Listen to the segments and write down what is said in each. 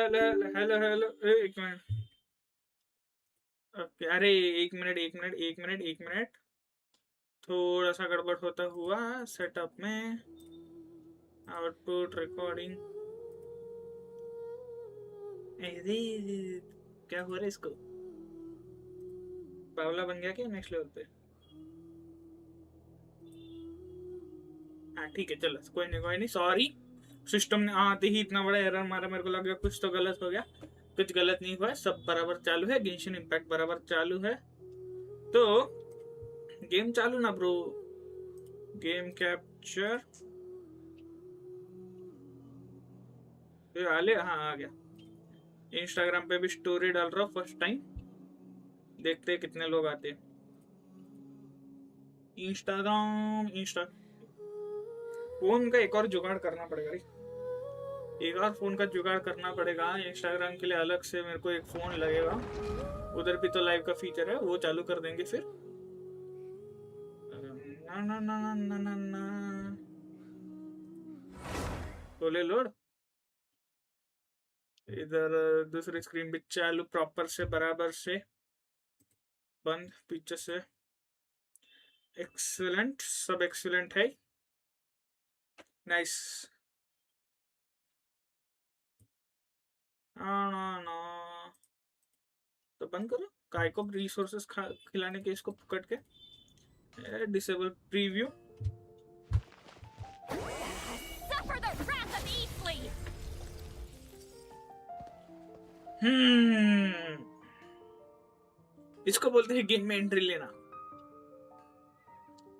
Hello hello hello, एक minute. Okay, अरे एक मिनट, थोड़ा सा गड़बड़ होता हुआ सेटअप में। आउटपुट रिकॉर्डिंग, क्या हो रहा है इसको? बावला बन गया क्या नेक्स्ट लेवल पे? हाँ ठीक है, चलो कोई नहीं, सॉरी। सिस्टम ने आते ही इतना बड़ा एरर मारा, मेरे को लगा कुछ तो गलत हो गया। कुछ गलत नहीं हुआ, सब बराबर चालू है, गेंशिन इम्पैक्ट बराबर चालू है। तो गेम चालू ना ब्रो, गेम कैप्चर हाँ आ गया। इंस्टाग्राम पे भी स्टोरी डाल रहा हूँ फर्स्ट टाइम, देखते हैं कितने लोग आते हैं। इंस्टा फोन का एक और जुगाड़ करना पड़ेगा रे, एक और फोन का जुगाड़ करना पड़ेगा। इंस्टाग्राम के लिए अलग से मेरे को एक फोन लगेगा, उधर भी तो लाइव का फीचर है, वो चालू कर देंगे फिर। ना ना ना ना ना ना, तो ले लोड। इधर दूसरी स्क्रीन भी चालू प्रॉपर से, बराबर से बंद पीछे से। एक्सीलेंट, सब एक्सीलेंट है, नाइस। तो बंद करो, काय को रिसोर्सेस खिलाने के इसको पकड़ के। Disable preview. इसको बोलते हैं गेम में एंट्री लेना।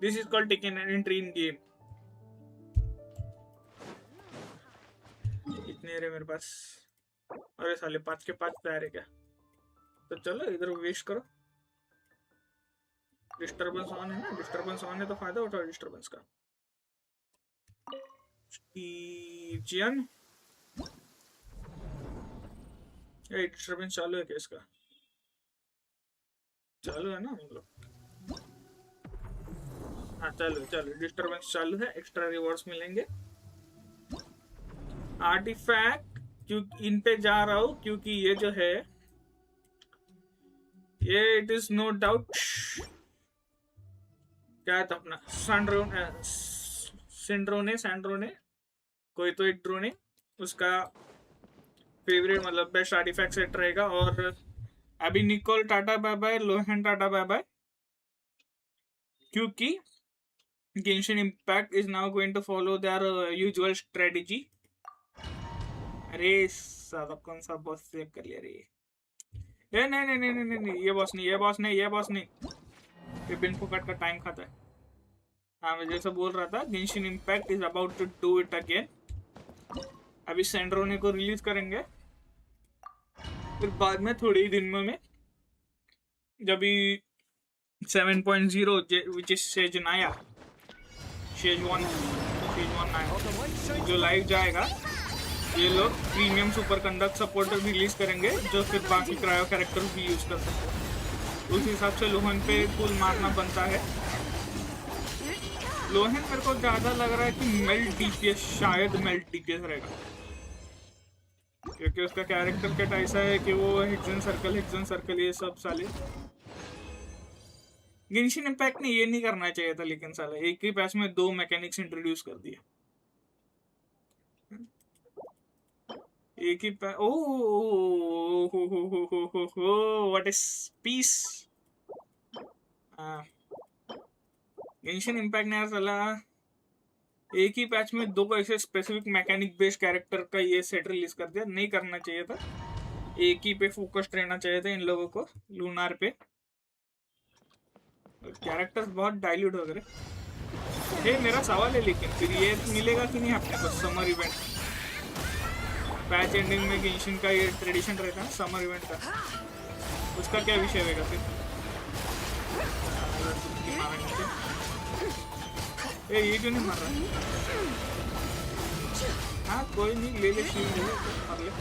This is called taking an entry in game. इतने रहे मेरे पास, अरे साले 5 के 5 प्लेयर है क्या? तो चलो इधर वेस्ट करो। डिस्टर्बेंस ऑन है ना, डिस्टर्बेंस ऑन है तो फायदा उठाओ डिस्टर्बेंस का। जियन, डिस्टर्बेंस चालू है क्या इसका? चालू है ना मतलब, हाँ चालू डिस्टर्बेंस चालू है, एक्स्ट्रा रिवॉर्ड्स मिलेंगे। आर्टिफैक्ट क्यों इन पे जा रहा हूँ, क्योंकि ये जो है ये इट इज नो डाउट, क्या था अपना सैंड्रोने कोई तो एक ड्रोने, उसका फेवरेट मतलब बेस्ट आर्टिफैक्ट सेट रहेगा। और अभी Nicole tata bye bye, Lohan tata bye bye, क्योंकि Genshin Impact is now going to follow their usual strategy. अरे साला कौन सा बॉस सेव कर लिया रे? नहीं नहीं नहीं नहीं नहीं नहीं, ये बॉस नहीं, ये बॉस नहीं, ये बॉस नहीं, ये बिन फुकट का टाइम खाता है। हाँ मैं जैसा बोल रहा था, Genshin Impact is about to do it again. अभी सैंड्रोने को रिलीज करेंगे, फिर बाद में थोड़े ही दिन में जब 7.0 विच इज शेजनाया, शेजवान जो लाइव जाएगा, ये लोग प्रीमियम सुपर कंडक्ट सपोर्टर भी रिलीज करेंगे, जो फिर बाकी क्रायो कैरेक्टर भी यूज कर सकते हैं। उस हिसाब से लोहन पे पुल मारना बनता है। लोहन मेरे को ज्यादा लग रहा है कि मेल्ट डीपीएस, शायद मेल्ट डीपीएस रहेगा, क्योंकि उसका कैरेक्टर कट ऐसा है कि वो हेक्सन सर्कल ये सब साले। गेंशिन इम्पैक्ट ने ये नहीं करना चाहिए था, लेकिन साला एक ही पैच में 2 मैकेनिक्स इंट्रोड्यूस कर दिया। एक ही oh what is peace. Genshin Impact ने साला एक ही पैच में 2 ऐसे स्पेसिफिक मैकेनिक बेस्ड कैरेक्टर का ये सेट रिलीज कर दिया, नहीं करना चाहिए था। एक ही पे फोकस्ड रहना चाहिए था इन लोगों को, लूनार पे। कैरेक्टर्स बहुत डाइल्यूट हो गए। ये मेरा सवाल है, लेकिन फिर ये मिलेगा कि नहीं अपने को समर इवेंट? पैच एंडिंग में गेंशिन का ये ट्रेडिशन रहता है समर इवेंट का, उसका क्या विषय होगा फिर? ये क्यों नहीं मार रहा? हाँ कोई नहीं, ले ले शील्ड मार ले।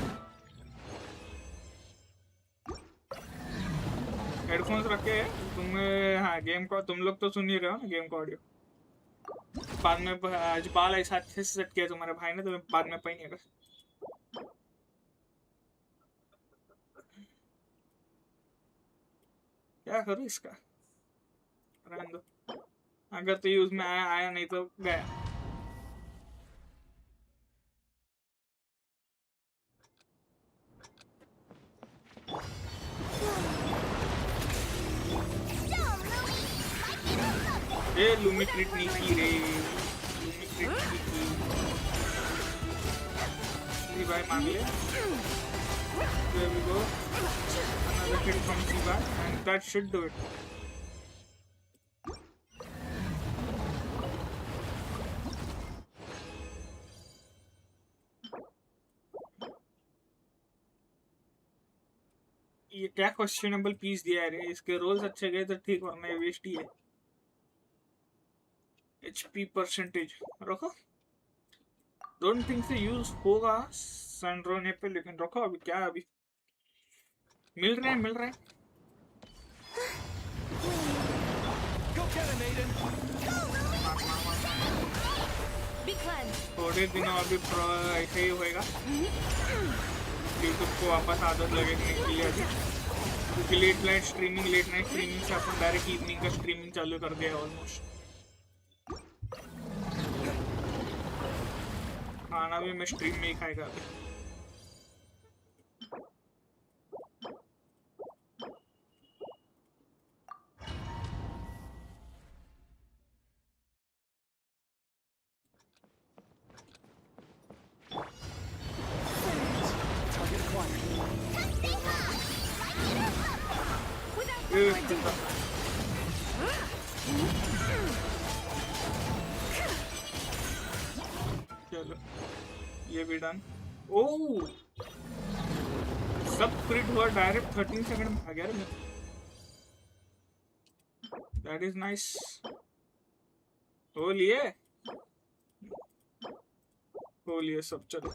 हेडफोन्स रखे तुम्हें, हाँ गेम को तुम लोग तो सुन ही रहे हो ना, गेम का ऑडियो। बाद में आज बाल ऐसा अच्छे से सेट किया तुम्हारे भाई ने, तो बाद में पाएंगे। क्या करूँ इसका? रहने दो, अगर तो यूज में आया आया, नहीं तो गया। ए लूमी क्रिट नहीं की रे, लूमी क्रिट नहीं की भाई, मांग ले। There we go, another hit from Siva and that should do it. ये क्या क्वेश्चनेबल पीस दिया है रे, इसके रोल्स अच्छे गए तो ठीक, वरना ये वेस्ट ही है। HP परसेंटेज रखो, डोंट थिंक से यूज होगा सैंड्रोने पे, लेकिन रखो अभी क्या है, अभी मिल रहे हैं, मिल रहे हैं। थोड़े दिनों अभी ऐसे ही होएगा, यूट्यूब को वापस आदत लगने के लिए अभी, क्योंकि लेट नाइट स्ट्रीमिंग से अपन डायरेक्ट इवनिंग का स्ट्रीमिंग चालू कर दिया है ऑलमोस्ट। खाना भी मैं स्ट्रीम में ही खाएगा अभी। चलो ये भी डन। ओह सब क्रिट हुआ डायरेक्ट 13 सेकंड में आ गया रे। That is nice. हो लिए सब। चलो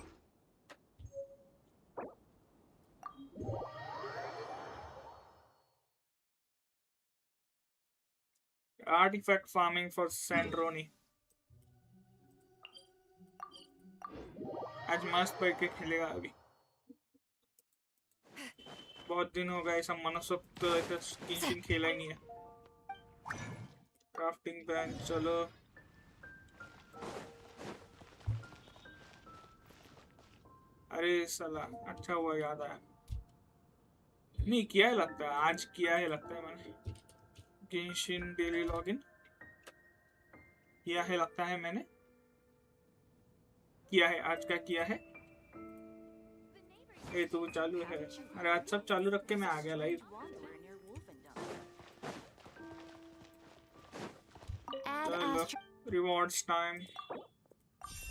आर्टिफैक्ट फार्मिंग फॉर सैंड्रोनी। आज मस्त बैठ के खेलेगा अभी, बहुत दिन हो गए ऐसा मनसोक्त ऐसा गेंशिन खेला ही नहीं है। क्राफ्टिंग बेंच, चलो अरे साला अच्छा हुआ याद आया, नहीं किया है लगता है, आज किया है लगता है मैंने। गेंशिन डेली लॉगिन किया है लगता है मैंने, किया है आज का किया है। ए तू चालू है, अरे आज सब चालू रख के मैं आ गया लाइव। चलो rewards time.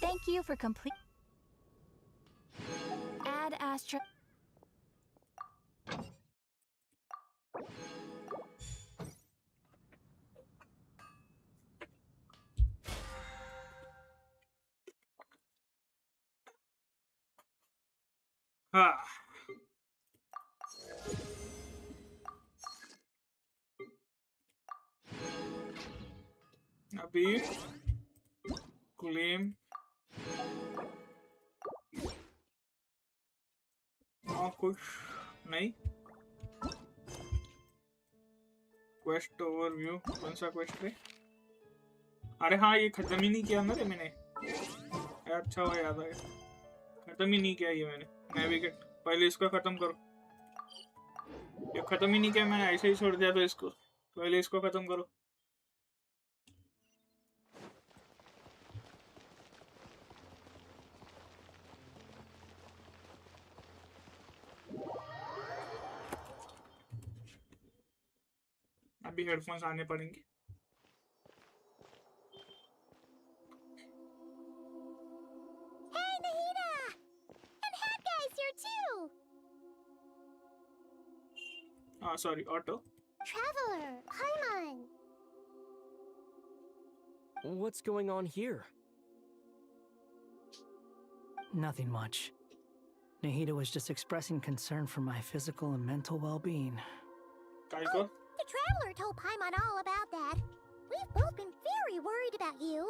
Thank you for complete. Add Astra. हाँ अभी क्लेम और कुछ नहीं। क्वेस्ट ओवरव्यू, कौन सा क्वेस्ट है? अरे हाँ ये खत्म ही नहीं किया ना रे मैंने, अच्छा हुआ याद आया, खत्म ही नहीं किया ये मैंने। नेविगेट, पहले इसको खत्म करो, ये खत्म ही नहीं किया मैंने, ऐसे ही छोड़ दिया तो इसको, पहले इसको खत्म करो। अभी हेडफोन्स आने पड़ेंगे। Hey, Nahida! And Hat Guy's here too! Sorry auto. Traveler, Paimon! What's going on here? Nothing much. Nahida was just expressing concern for my physical and mental well-being. काइको? The Traveler told Paimon all about that. We've both been very worried about you.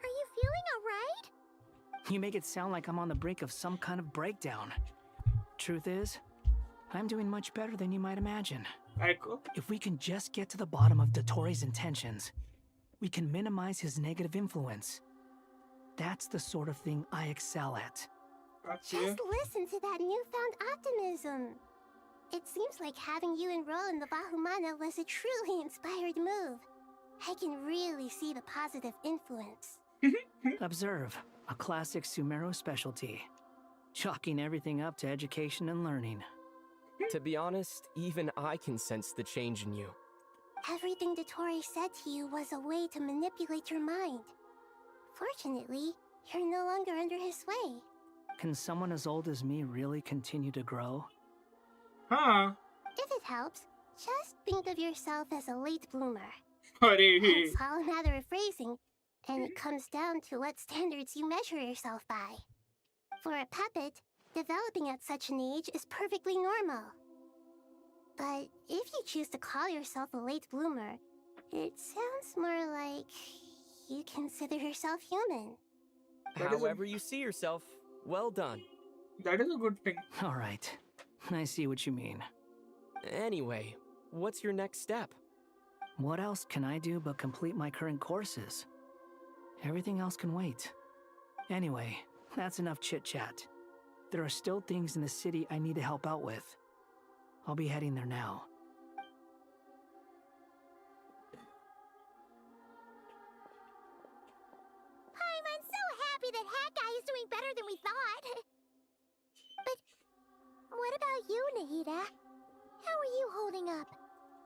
Are you feeling alright? You make it sound like I'm on the brink of some kind of breakdown. Truth is, I'm doing much better than you might imagine. Aiko. If we can just get to the bottom of Dotori's intentions, we can minimize his negative influence. That's the sort of thing I excel at. Okay. Just listen to that newfound optimism. It seems like having you enroll in the Bahumana was a truly inspired move. I can really see the positive influence. Observe, a classic Sumeru specialty. Chalking everything up to education and learning. To be honest, even I can sense the change in you. Everything Dotori said to you was a way to manipulate your mind. Fortunately, you're no longer under his sway. Can someone as old as me really continue to grow? Huh. If it helps, just think of yourself as a late bloomer. Arey. It's all a matter of phrasing, and it comes down to what standards you measure yourself by. For a puppet, developing at such an age is perfectly normal. But if you choose to call yourself a late bloomer, it sounds more like you consider yourself human. That is a- However you see yourself, well done. That is a good thing. Alright, I see what you mean. Anyway, what's your next step? What else can I do but complete my current courses? Everything else can wait. Anyway, that's enough chit-chat. There are still things in the city I need to help out with. I'll be heading there now. I'm so happy that Hat Guy is doing better than we thought. But what about you, Nahida? How are you holding up?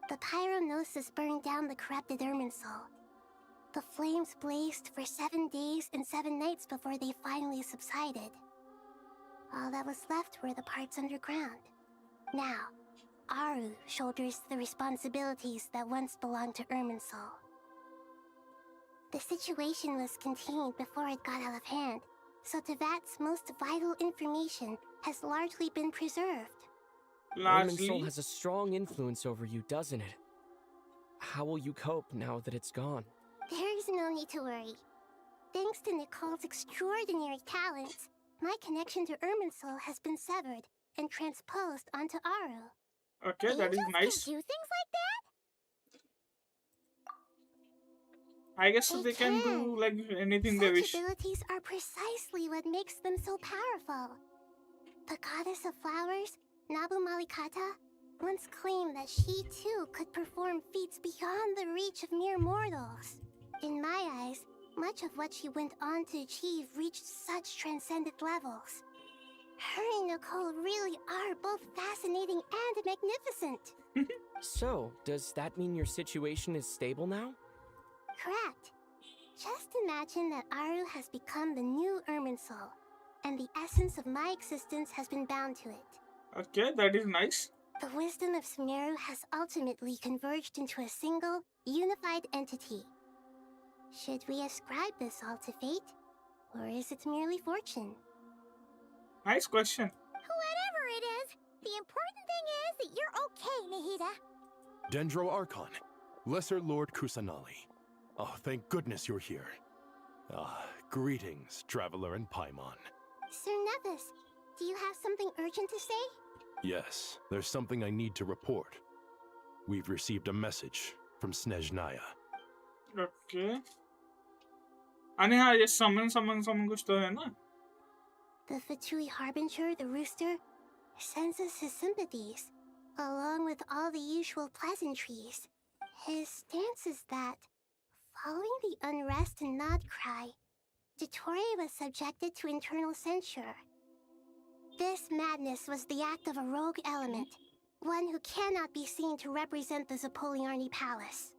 The pyronosis burned down the corrupted Irminsul. The flames blazed for 7 days and 7 nights before they finally subsided. All that was left were the parts underground. Now, Aru shoulders the responsibilities that once belonged to Irminsul. The situation was contained before it got out of hand, so Tevat's most vital information has largely been preserved. Largely. Irminsul has a strong influence over you, doesn't it? How will you cope now that it's gone? There's no need to worry. Thanks to Nicole's extraordinary talents, my connection to Irminsul has been severed and transposed onto Aru. Okay, that is Angels nice. can do things like that? I guess They they can do can. like anything they Such wish. abilities are precisely what makes them so powerful. The goddess of flowers, Nabu Malikata, once claimed that she too could perform feats beyond the reach of mere mortals. In my eyes, much of what she went on to achieve reached such transcendent levels. Her and Nicole really are both fascinating and magnificent. So, does that mean your situation is stable now? Correct. Just imagine that Aru has become the new Irminsul, and the essence of my existence has been bound to it. Okay, that is nice. The wisdom of Sumeru has ultimately converged into a single, unified entity. Should we ascribe this all to fate, or is it merely fortune? Nice question. Whatever it is, the important thing is that you're okay, Nahida. Dendro Archon, Lesser Lord Kusanali. Oh, thank goodness you're here. Greetings, Traveler and Paimon. Sir Nevis, do you have something urgent to say? Yes, there's something I need to report. We've received a message from Snezhnaya. Okay. आणि हाँ ये summon कुछ तो है ना? The Fatui Harbinger, the rooster, sends us his sympathies, along with all the usual pleasantries. His stance is that, following the unrest and Nod Cry, Dotori was subjected to internal censure. This madness was the act of a rogue element, one who cannot be seen to represent the Zapoliarni Palace.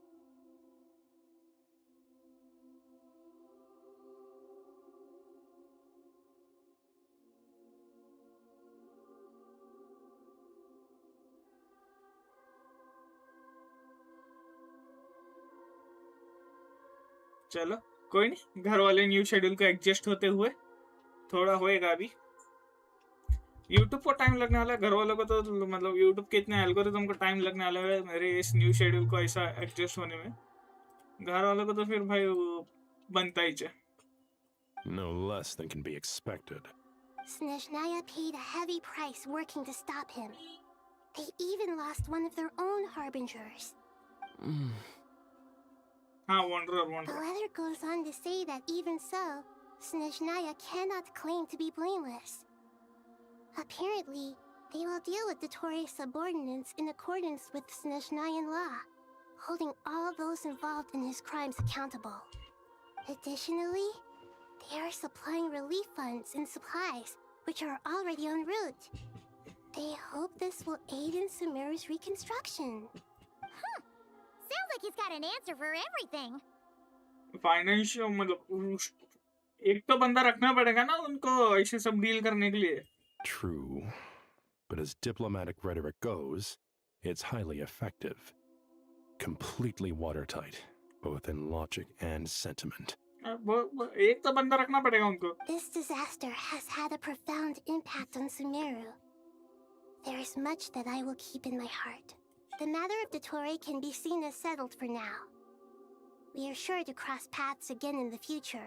चलो कोई नहीं, घर वाले new schedule को adjust होते हुए थोड़ा होएगा अभी. यूट्यूब को टाइम लगने वाला है, घर वालों को तो मतलब यूट्यूब के इतने एल्गोरिथम को टाइम लगने वाला है मेरे इस न्यू शेड्यूल को ऐसा एडजस्ट होने में. घर वालों को तो फिर भाई वो बनता ही है. No less than can be expected. Snezhnaya paid a heavy price working to stop him. They even lost one of their own harbingers. Wanderer, The Wanderer. letter goes on to say that even so, Snezhnaya cannot claim to be blameless. Apparently, they will deal with Dottore subordinates in accordance with Snezhnayan law, holding all those involved in his crimes accountable. Additionally, they are supplying relief funds and supplies, which are already en route. They hope this will aid in Sumeru's reconstruction. Sounds like he's got an answer for everything. Financial मतलब एक तो बंदा रखना पड़ेगा ना उनको ऐसे सब डील करने के लिए. True. But as diplomatic rhetoric goes, it's highly effective. Completely watertight, both in logic and sentiment. एक तो बंदा रखना पड़ेगा उनको. This disaster has had a profound impact on Sumeru. There is much that I will keep in my heart. The matter of Dottore can be seen as settled for now. We are sure to cross paths again in the future,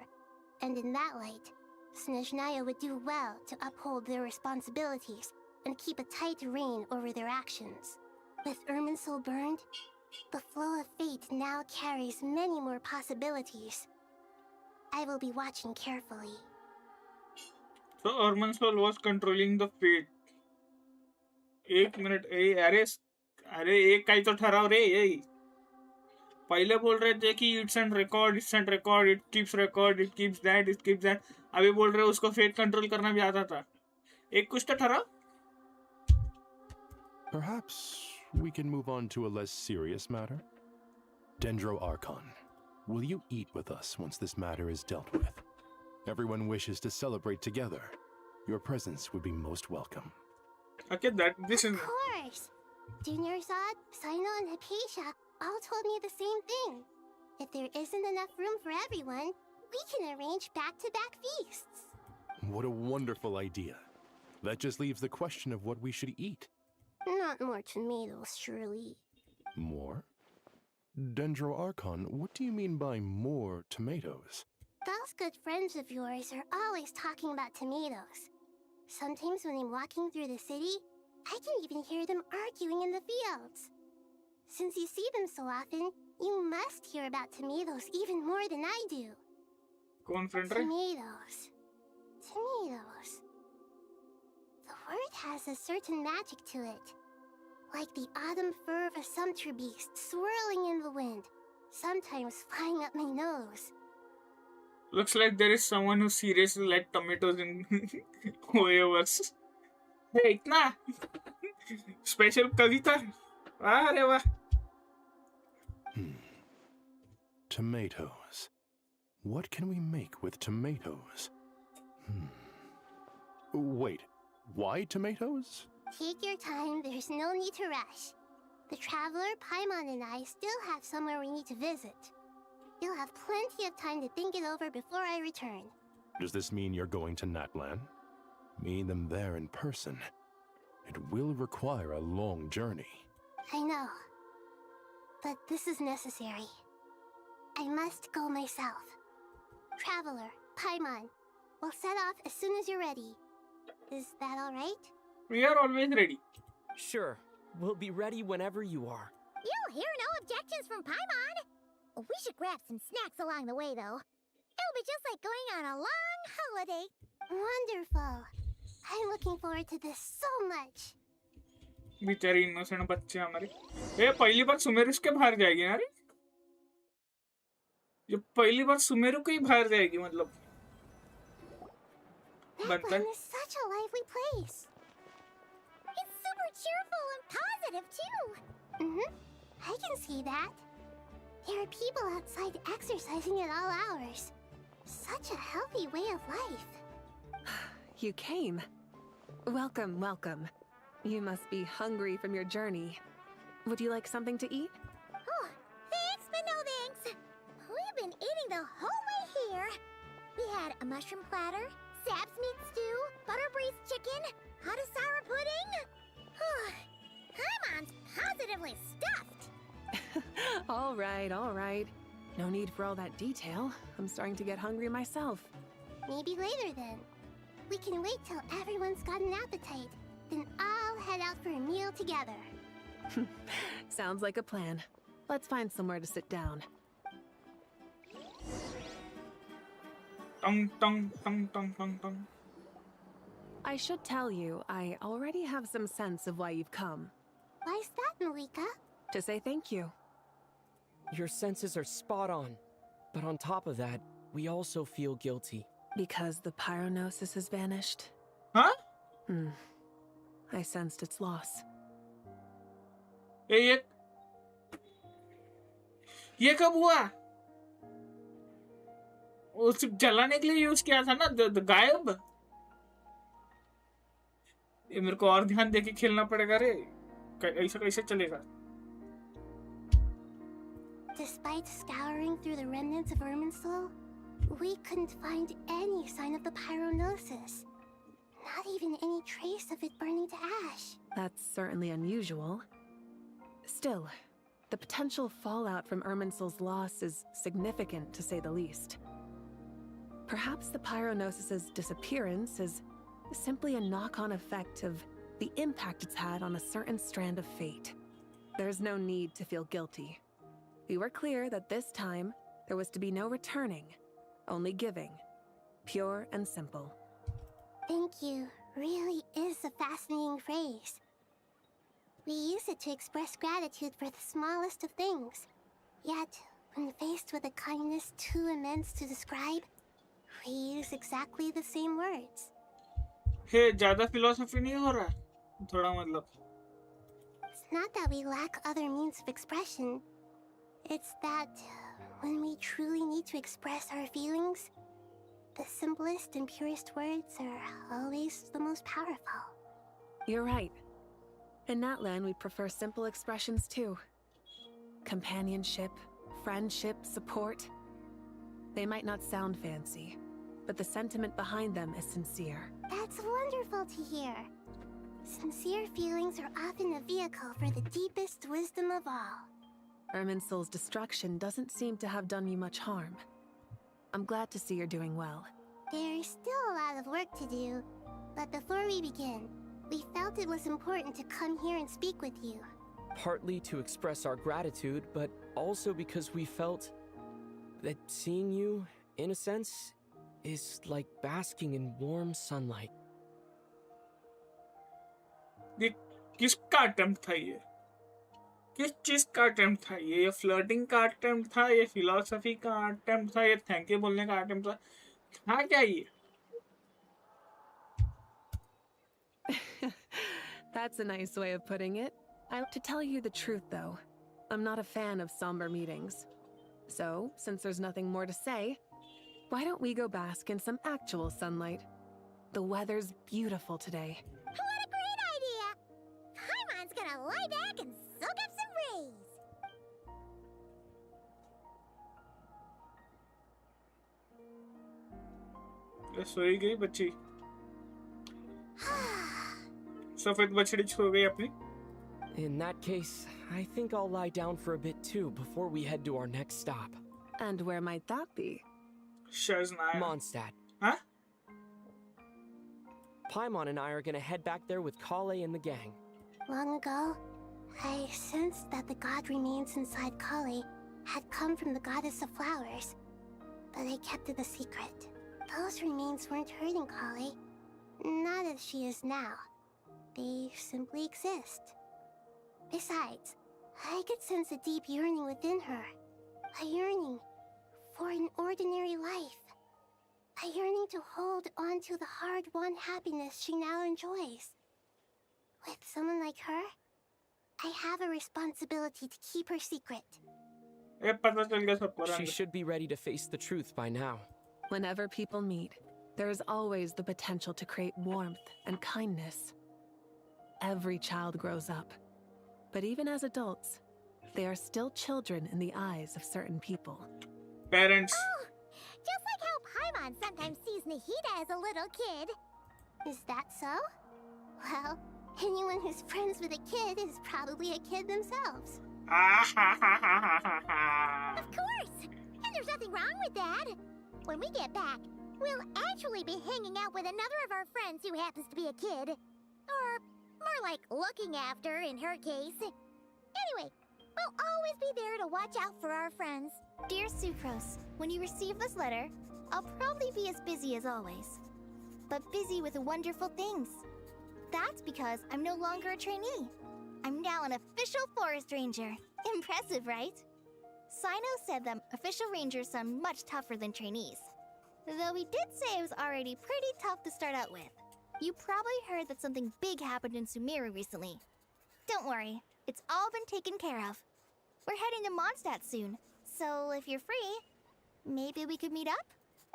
and in that light, Snezhnaya would do well to uphold their responsibilities and keep a tight rein over their actions. With Irminsul burned, the flow of fate now carries many more possibilities. I will be watching carefully. So Irminsul was controlling the fate. एक minute अरे एक का ही तो ठहराव रे यही. पहले बोल रहे थे कि it's and record, it keeps record, it keeps that. अभी बोल रहे उसको फेट कंट्रोल करना भी आता था. एक कुछ तो ठहराव. Perhaps we can move on to a less serious matter? Dendro Archon, will you eat with us once this matter is dealt with? Everyone wishes to celebrate together. Your presence would be most welcome. Okay, this is... Of course! Junior Zod, Sino, and Hypatia all told me the same thing. If there isn't enough room for everyone, we can arrange back-to-back feasts. What a wonderful idea. That just leaves the question of what we should eat. Not more tomatoes, surely. More? Dendro Archon, what do you mean by more tomatoes? Those good friends of yours are always talking about tomatoes. Sometimes when I'm walking through the city, I can even hear them arguing in the fields. Since you see them so often, you must hear about tomatoes even more than I do. कौन friend रे? Tomatoes. The word has a certain magic to it. Like the autumn fur of a sumpter beast swirling in the wind, sometimes flying up my nose. Looks like there is someone who seriously like tomatoes in OAverse. Hey, इतना special कविता. अरे वाह. Tomatoes. What can we make with tomatoes? Wait, why tomatoes? Take your time, there's no need to rush. The traveler, Paimon, and I still have somewhere we need to visit. You'll have plenty of time to think it over before I return. Does this mean you're going to Natlan? Meet them there in person. It will require a long journey. I know. But this is necessary. I must go myself. Traveler, Paimon, we'll set off as soon as you're ready. Is that alright? We are always ready. Sure, we'll be ready whenever you are. You'll hear no objections from Paimon. We should grab some snacks along the way, though. It'll be just like going on a long holiday. Wonderful. I'm looking forward to this so much. बेचारी innocent बच्चे हमारे. ये पहली बार सुमेरु के बाहर जाएगी ना रे? ये पहली बार सुमेरु के ही बाहर जाएगी मतलब. बनता Natlan है. is such a lively place. It's super cheerful and positive, too. I can see that. There are people outside exercising at all hours. Such a healthy way of life. You came. Welcome, welcome. You must be hungry from your journey. Would you like something to eat? Oh, thanks, but no thanks. We've been eating the whole way here. We had a mushroom platter, sap's meat stew, butter braised chicken, hot sour pudding. Paimon's positively stuffed. All right. No need for all that detail. I'm starting to get hungry myself. Maybe later then. We can wait till everyone's got an appetite. Then I'll head out for a meal heal together. Sounds like a plan. Let's find somewhere to sit down. Tong tong tong tong tong tong. I should tell you, I already have some sense of why you've come. Why's that, Malika? To say thank you. Your senses are spot on. But on top of that, we also feel guilty. Because the pyronosis has vanished? Huh? I sensed its loss. ये ये कब हुआ? वो सिर्फ जलाने के लिए use किया था ना, गायब। ये मेरे को और ध्यान देके खेलना पड़ेगा रे। ऐसा कैसे चलेगा? Despite scouring through the remnants of Irminsul, we couldn't find any sign of the pyronosis. Not even any trace of it burning to ash. That's certainly unusual. Still, the potential fallout from Irminsul's loss is significant, to say the least. Perhaps the pyronosis's disappearance is simply a knock-on effect of the impact it's had on a certain strand of fate. There's no need to feel guilty. We were clear that this time, there was to be no returning, only giving. Pure and simple. Thank you really is a fascinating phrase. We use it to express gratitude for the smallest of things. Yet, when faced with a kindness too immense to describe, we use exactly the same words. हे ज़्यादा philosophy नहीं हो रहा? थोड़ा मतलब. It's not that we lack other means of expression. It's that when we truly need to express our feelings, the simplest and purest words are always the most powerful. You're right. In Natlan, we prefer simple expressions too. Companionship, friendship, support. They might not sound fancy, but the sentiment behind them is sincere. That's wonderful to hear. Sincere feelings are often a vehicle for the deepest wisdom of all. Irminsul's destruction doesn't seem to have done you much harm. I'm glad to see you're doing well. There's still a lot of work to do, but before we begin, we felt it was important to come here and speak with you. Partly to express our gratitude, but also because we felt that seeing you, in a sense, is like basking in warm sunlight. ये किसका attempt था ये? किस चीज का attempt था ये? flirting का attempt था, ये philosophy का attempt था, ये thank you बोलने का attempt था? हाँ क्या ये? That's a nice way of putting it. To tell you the truth, though, I'm not a fan of somber meetings. So, since there's nothing more to say, why don't we go bask in some actual sunlight? The weather's beautiful today. What a great idea! Paimon's gonna lie back and soak up some rays. ये सोई गई बच्ची. सफेद बछड़ी सो गई अपनी. In that case, I think I'll lie down for a bit too before we head to our next stop. And where might that be? Shaznaya. Mondstadt. Huh? Paimon and I are gonna head back there with Kale and the gang. Long ago, I sensed that the god remains inside Kali had come from the goddess of flowers, but I kept it a secret. Those remains weren't hurting Kali, not as she is now. They simply exist. Besides, I could sense a deep yearning within her. A yearning for an ordinary life. A yearning to hold on to the hard-won happiness she now enjoys. With someone like her, I have a responsibility to keep her secret. ये पता चल गया सबको. She should be ready to face the truth by now. Whenever people meet, there is always the potential to create warmth and kindness. Every child grows up. But even as adults, they are still children in the eyes of certain people. Parents. Oh, just like how Paimon sometimes sees Nahida as a little kid. Is that so? Well, anyone who's friends with a kid is probably a kid themselves. Of course! And there's nothing wrong with that. When we get back, we'll actually be hanging out with another of our friends who happens to be a kid. Or, more like looking after in her case. Anyway, we'll always be there to watch out for our friends. Dear Sucrose, when you receive this letter, I'll probably be as busy as always. But busy with wonderful things. That's because I'm no longer a trainee. I'm now an official forest ranger. Impressive, right? Sino said that official rangers sound much tougher than trainees. Though he did say it was already pretty tough to start out with. You probably heard that something big happened in Sumeru recently. Don't worry, it's all been taken care of. We're heading to Mondstadt soon, so if you're free, maybe we could meet up?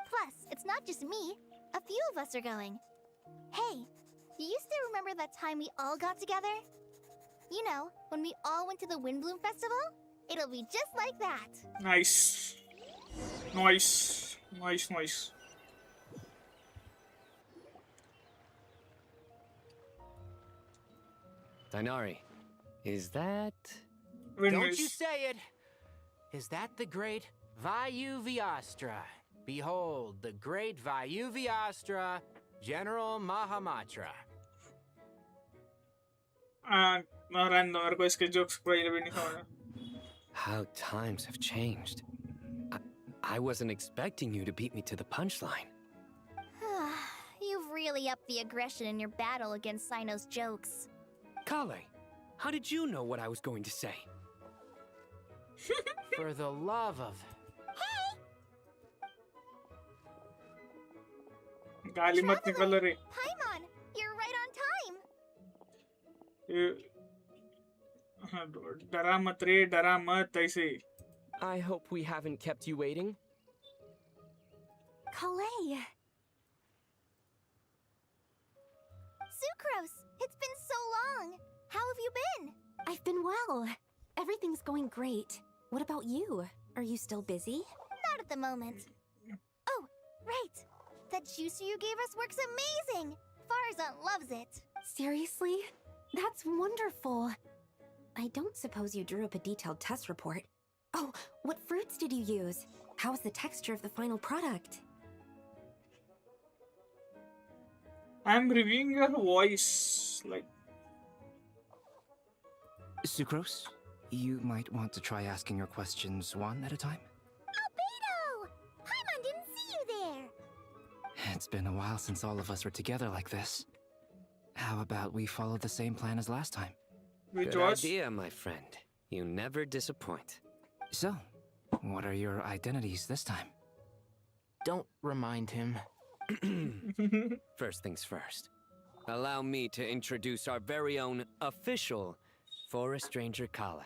Plus, it's not just me. A few of us are going. Hey, do you still remember that time we all got together? You know, when we all went to the Windbloom Festival? It'll be just like that. Nice. Nice. Nice, nice. Dainari, is that... Windmills. Don't you say it! Is that the great Vayuvyastra? Behold, the great Vayuvyastra, General Mahamatra. Random, मेरे को इसके jokes पहले भी नहीं समझा. How times have changed. I wasn't expecting you to beat me to the punchline. You've really upped the aggression in your battle against Sino's jokes. Kale, how did you know what I was going to say? For the love of... गाली मत निकालो रे. Paimon, you're right on time. डरा मत रे, डरा मत ऐसे. I hope we haven't kept you waiting. Kalei. Sucrose, it's been so long. How have you been? I've been well. Everything's going great. What about you? Are you still busy? Not at the moment. Oh, right. That juicer you gave us works amazing. Farzan loves it. Seriously? That's wonderful. I don't suppose you drew up a detailed test report. Oh, what fruits did you use? How's the texture of the final product? I'm reviewing your voice. Like, Sucrose, you might want to try asking your questions one at a time. Albedo! Paimon didn't see you there. It's been a while since all of us were together like this. How about we follow the same plan as last time? which Good was idea, my friend. You never disappoint. So, what are your identities this time? Don't remind him. First things first. Allow me to introduce our very own official Forest Ranger Kale.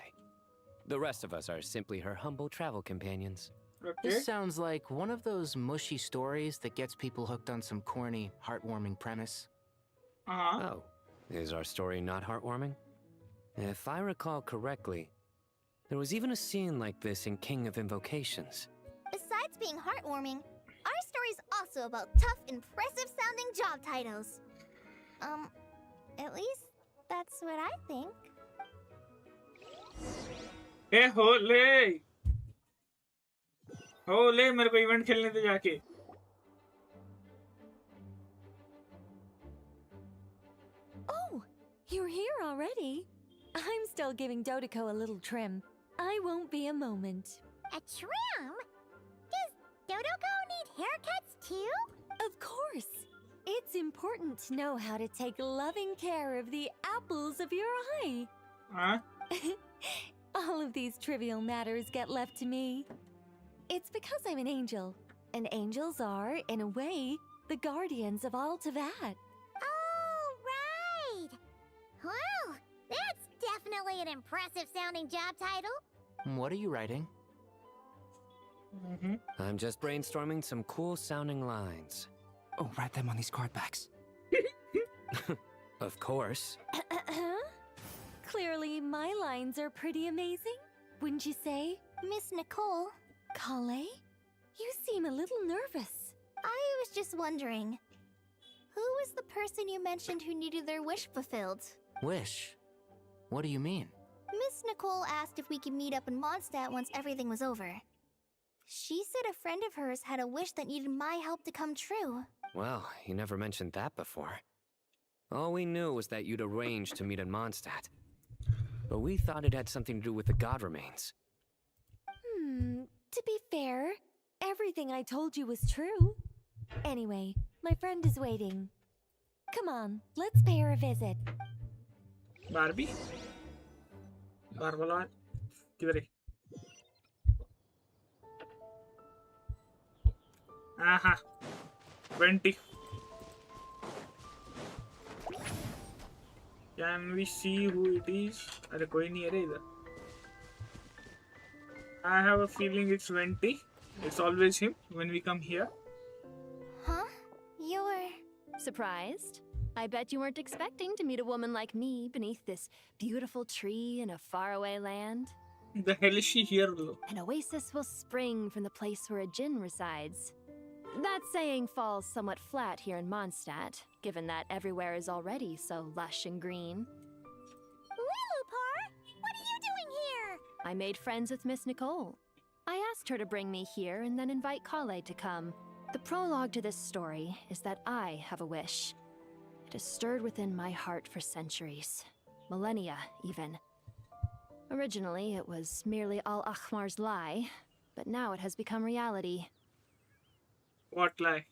The rest of us are simply her humble travel companions. okay. This sounds like one of those mushy stories that gets people hooked on some corny, heartwarming premise. Uh-huh. Oh, is our story not heartwarming? If I recall correctly, there was even a scene like this in King of Invocations. Besides being heartwarming, our story's also about tough, impressive-sounding job titles. At least that's what I think. ए होले होले मेरे को event खेलने दे जाके. Oh, you're here already. I'm still giving Dodeko a little trim. I won't be a moment. A trim? Does Dodoko need haircuts too? Of course. It's important to know how to take loving care of the apples of your eye. हाँ. All of these trivial matters get left to me. It's because I'm an angel, and angels are, in a way, the guardians of all Teyvat. Oh, right. Well, that's definitely an impressive-sounding job title. What are you writing? Mm-hmm. I'm just brainstorming some cool-sounding lines. Oh, write them on these card backs. Of course. Clearly, my lines are pretty amazing, wouldn't you say? Miss Nicole, Kale? You seem a little nervous. I was just wondering, who was the person you mentioned who needed their wish fulfilled? Wish? What do you mean? Miss Nicole asked if we could meet up in Mondstadt once everything was over. She said a friend of hers had a wish that needed my help to come true. Well, you never mentioned that before. All we knew was that you'd arranged to meet in Mondstadt. But we thought it had something to do with the god remains. To be fair, everything I told you was true. Anyway, my friend is waiting. Come on, let's pay her a visit. Barbie? Barbalon? किधर है? Aha. 20. Can we see who it is? अरे कोई नहीं है रे इधर. I have a feeling it's 20. It's always him when we come here. Huh? You're... Surprised? I bet you weren't expecting to meet a woman like me beneath this beautiful tree in a faraway land. The hell is she here though? An oasis will spring from the place where a djinn resides. That saying falls somewhat flat here in Mondstadt, given that everywhere is already so lush and green. Lilupar, what are you doing here? I made friends with Miss Nicole. I asked her to bring me here and then invite Kale to come. The prologue to this story is that I have a wish. It has stirred within my heart for centuries. Millennia, even. Originally, it was merely Al-Akhmar's lie, but now it has become reality. What lie?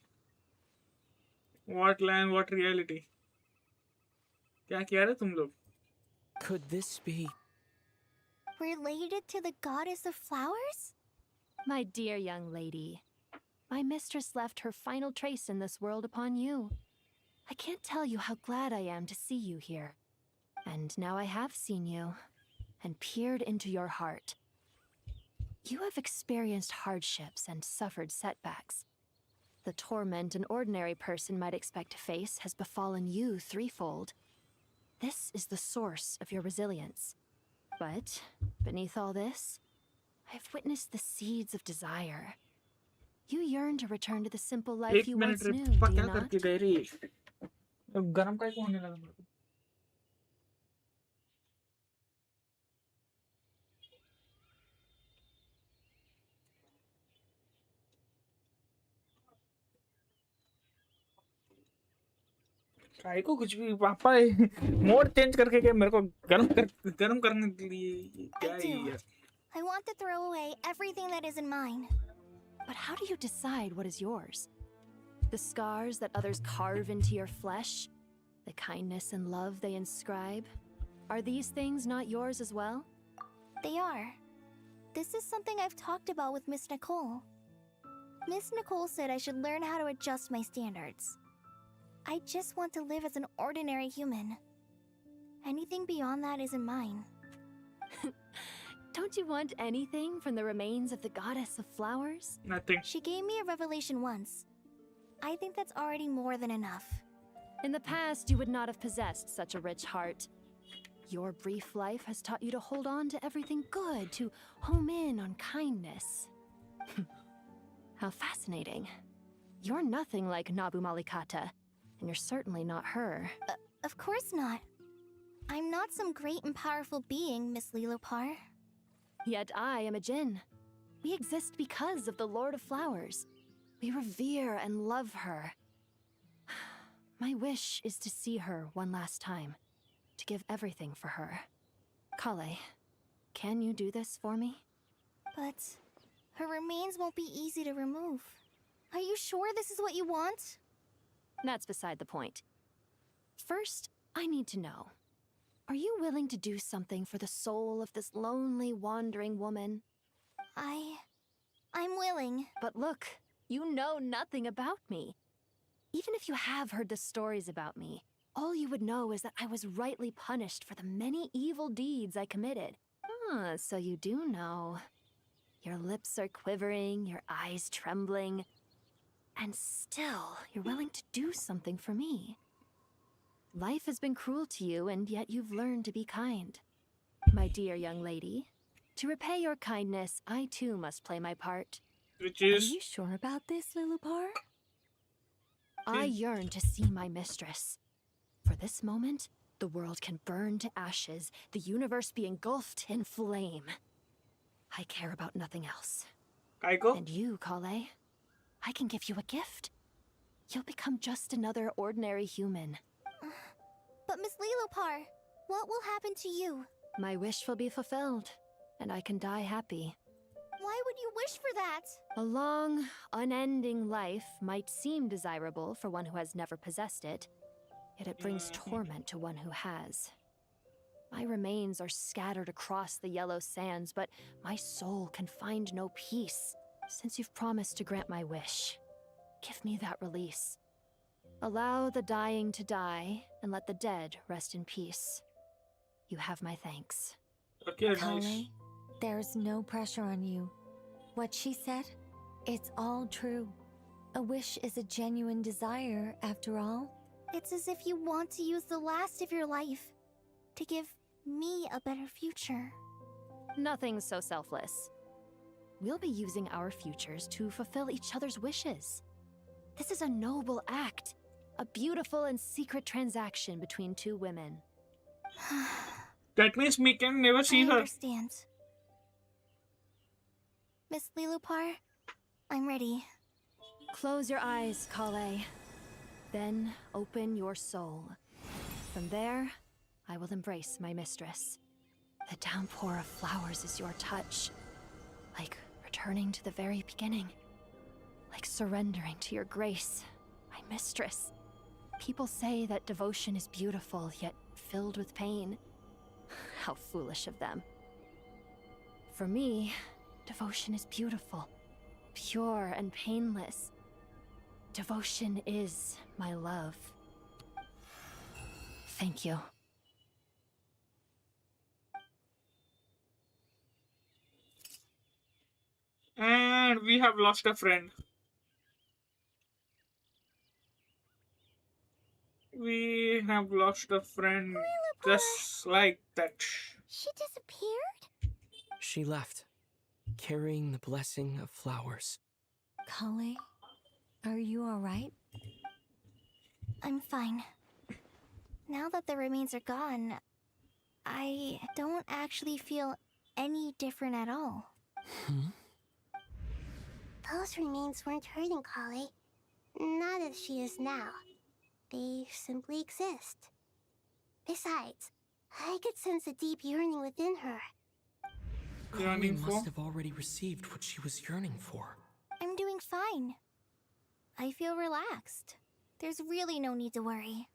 What lie and what reality? क्या कह रहे तुम लोग? Could this be? related to the goddess of flowers? My dear young lady, my mistress left her final trace in this world upon you. I can't tell you how glad I am to see you here. And now I have seen you, and peered into your heart. You have experienced hardships and suffered setbacks. The torment an ordinary person might expect to face has befallen you threefold. This is the source of your resilience. But, beneath all this, I have witnessed the seeds of desire. You yearn to return to the simple life you once knew, do you not? गरम काहे को होने लगा मेरे को? काय को कुछ भी पापा मोड चेंज करके के मेरे को गरम करने के लिए क्या है यार? I want to throw away everything that isn't mine. But how do you decide what is yours? The scars that others carve into your flesh? The kindness and love they inscribe? Are these things not yours as well? They are. This is something I've talked about with Miss Nicole. Miss Nicole said I should learn how to adjust my standards. I just want to live as an ordinary human. Anything beyond that isn't mine. Don't you want anything from the remains of the goddess of flowers? Nothing. She gave me a revelation once. I think that's already more than enough. In the past, you would not have possessed such a rich heart. Your brief life has taught you to hold on to everything good, to home in on kindness. How fascinating. You're nothing like Nabu Malikata, and you're certainly not her. Of course not. I'm not some great and powerful being, Miss Lilopar. Yet I am a djinn. We exist because of the Lord of Flowers. We revere and love her. My wish is to see her one last time, to give everything for her. Kale, can you do this for me? But her remains won't be easy to remove. Are you sure this is what you want? That's beside the point. First, I need to know. Are you willing to do something for the soul of this lonely, wandering woman? I'm willing. But look, you know nothing about me. Even if you have heard the stories about me, all you would know is that I was rightly punished for the many evil deeds I committed. Ah, so you do know. Your lips are quivering, your eyes trembling. And still, you're willing to do something for me. Life has been cruel to you, and yet you've learned to be kind. My dear young lady, to repay your kindness, I too must play my part. Which is... Are you sure about this, Lilupar? I yearn to see my mistress. For this moment, the world can burn to ashes, the universe be engulfed in flame. I care about nothing else. Kaiko? And you, Kale, I can give you a gift. You'll become just another ordinary human. But Miss Lilopar, what will happen to you? My wish will be fulfilled, and I can die happy. Why would you wish for that? A long, unending life might seem desirable for one who has never possessed it, yet it brings torment to one who has. My remains are scattered across the yellow sands, but my soul can find no peace. Since you've promised to grant my wish, give me that release. Allow the dying to die, and let the dead rest in peace. You have my thanks. Okay, nice. Kale, there's no pressure on you. What she said, it's all true. A wish is a genuine desire, after all. It's as if you want to use the last of your life to give me a better future. Nothing's so selfless. We'll be using our futures to fulfill each other's wishes. This is a noble act, a beautiful and secret transaction between two women. That means me can never see I her. understand. Miss Lilopar, I'm ready. Close your eyes, Kale. Then open your soul. From there, I will embrace my mistress. The downpour of flowers is your touch. Like returning to the very beginning. Like surrendering to your grace, my mistress. People say that devotion is beautiful, yet filled with pain. How foolish of them. For me, devotion is beautiful, pure and painless. Devotion is my love. Thank you. And we have lost a friend. We have lost a friend just like that. She disappeared? She left, carrying the blessing of flowers. Kale, are you alright? I'm fine. Now that the remains are gone, I don't actually feel any different at all. Those remains weren't hurting Kale. Not as she is now. They simply exist. Besides, I could sense a deep yearning within her. Kale must have already received what she was yearning for. I'm doing fine. I feel relaxed. There's really no need to worry.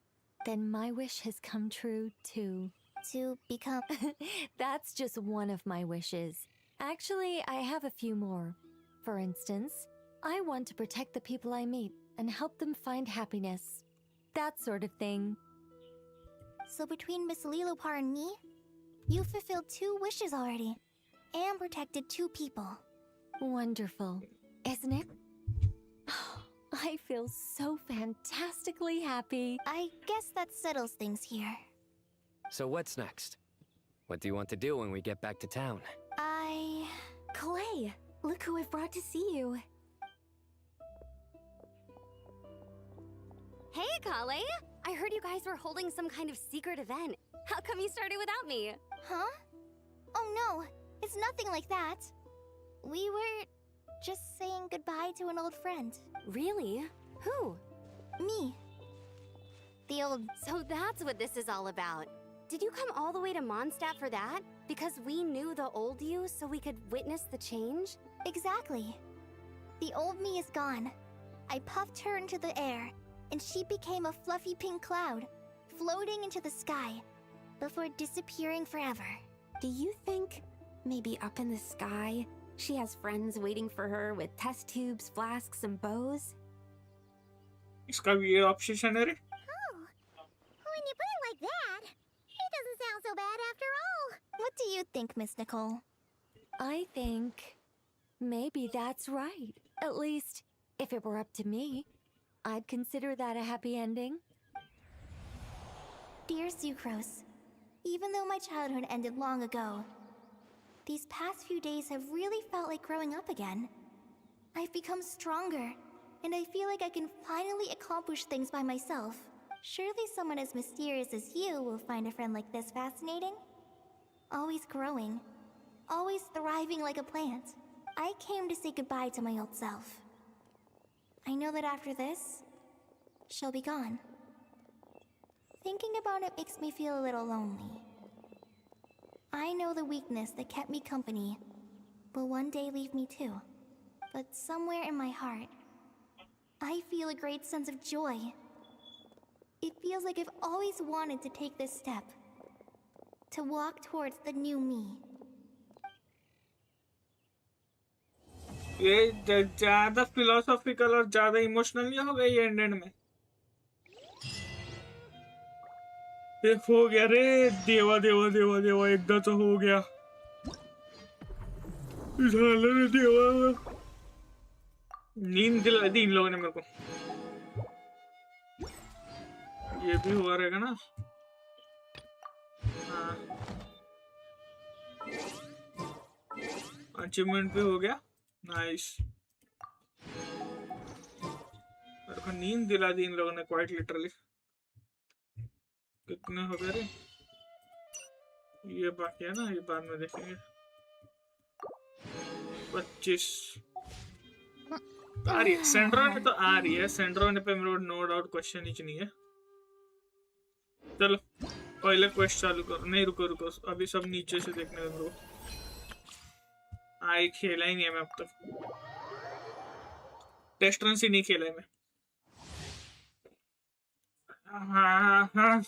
Then my wish has come true, too. To become... That's just one of my wishes. Actually, I have a few more. For instance, I want to protect the people I meet and help them find happiness. That sort of thing. So between Miss Lilopar and me, you fulfilled 2 wishes already. And protected 2 people. Wonderful, isn't it? I feel so fantastically happy. I guess that settles things here. So what's next? What do you want to do when we get back to town? Clay, look who I've brought to see you. Hey, Kale! I heard you guys were holding some kind of secret event. How come you started without me? Huh? Oh no, it's nothing like that. We were just saying goodbye to an old friend. Really? Who? Me. The old... So that's what this is all about. Did you come all the way to Mondstadt for that? Because we knew the old you so we could witness the change? Exactly. The old me is gone. I puffed her into the air, and she became a fluffy pink cloud, floating into the sky, before disappearing forever. Do you think, maybe up in the sky, she has friends waiting for her with test tubes, flasks, and bows? इसका weird obsession है रे. Oh, when you put it like that, it doesn't sound so bad after all. What do you think, Miss Nicole? I think maybe that's right. At least, if it were up to me, I'd consider that a happy ending. Dear Sucrose, even though my childhood ended long ago, these past few days have really felt like growing up again. I've become stronger, and I feel like I can finally accomplish things by myself. Surely someone as mysterious as you will find a friend like this fascinating? Always growing, always thriving like a plant. I came to say goodbye to my old self. I know that after this, she'll be gone. Thinking about it makes me feel a little lonely. I know the weakness that kept me company will one day leave me too. But somewhere in my heart, I feel a great sense of joy. It feels like I've always wanted to take this step. To walk towards the new me. ये ज्यादा philosophical और ज्यादा emotional नहीं हो गई and and में? ये हो गया रे, देवा देवा देवा देवा, एकदा तो हो गया। झालं रे देवा, नींद दिला दी इन लोगों ने मेरे को। ये भी हुआ रहेगा ना? हाँ, अचीवमेंट भी हो गया, नाइस। मेरे को नींद दिला दी इन लोगों ने क्वाइट लिटरली। कितने हो गए रे? ये बाकी है ना, ये बाद में देखेंगे। 25 आ रही है सेंड्रो ने, तो आ रही है सेंड्रो ने पे मेरे को नो डाउट क्वेश्चन ही नहीं है। चलो पहले क्वेश्चन चालू करो। नहीं रुको रुको, अभी सब नीचे से देखने दो। आई खेला ही नहीं है मैं अब तक, टेस्ट रन से नहीं खेला है मैं। हाँ हाँ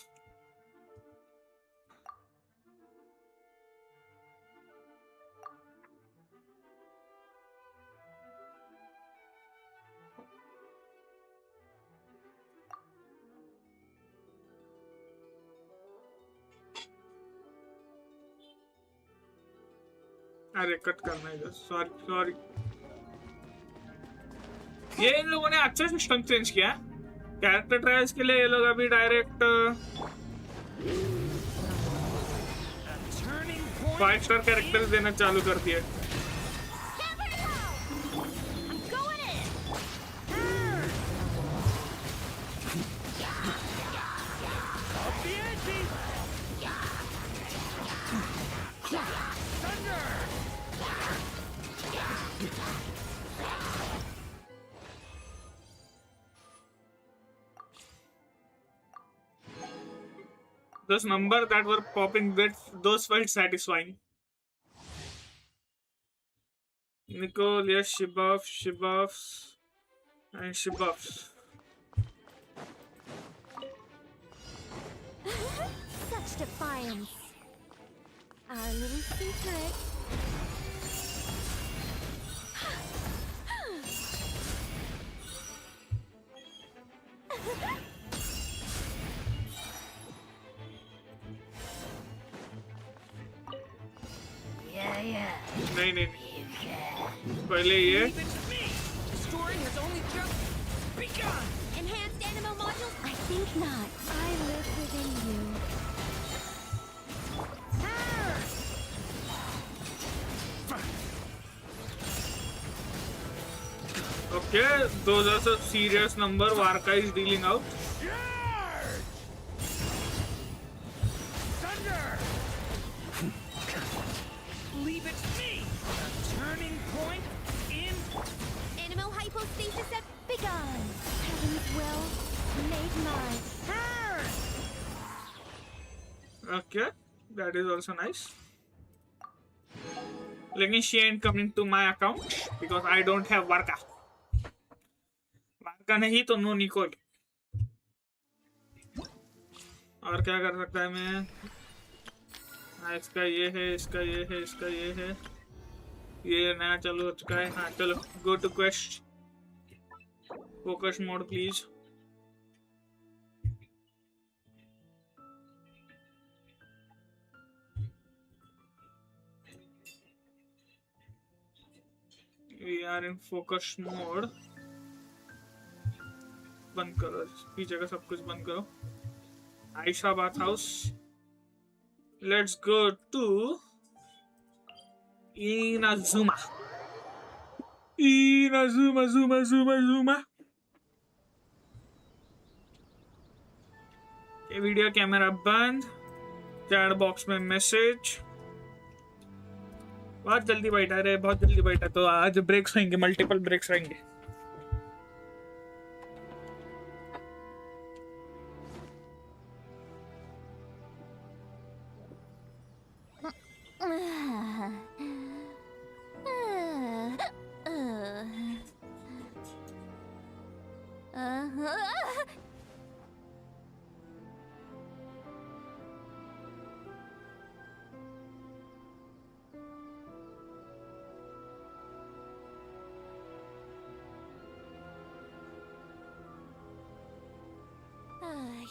अरे कट करना है, सॉरी सॉरी। ये इन लोगों ने अच्छा सिस्टम चेंज किया। कैरेक्टर ट्रायल्स के लिए ये लोग अभी डायरेक्ट 5 स्टार कैरेक्टर्स देना चालू कर दिए। Those numbers that were popping, those felt satisfying. Nicole, yes, she buffs, and she buffs. Such defiance. Our little secret. नहीं नहीं, पहले ये Enhanced animal modules? I think not. I live within you. okay, those are some serious number Varka is dealing out. Leave it to me! Turning point in... Animal hypostasis at begone. Heaven's will made mine. Okay, that is also nice. लेकिन she ain't coming to my account because I don't have Varka. Varka नहीं तो no Nicole. और क्या कर सकता है मैं? हाँ, इसका ये है, इसका ये है, इसका ये है। ये नया चालू हो चुका है। हाँ चलो, go to quest. Focus mode please. We are in focus mode. बंद करो, पीछे का सब कुछ बंद करो। Ayesha bath house. Let's go to Inazuma. Zuma. ये वीडियो कैमरा बंद। चैट बॉक्स में मैसेज। बहुत जल्दी बैठा रे, बहुत जल्दी बैठा। तो आज ब्रेक्स रहेंगे, मल्टीपल ब्रेक्स रहेंगे।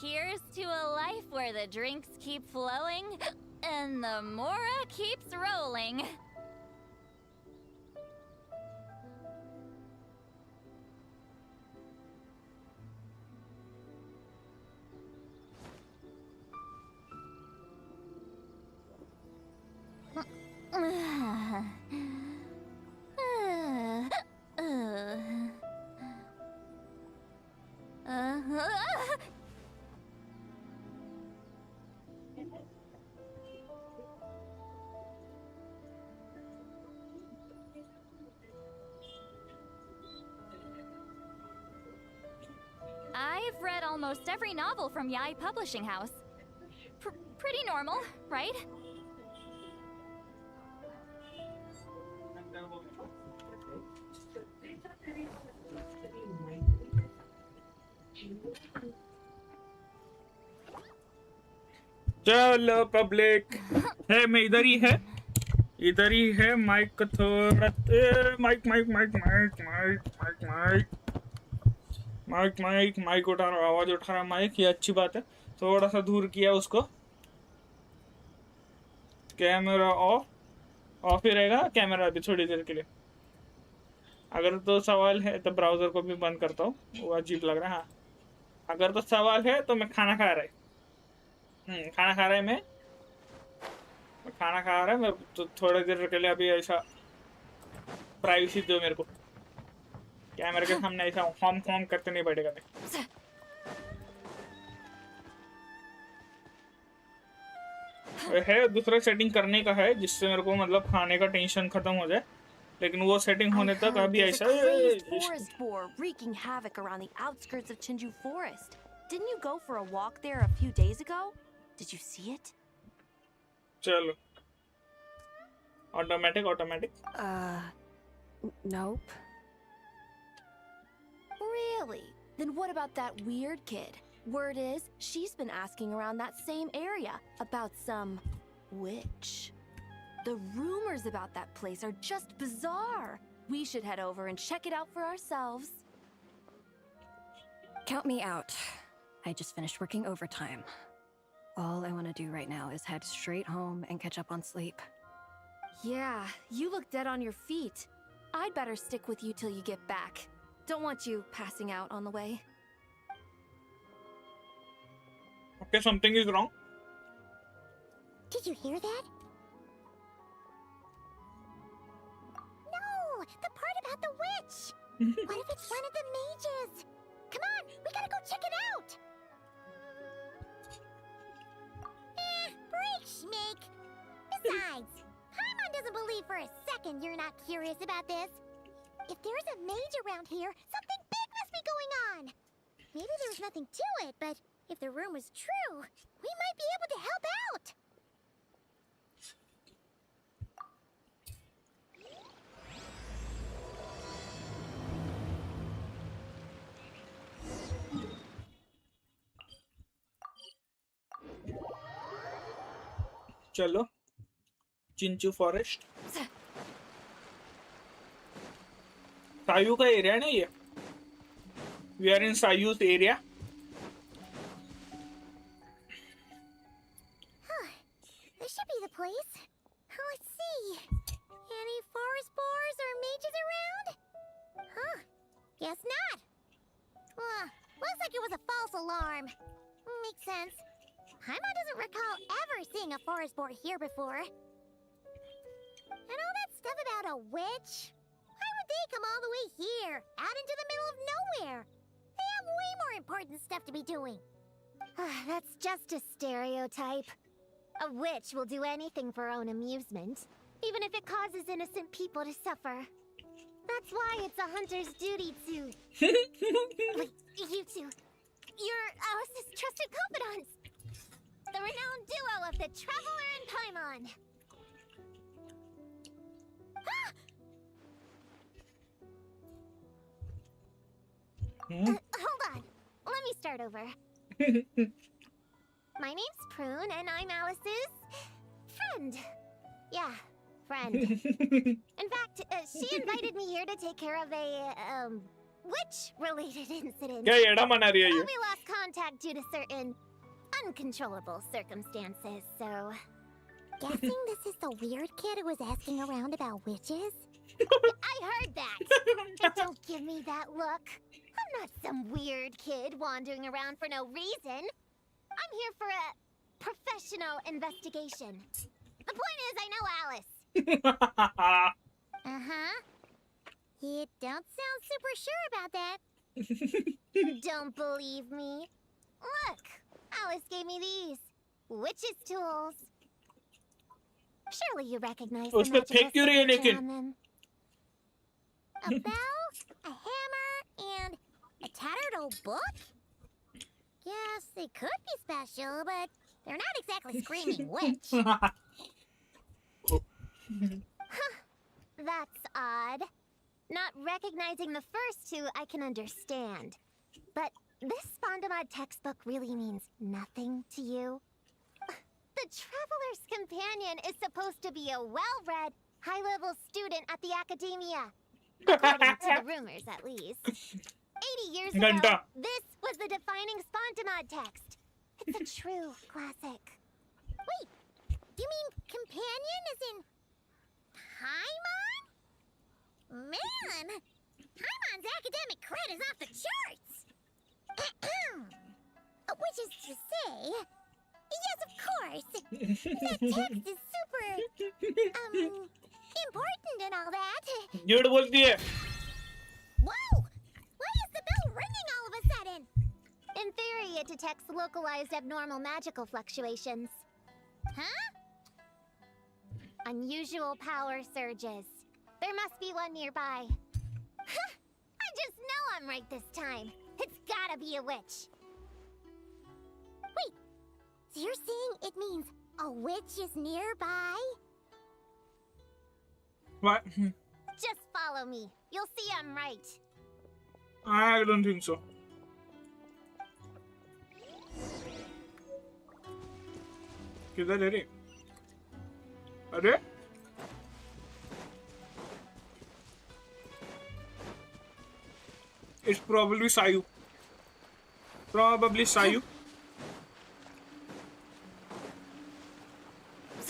Here's to a life where the drinks keep flowing and the Mora keeps rolling. I've read almost every novel from Yai Publishing House. Pretty normal, right? चलो पब्लिक है मैं इधर ही है माइक को थोड़ा mic उठा रहा आवाज उठा रहा माइक ये अच्छी बात है थोड़ा सा दूर किया उसको कैमरा ऑफ ही रहेगा कैमरा अभी थोड़ी देर के लिए अगर तो सवाल है तो ब्राउजर को भी बंद करता हूँ वो अजीब लग रहा है हाँ अगर तो सवाल है तो मैं खाना खा रहा है खाना खा रहा है मैं तो थोड़ी देर के लिए अभी ऐसा प्राइवेसी दो मेरे को कैमरे के सामने ऐसा होम करते नहीं बैठेगा मैं है दूसरा सेटिंग करने का है जिससे मेरे को मतलब खाने का टेंशन खत्म हो जाए लेकिन वो सेटिंग होने तक अभी ऐसा forest boar wreaking havoc around the outskirts of Chinju Forest. Didn't you go for a walk there a few days ago? Did you see it? चलो automatic Nope. Really? Then what about that weird kid? Word is, she's been asking around that same area about some witch. The rumors about that place are just bizarre. We should head over and check it out for ourselves. Count me out. I just finished working overtime. All I want to do right now is head straight home and catch up on sleep. Yeah, you look dead on your feet. I'd better stick with you till you get back. Don't want you passing out on the way. Okay, something is wrong. Did you hear that? No, the part about the witch. What if it's one of the mages? Come on, we gotta go check it out. Break, Schmeek. Besides, Paimon doesn't believe for a second you're not curious about this. If there's a mage around here, something big must be going on. Maybe there's nothing to it, but if the rumor's true, we might be able to help out. चलो Chinchu forest सायू का area नहीं ये we are in Sayu's area This should be the place. Let's see. Any forest boars or mages around? Huh. Guess not. Looks like it was a false alarm. Makes sense. Paimon doesn't recall ever seeing a forest boar here before. And all that stuff about a witch? Why would they come all the way here, out into the middle of nowhere? They have way more important stuff to be doing. That's just a stereotype. A witch will do anything for her own amusement, even if it causes innocent people to suffer. That's why it's a hunter's duty to... Wait, you two. You're Alice's trusted confidants. The renowned duo of the Traveler and Paimon. Hold on. Let me start over. My name's Prune, and I'm Alice's friend. Yeah, friend. In fact, she invited me here to take care of a, witch-related incident. क्या येड़ा मना रही है ये? We lost contact due to certain uncontrollable circumstances, so... Guessing this is the weird kid who was asking around about witches? I heard that! And don't give me that look. I'm not some weird kid wandering around for no reason. I'm here for a professional investigation. The point is, I know Alice. Uh-huh. You don't sound super sure about that. Don't believe me? Look, Alice gave me these. Witch's tools. Surely you recognize the उसमें फेंक क्यों रही है magical लेकिन? on them. A bell, a hammer, and a tattered old book? Yes, they could be special, but they're not exactly screaming witch. That's odd. Not recognizing the first two, I can understand. But this Spondamod textbook really means nothing to you? The Traveler's Companion is supposed to be a well-read, high-level student at the Academia. According to the rumors, at least. 80 years ago, Ganda. this was the defining Spondamod text. It's a true classic. Wait, you mean companion as in Paimon? Man, Paimon's academic cred is off the charts. Which is to say, yes, of course. That text is super, important and all that. झूठ बोलती है. Whoa! Why is the bell ringing all of a sudden? In theory, it detects localized abnormal magical fluctuations. Huh? Unusual power surges. There must be one nearby. I just know I'm right this time. It's gotta be a witch. Wait, so you're saying it means a witch is nearby? What? Just follow me. You'll see I'm right. I don't think so. किधर है रे? अरे? It's probably Sayu. Probably Sayu.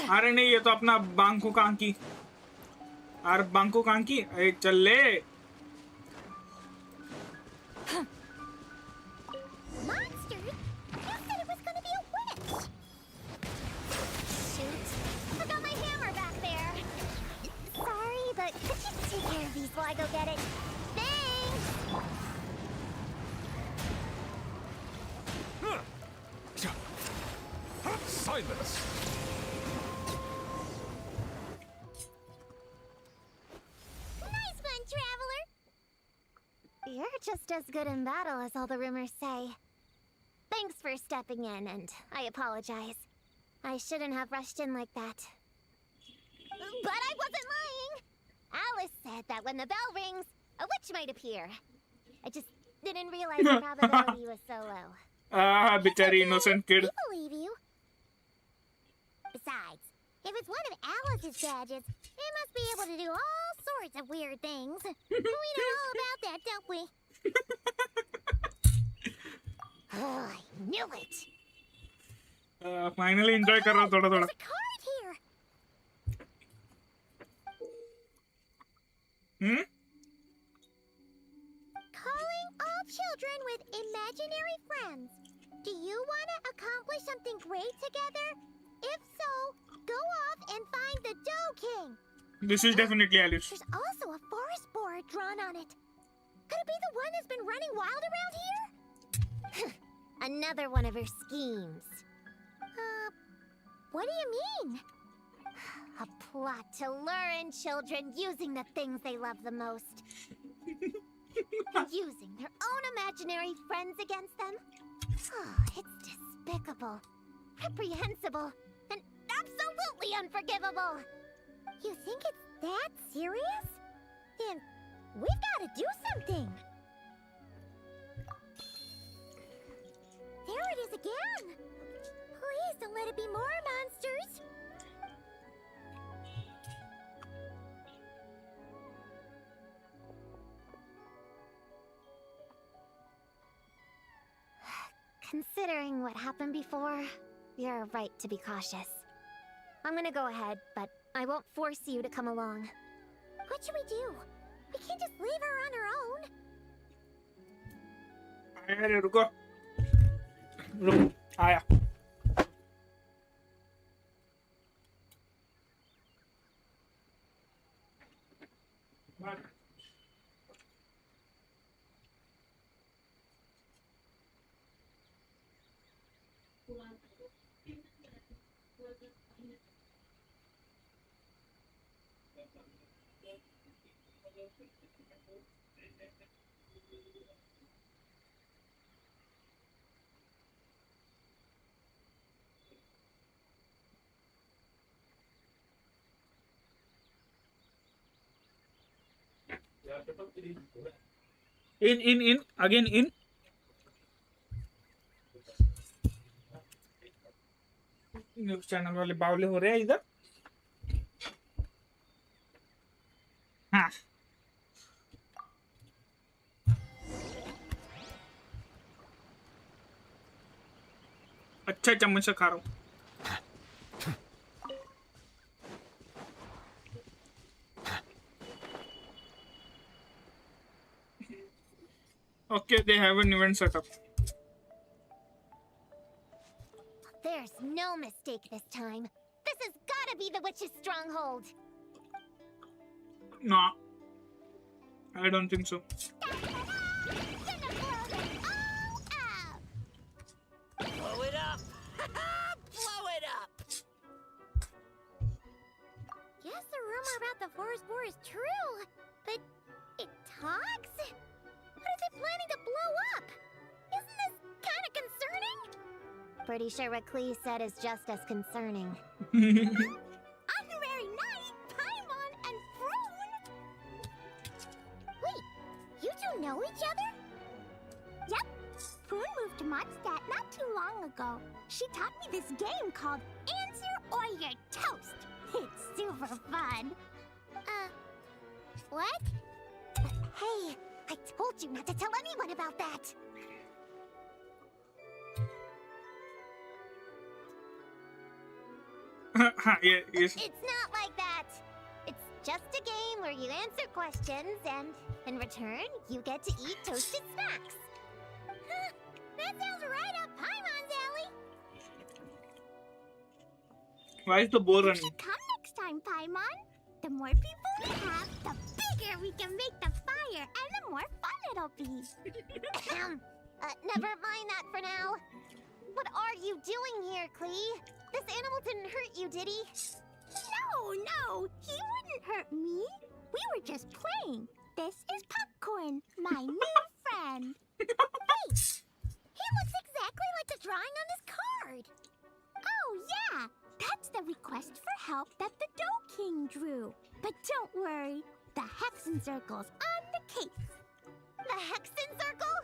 अरे नहीं, ये तो अपना बांको कांकी. अरे बांको कांकी, अरे चल ले. Monster? You said it was gonna be a witch. Shoot. Forgot my hammer back there. Sorry, but could you take care of these while I go get it? Thanks! Silence! Nice one, Traveler! You're just as good in battle as all the rumors say. Thanks for stepping in, and I apologize. I shouldn't have rushed in like that. But I wasn't lying! Alice said that when the bell rings, a witch might appear. I just didn't realize the probability was so low. Ah, बिचारी innocent kid. We believe you. Besides, if it's one of Alice's gadgets, it must be able to do all sorts of weird things. We know all about that, don't we? Oh, I knew it. Finally enjoy कर रहा हूँ थोड़ा थोड़ा. There's a card here. Hmm? Calling all children with imaginary friends. Do you want to accomplish something great together? If so, go off and find the Dough King. This is definitely Alice. There's also a forest board drawn on it. Could it be the one that's been running wild around here? Another one of her schemes. What do you mean? A plot to lure in children using the things they love the most. Using their own imaginary friends against them? Oh, it's despicable, reprehensible, and absolutely unforgivable. You think it's that serious? Then we've got to do something. There it is again. Please don't let it be more monsters. Considering what happened before, you're right to be cautious. I'm gonna go ahead, but I won't force you to come along. What should we do? We can't just leave her on her own. अरे रुको रुक आया in again in news channel वाले बावले हो रहे हैं इधर हाँ अच्छा चम्मच से खा रहा हूँ Okay, they have an event set up. There's no mistake this time. This has gotta be the witch's stronghold. No, I don't think so. Blow it up! Blow it up! Guess the rumor about the forest war is true. But it talks? What is it planning to blow up? Isn't this kind of concerning? Pretty sure what Klee said is just as concerning. Honorary Knight, Paimon, and Froon? Wait, you two know each other? Yep. Froon moved to Mondstadt not too long ago. She taught me this game called Answer or You're Toast. It's super fun. What? Hey, I told you not to tell anyone about that. Yeah, yes. It's not like that. It's just a game where you answer questions and, in return, you get to eat toasted snacks. That sounds right up Paimon's alley. Why is the bow running? Come next time, Paimon. The more people we have, the bigger we can make the fire, and the more fun it'll be. Never mind that for now. What are you doing here, Klee? This animal didn't hurt you, did he? No, he wouldn't hurt me. We were just playing. This is Popcorn, my new friend. Wait, he looks exactly like the drawing on this card. Oh, yeah. That's the request for help that the Dough King drew. But don't worry, the Hexen Circle's on the case. The Hexen Circle?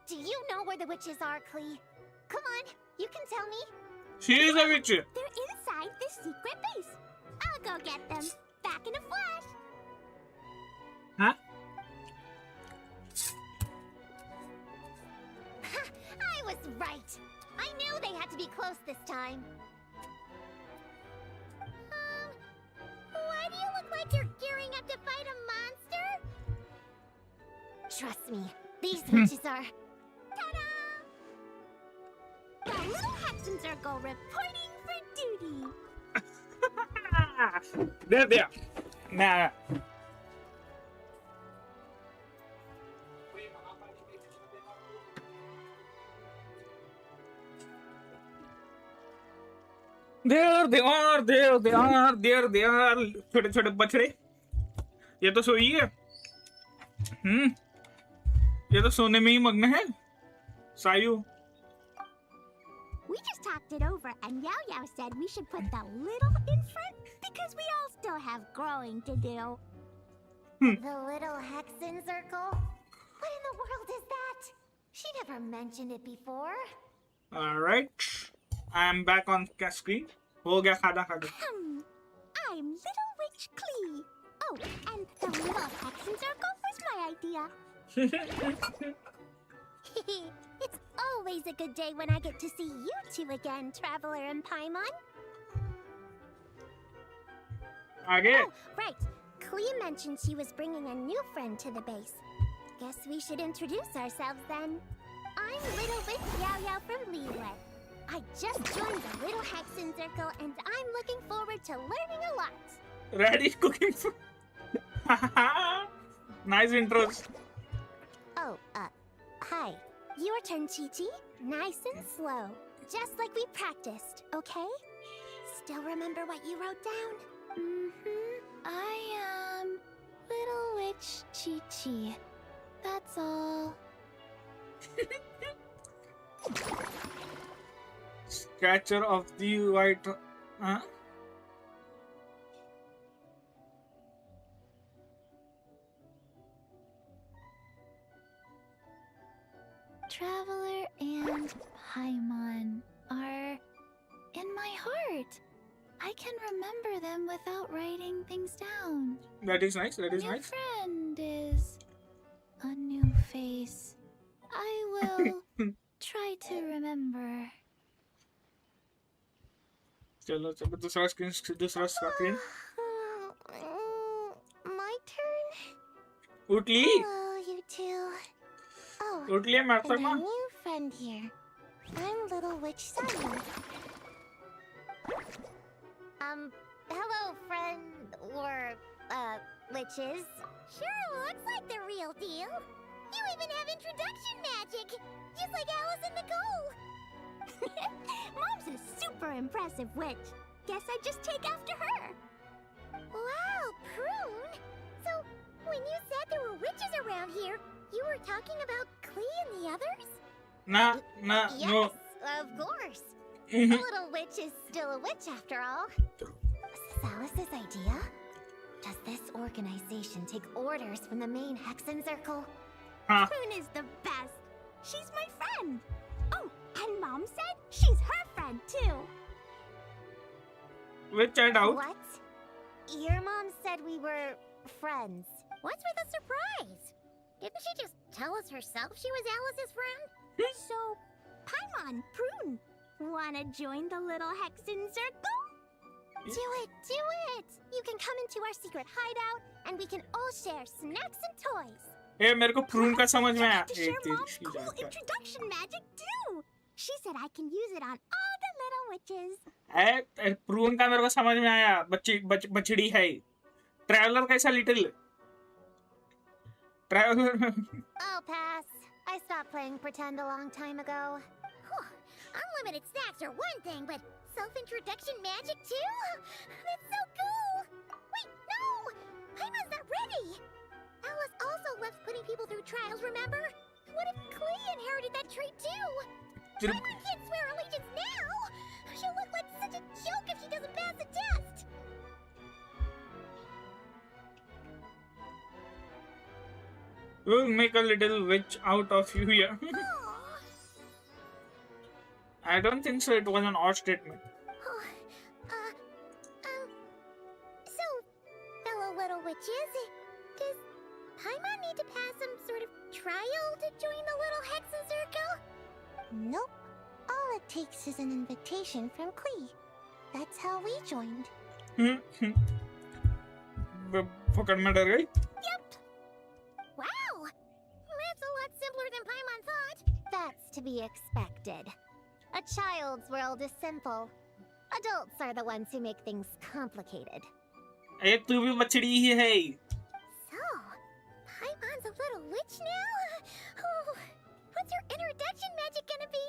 Do you know where the witches are, Klee? Come on, you can tell me. She is a witch. They're inside the secret base. I'll go get them. Back in a flash. Huh? I was right. I knew they had to be close this time. Why do you look like you're gearing up to fight a monster? Trust me, these witches are... The little Hexen Circle reporting for duty. There. Nah. There they are. छोटे-छोटे बछड़े. ये तो सोई है. ये तो सोने में ही मग्न है. सायु. We just talked it over, and Yao Yao said we should put the little in front because we all still have growing to do. The little Hexen Circle? What in the world is that? She never mentioned it before. Alright. I'm back on screen. हो गया खाना खा I'm Little Witch Klee. Oh, and the little Hexen Circle was my idea. It's always a good day when I get to see you two again, Traveler and Paimon. आगे. Oh, right. Klee mentioned she was bringing a new friend to the base. Guess we should introduce ourselves then. I'm Little Witch Yao Yao from Liyue. I just joined the Little Hexen Circle and I'm looking forward to learning a lot. Ready cooking food. Nice intros. Oh, hi. Your turn, Chi-Chi. Nice and slow. Just like we practiced, okay? Still remember what you wrote down? I am Little Witch Chi-Chi. That's all. Catcher of the White. Huh? Traveler and Paimon are in my heart. I can remember them without writing things down. That is nice. That is New nice. friend is a new face. I will try to remember. चलो चलो दूसरा screen. My turn? उठली. Hello, you two. Oh, उठली है and a new friend here. I'm Little Witch Simon. Hello, friend, or, witches. Sure looks like the real deal. You even have introduction magic, just like Alice and Nicole. Mom's a super impressive witch. Guess I just take after her. Wow, Prune! So, when you said there were witches around here, you were talking about Klee and the others? No. Yes, of course. A little witch is still a witch after all. Is this Alice's idea? Does this organization take orders from the main Hexen Circle? Prune is the best. She's my friend. Oh, and Mom said she's her friend too. Which I doubt. What? Your mom said we were friends. What's with the surprise? Didn't she just tell us herself she was Alice's friend? So, Paimon, Prune, wanna join the little Hexen Circle? Do it! You can come into our secret hideout, and we can all share snacks and toys. ए मेरे को prune का समझ में आया. To share Mom's cool introduction magic too. She said I can use it on all the little witches. A prune का मेरे को समझ में आया. बछड़ी है. ट्रैवलर कैसा little? Traveller. I'll pass. I stopped playing pretend a long time ago. Unlimited snacks are one thing, but self-introduction magic too? That's so cool! Wait, no! Paimon's not ready! Alice also loves putting people through trials, remember? What if Klee inherited that trait too? Paimon can't swear allegiance now! She'll look like such a joke if she doesn't pass the test! We'll make a little witch out of you here. I don't think so. It was an odd statement. So, fellow little witches, does Paimon need to pass some sort of trial to join the little Hexen Circle? Nope. All it takes is an invitation from Klee. That's how we joined. पकड़ में डर गई. Yep. Wow! That's a lot simpler than Paimon thought. That's to be expected. A child's world is simple. Adults are the ones who make things complicated. ए तू भी बछड़ी ही है. So, Paimon's a little witch now? Oh, what's her introduction magic gonna be?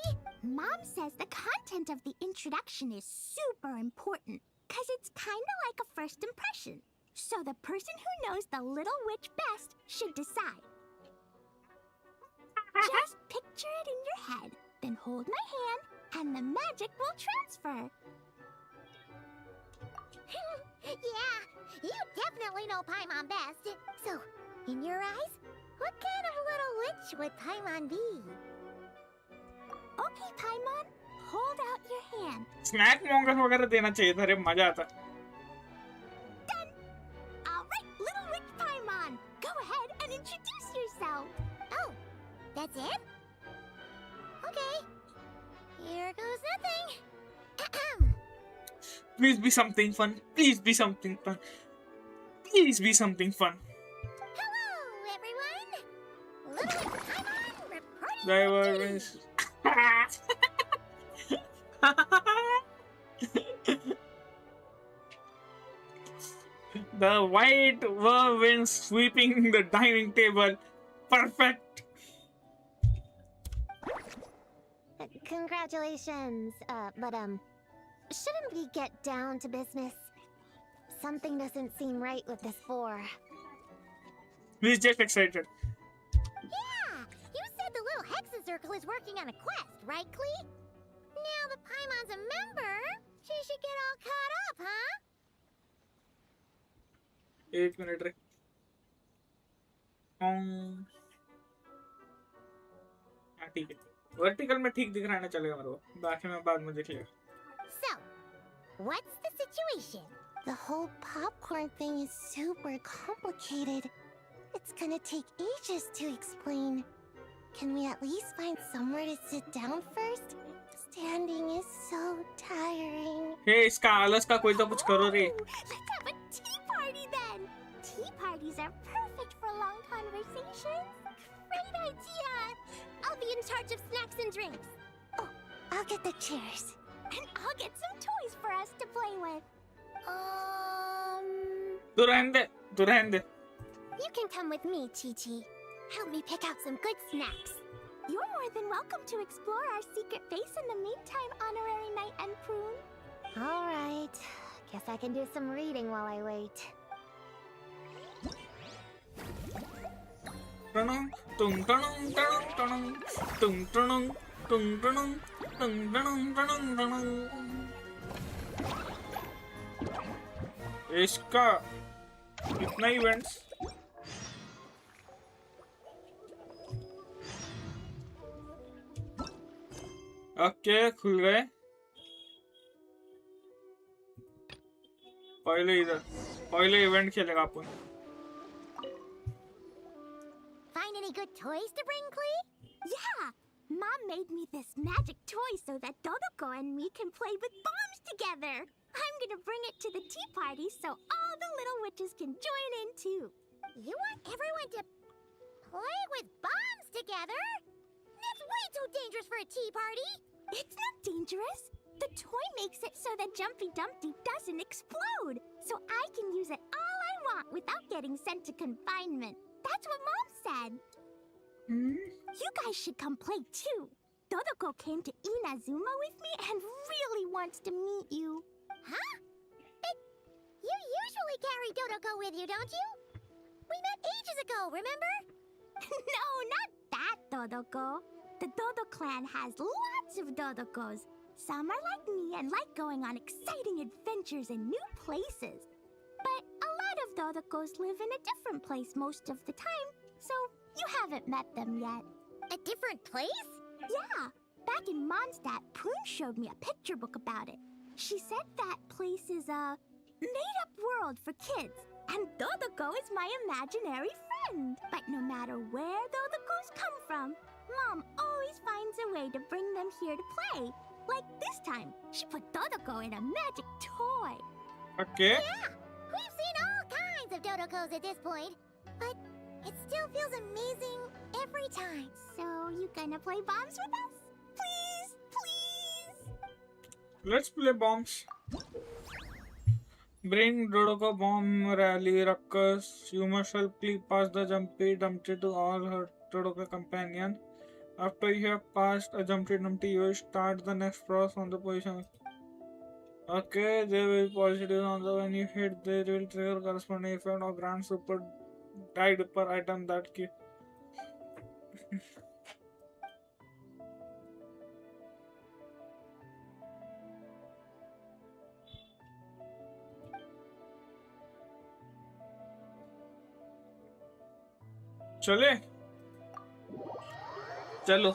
Mom says the content of the introduction is super important, because it's kinda like a first impression. So the person who knows the little witch best should decide. Just picture it in your head, then hold my hand, and the magic will transfer. Yeah, You definitely know Paimon best. So, in your eyes, what kind of little witch would Paimon be? Okay, Paimon, hold out your hand. Snack मोंगस वगैरह देना चाहिए था रे मजा आता. All right, little witch Paimon, go ahead and introduce yourself. Oh, that's it? Okay. Here goes nothing. Please be something fun. Please be something fun. Please be something fun. Hello, everyone. Little witch Paimon reporting They for were duty. The white whirlwind sweeping the dining table. Perfect. Congratulations. But shouldn't we get down to business? Something doesn't seem right with this boar. He's just excited. Yeah, you said the little Hexen Circle is working on a quest, right, Klee? Now the Paimon's a member, she should get all caught up, huh? 1 minute रे. हाँ ठीक है. Vertical में ठीक दिख रहा है ना चलेगा मेरे को. बाकी में बाद में देख लेगा. So, what's the situation? The whole popcorn thing is super complicated. It's gonna take ages to explain. Can we at least find somewhere to sit down first? Standing is so tiring. Hey, इसका आलस का कोई तो कुछ करो रे. Let's have a tea party then. Tea parties are perfect for long conversations. Great idea. I'll be in charge of snacks and drinks. Oh, I'll get the chairs. And I'll get some toys for us to play with. तू रहने दे. तू रहने दे. You can come with me, Chi-Chi. Help me pick out some good snacks. You're more than welcome to explore our secret base in the meantime, Honorary Knight and Prune. All right. Guess I can do some reading while I wait. Tung tung tung tung tung tung tung tung tung tung tung tung. इसका कितना events. Okay खुल गए. पहले event खेलेगा अपन. Find any good toys to bring, Klee? Yeah! Mom made me this magic toy so that Dodoko and me can play with bombs together. I'm gonna bring it to the tea party so all the little witches can join in too. You want everyone to play with bombs together? That's way too dangerous for a tea party! It's not dangerous. The toy makes it so that Jumpy Dumpty doesn't explode. So I can use it all I want without getting sent to confinement. That's what Mom said. You guys should come play too. Dodoko came to Inazuma with me and really wants to meet you. Huh? But you usually carry Dodoko with you, don't you? We met ages ago, remember? No, not that Dodoko. The Dodo clan has lots of Dodokos. Some are like me and like going on exciting adventures in new places. But a lot of Dodokos live in a different place most of the time, so you haven't met them yet. A different place? Yeah. Back in Mondstadt, Prune showed me a picture book about it. She said that place is a made-up world for kids, and Dodoko is my imaginary friend. But no matter where Dodokos come from, Mom always finds a way to bring them here to play. Like this time, she put Dodoko in a magic toy. Okay. Yeah, we've seen all kinds of Dodokos at this point, but it still feels amazing every time. So, you gonna play bombs with us? Please, please! Let's play bombs. Bring Dodoko bomb rally ruckus. You must help Klee pass the Jumpy Dumpty to all her Dodoko companions. After you have passed a Jumpty Dumpty, you will start the next process on the position. Okay, they will be positive on the when you hit, they will trigger corresponding effect or grant super died per item that key. चले चलो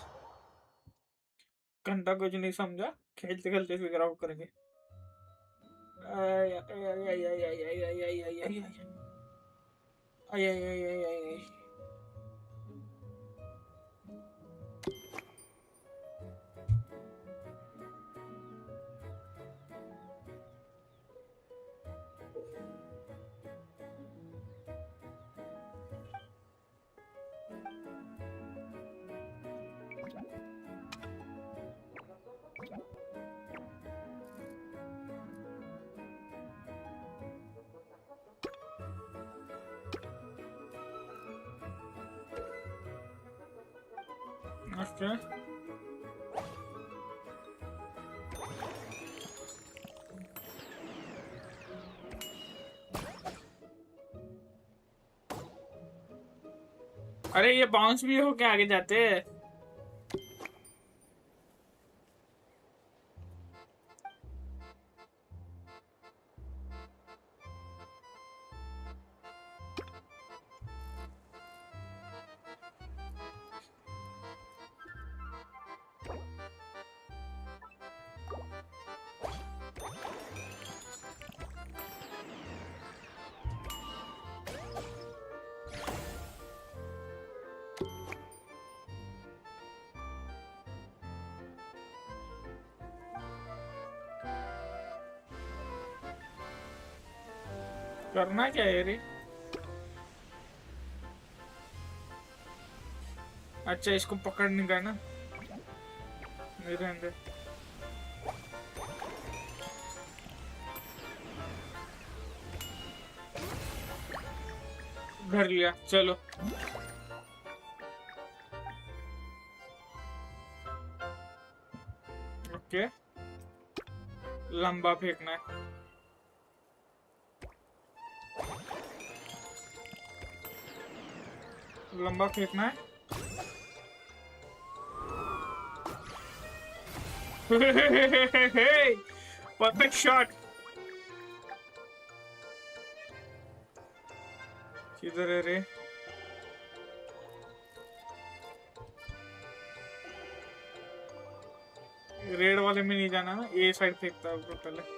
घंटा कुछ नहीं समझा खेलते खेलते figure out करेंगे Okay. अरे ये बाउंस भी हो के आगे जाते हैं करना क्या है रे अच्छा इसको पकड़ने का ना नहीं रहने घर लिया चलो ओके लंबा फेंकना है लंबा फेंकना है परफेक्ट शॉट किधर है रे रेड वाले में नहीं जाना ना ये साइड फेंकता है पहले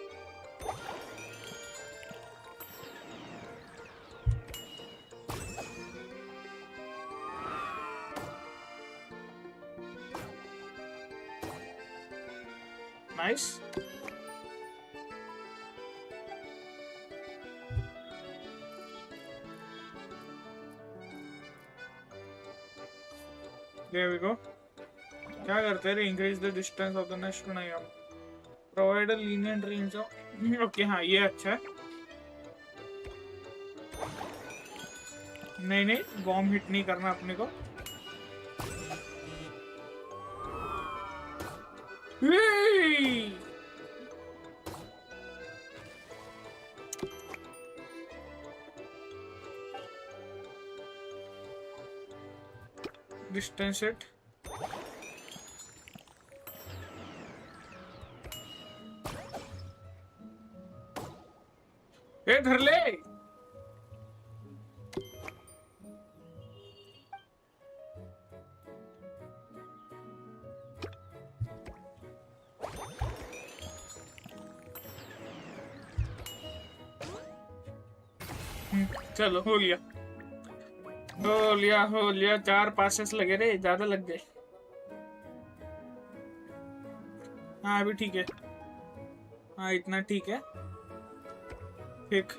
Nice. There we go. क्या करते हैं? Increase the distance of the nest to नहीं हम. Provide a lenient range of. Okay हाँ ये अच्छा है. नहीं बॉम्ब हिट नहीं करना अपने को. Hey! Distance it. ए धर ले चलो हो लिया 4 पासेस लगे रे ज्यादा लग गए हाँ अभी ठीक है हाँ इतना ठीक है ठीक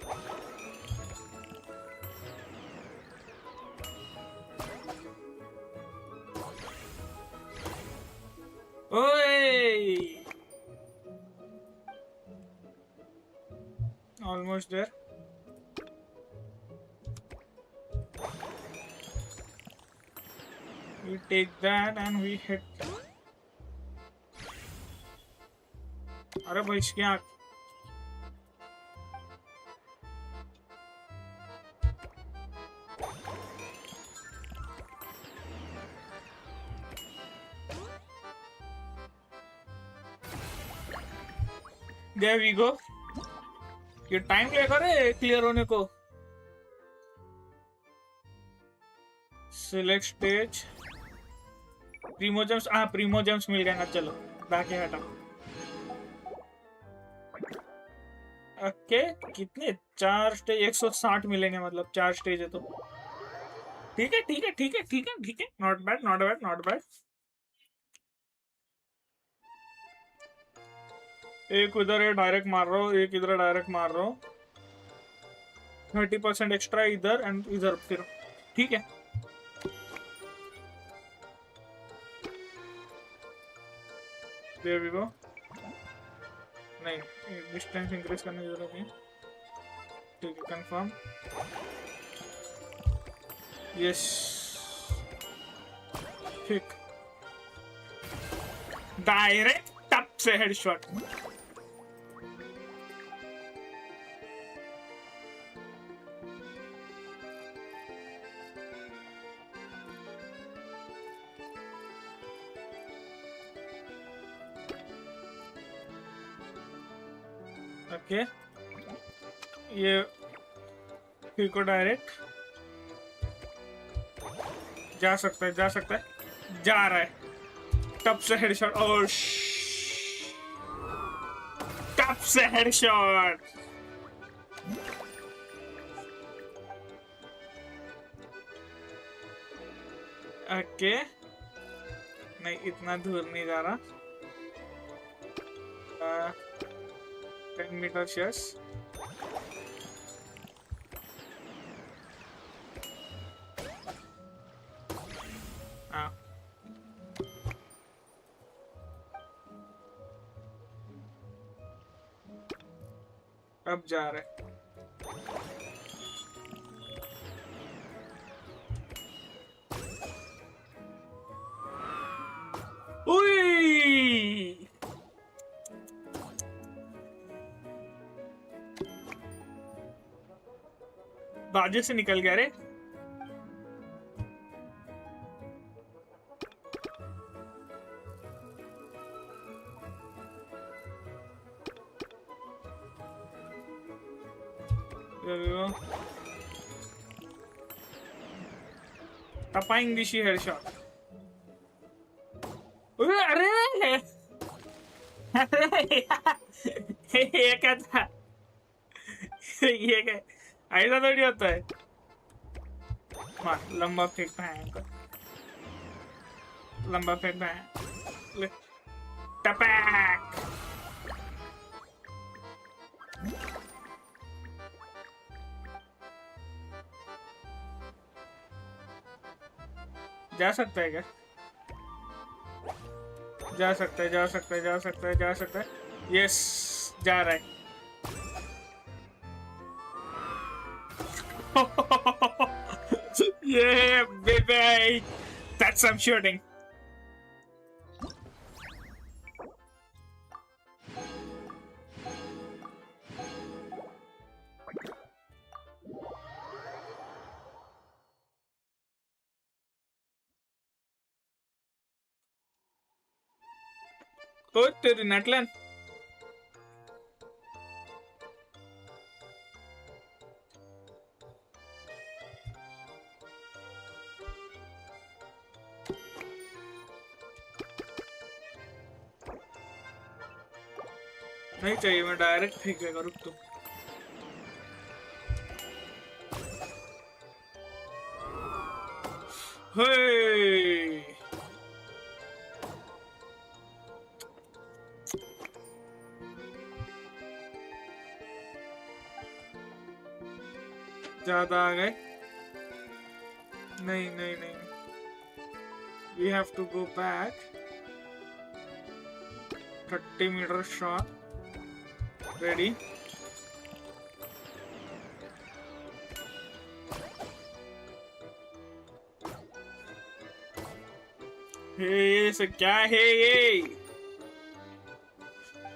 ओए almost there we take that and we hit अरे भाई इसकी आँख There we go. ये टाइम लगेगा रे क्लियर होने को सिलेक्ट स्टेज प्रीमोजेम्स। हाँ प्रीमोजेम्स मिल गए ना, चलो बाकी हटा। ओके कितने 4 स्टेज 160 मिलेंगे, मतलब 4 स्टेज है तो ठीक है ठीक है ठीक है ठीक है ठीक है, not bad not bad not bad. एक उधर है डायरेक्ट मार रहा हूँ, एक इधर डायरेक्ट मार रहा हूँ। 30% एक्स्ट्रा इधर एंड इधर फिर ठीक है। There we go. नहीं डिस्टेंस इंक्रीज करने की जरूरत नहीं, ठीक है कंफर्म। यस ठीक, डायरेक्ट टप से हेडशॉट। ओके ये फिर को डायरेक्ट जा सकता है, जा सकता है, जा रहा है टप से हेडशॉट। और टप से हेडशॉट। ओके नहीं इतना दूर नहीं जा रहा। 10 meters yes। हाँ अब जा रहे। उई बाजू से निकल गया रे। टपाइंग दिशी हेडशॉट। अरे ये क्या था, ये क्या ऐसा थोड़ी होता है। मार लंबा फेंकना है इनको, लंबा फेंकना है। टपैक जा सकता है क्या? जा सकता है जा सकता है जा सकता है जा सकता है। यस जा रहा है। Yeah, baby! That's some shooting. Oh, तेरी नटलन। नहीं चाहिए, मैं डायरेक्ट फेंकेगा। रुक तू। हे ज्यादा आ गए। नहीं नहीं नहीं, we have to go back। 30 meter shot ready। ये से क्या है ये,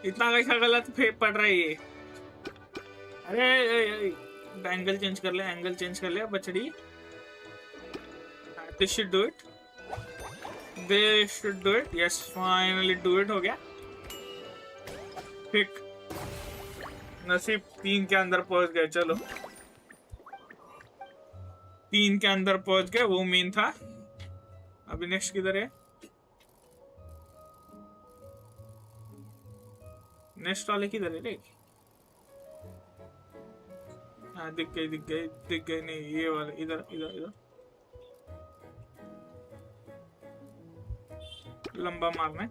इतना कैसा गलत पड़ रहा है ये। अरे एंगल चेंज कर ले, एंगल चेंज कर ले बचड़ी। They should do it, they should do it। yes finally do it हो गया। ठीक नसीब 3 के अंदर पहुंच गए। चलो 3 के अंदर पहुंच गए, वो मेन था। अभी नेक्स्ट किधर है? नेक्स्ट वाले किधर है रे? हाँ दिख गए दिख गए दिख गए। नहीं ये वाले, इधर इधर इधर। लंबा मारना है।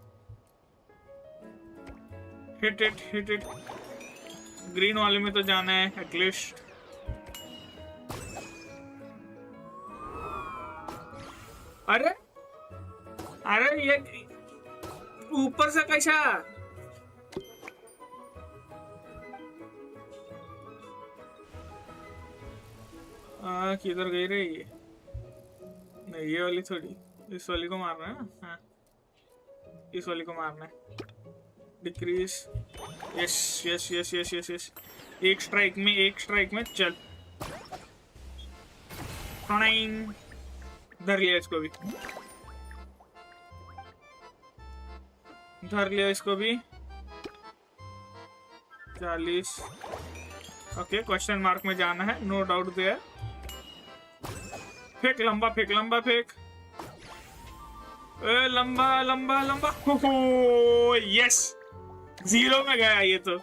Hit it hit it. Green वाले में तो जाना है एटलीस्ट। अरे अरे ये ऊपर से कैसा? किधर गई रे ये? नहीं ये वाली थोड़ी, इस वाली को मारना है ना। हाँ इस वाली को मारना है। Decrease. Yes yes yes yes yes yes. एक स्ट्राइक में चल। धर लिया इसको भी, धर लिया इसको भी। 40। ओके क्वेश्चन मार्क में जाना है, नो डाउट देयर। फेंक लंबा फेंक लंबा फेंक। लंबा लंबा लंबा। हो यस 0 में गया ये तो।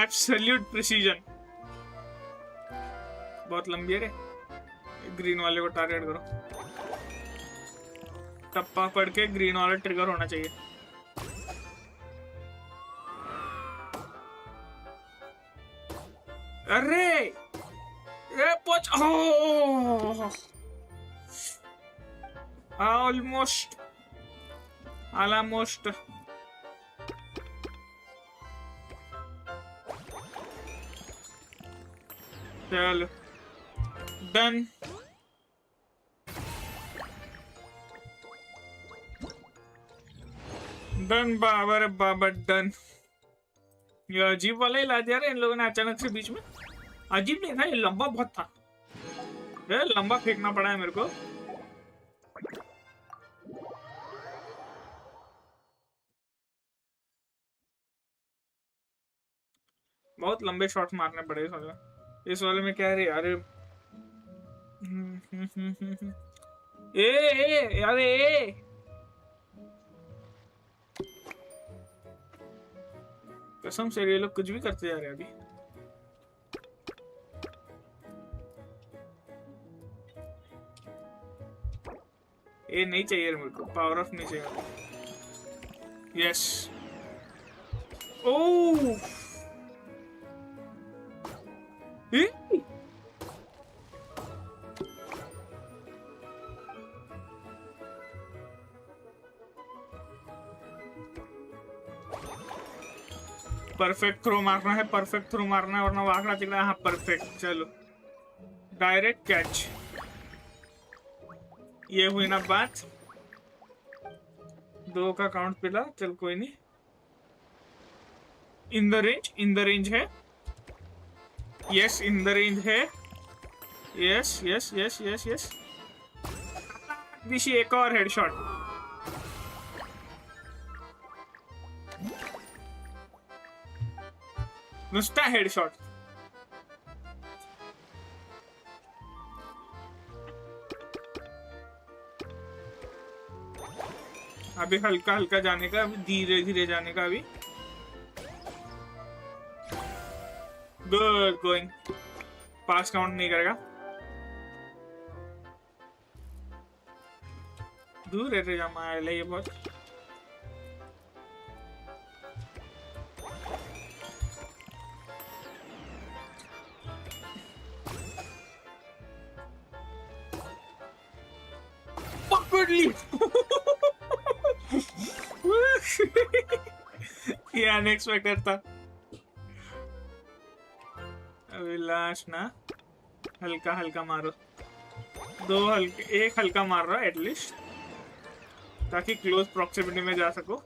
Absolute precision. बहुत लंबी है रे। ग्रीन वाले को टारगेट करो। टप्पा पड़ के ग्रीन वाला ट्रिगर होना चाहिए। अरे ये पहुंच। Almost almost. चलो done. Done Babar Babar done. ये अजीब वाला ही ला दिया रे इन लोगों ने अचानक से बीच में। अजीब नहीं था ये, लंबा बहुत था। ये लंबा फेंकना पड़ा है मेरे को। बहुत लंबे शॉट मारने पड़े इस वाले। इस वाले में क्या है रे? अरे ए अरे ए कसम से ये लोग कुछ भी करते जा रहे हैं अभी। ये नहीं चाहिए मेरे को, पावर ऑफ नहीं चाहिए। यस ओह परफेक्ट थ्रो मारना है, परफेक्ट थ्रो मारना है वरना वो आंकड़ा चिकना। हाँ परफेक्ट। चलो डायरेक्ट कैच। ये हुई ना बात। 2 का काउंट पिला। चल कोई नहीं। इन द रेंज है। यस इन द रेंज है। Yes yes yes yes yes. दिशी एक और हेडशॉट। नुसता हेडशॉट। अभी हल्का हल्का जाने का, अभी धीरे धीरे जाने का। अभी गुड गोइंग। पास काउंट नहीं करेगा। दूर रहते जामा ये बहुत। ये अनएक्सपेक्टेड था। अभिलाष ना हल्का हल्का मारो। 2 हल्के, 1 हल्का मार रहा है एटलीस्ट, ताकि क्लोज प्रॉक्सिमिटी में जा सको।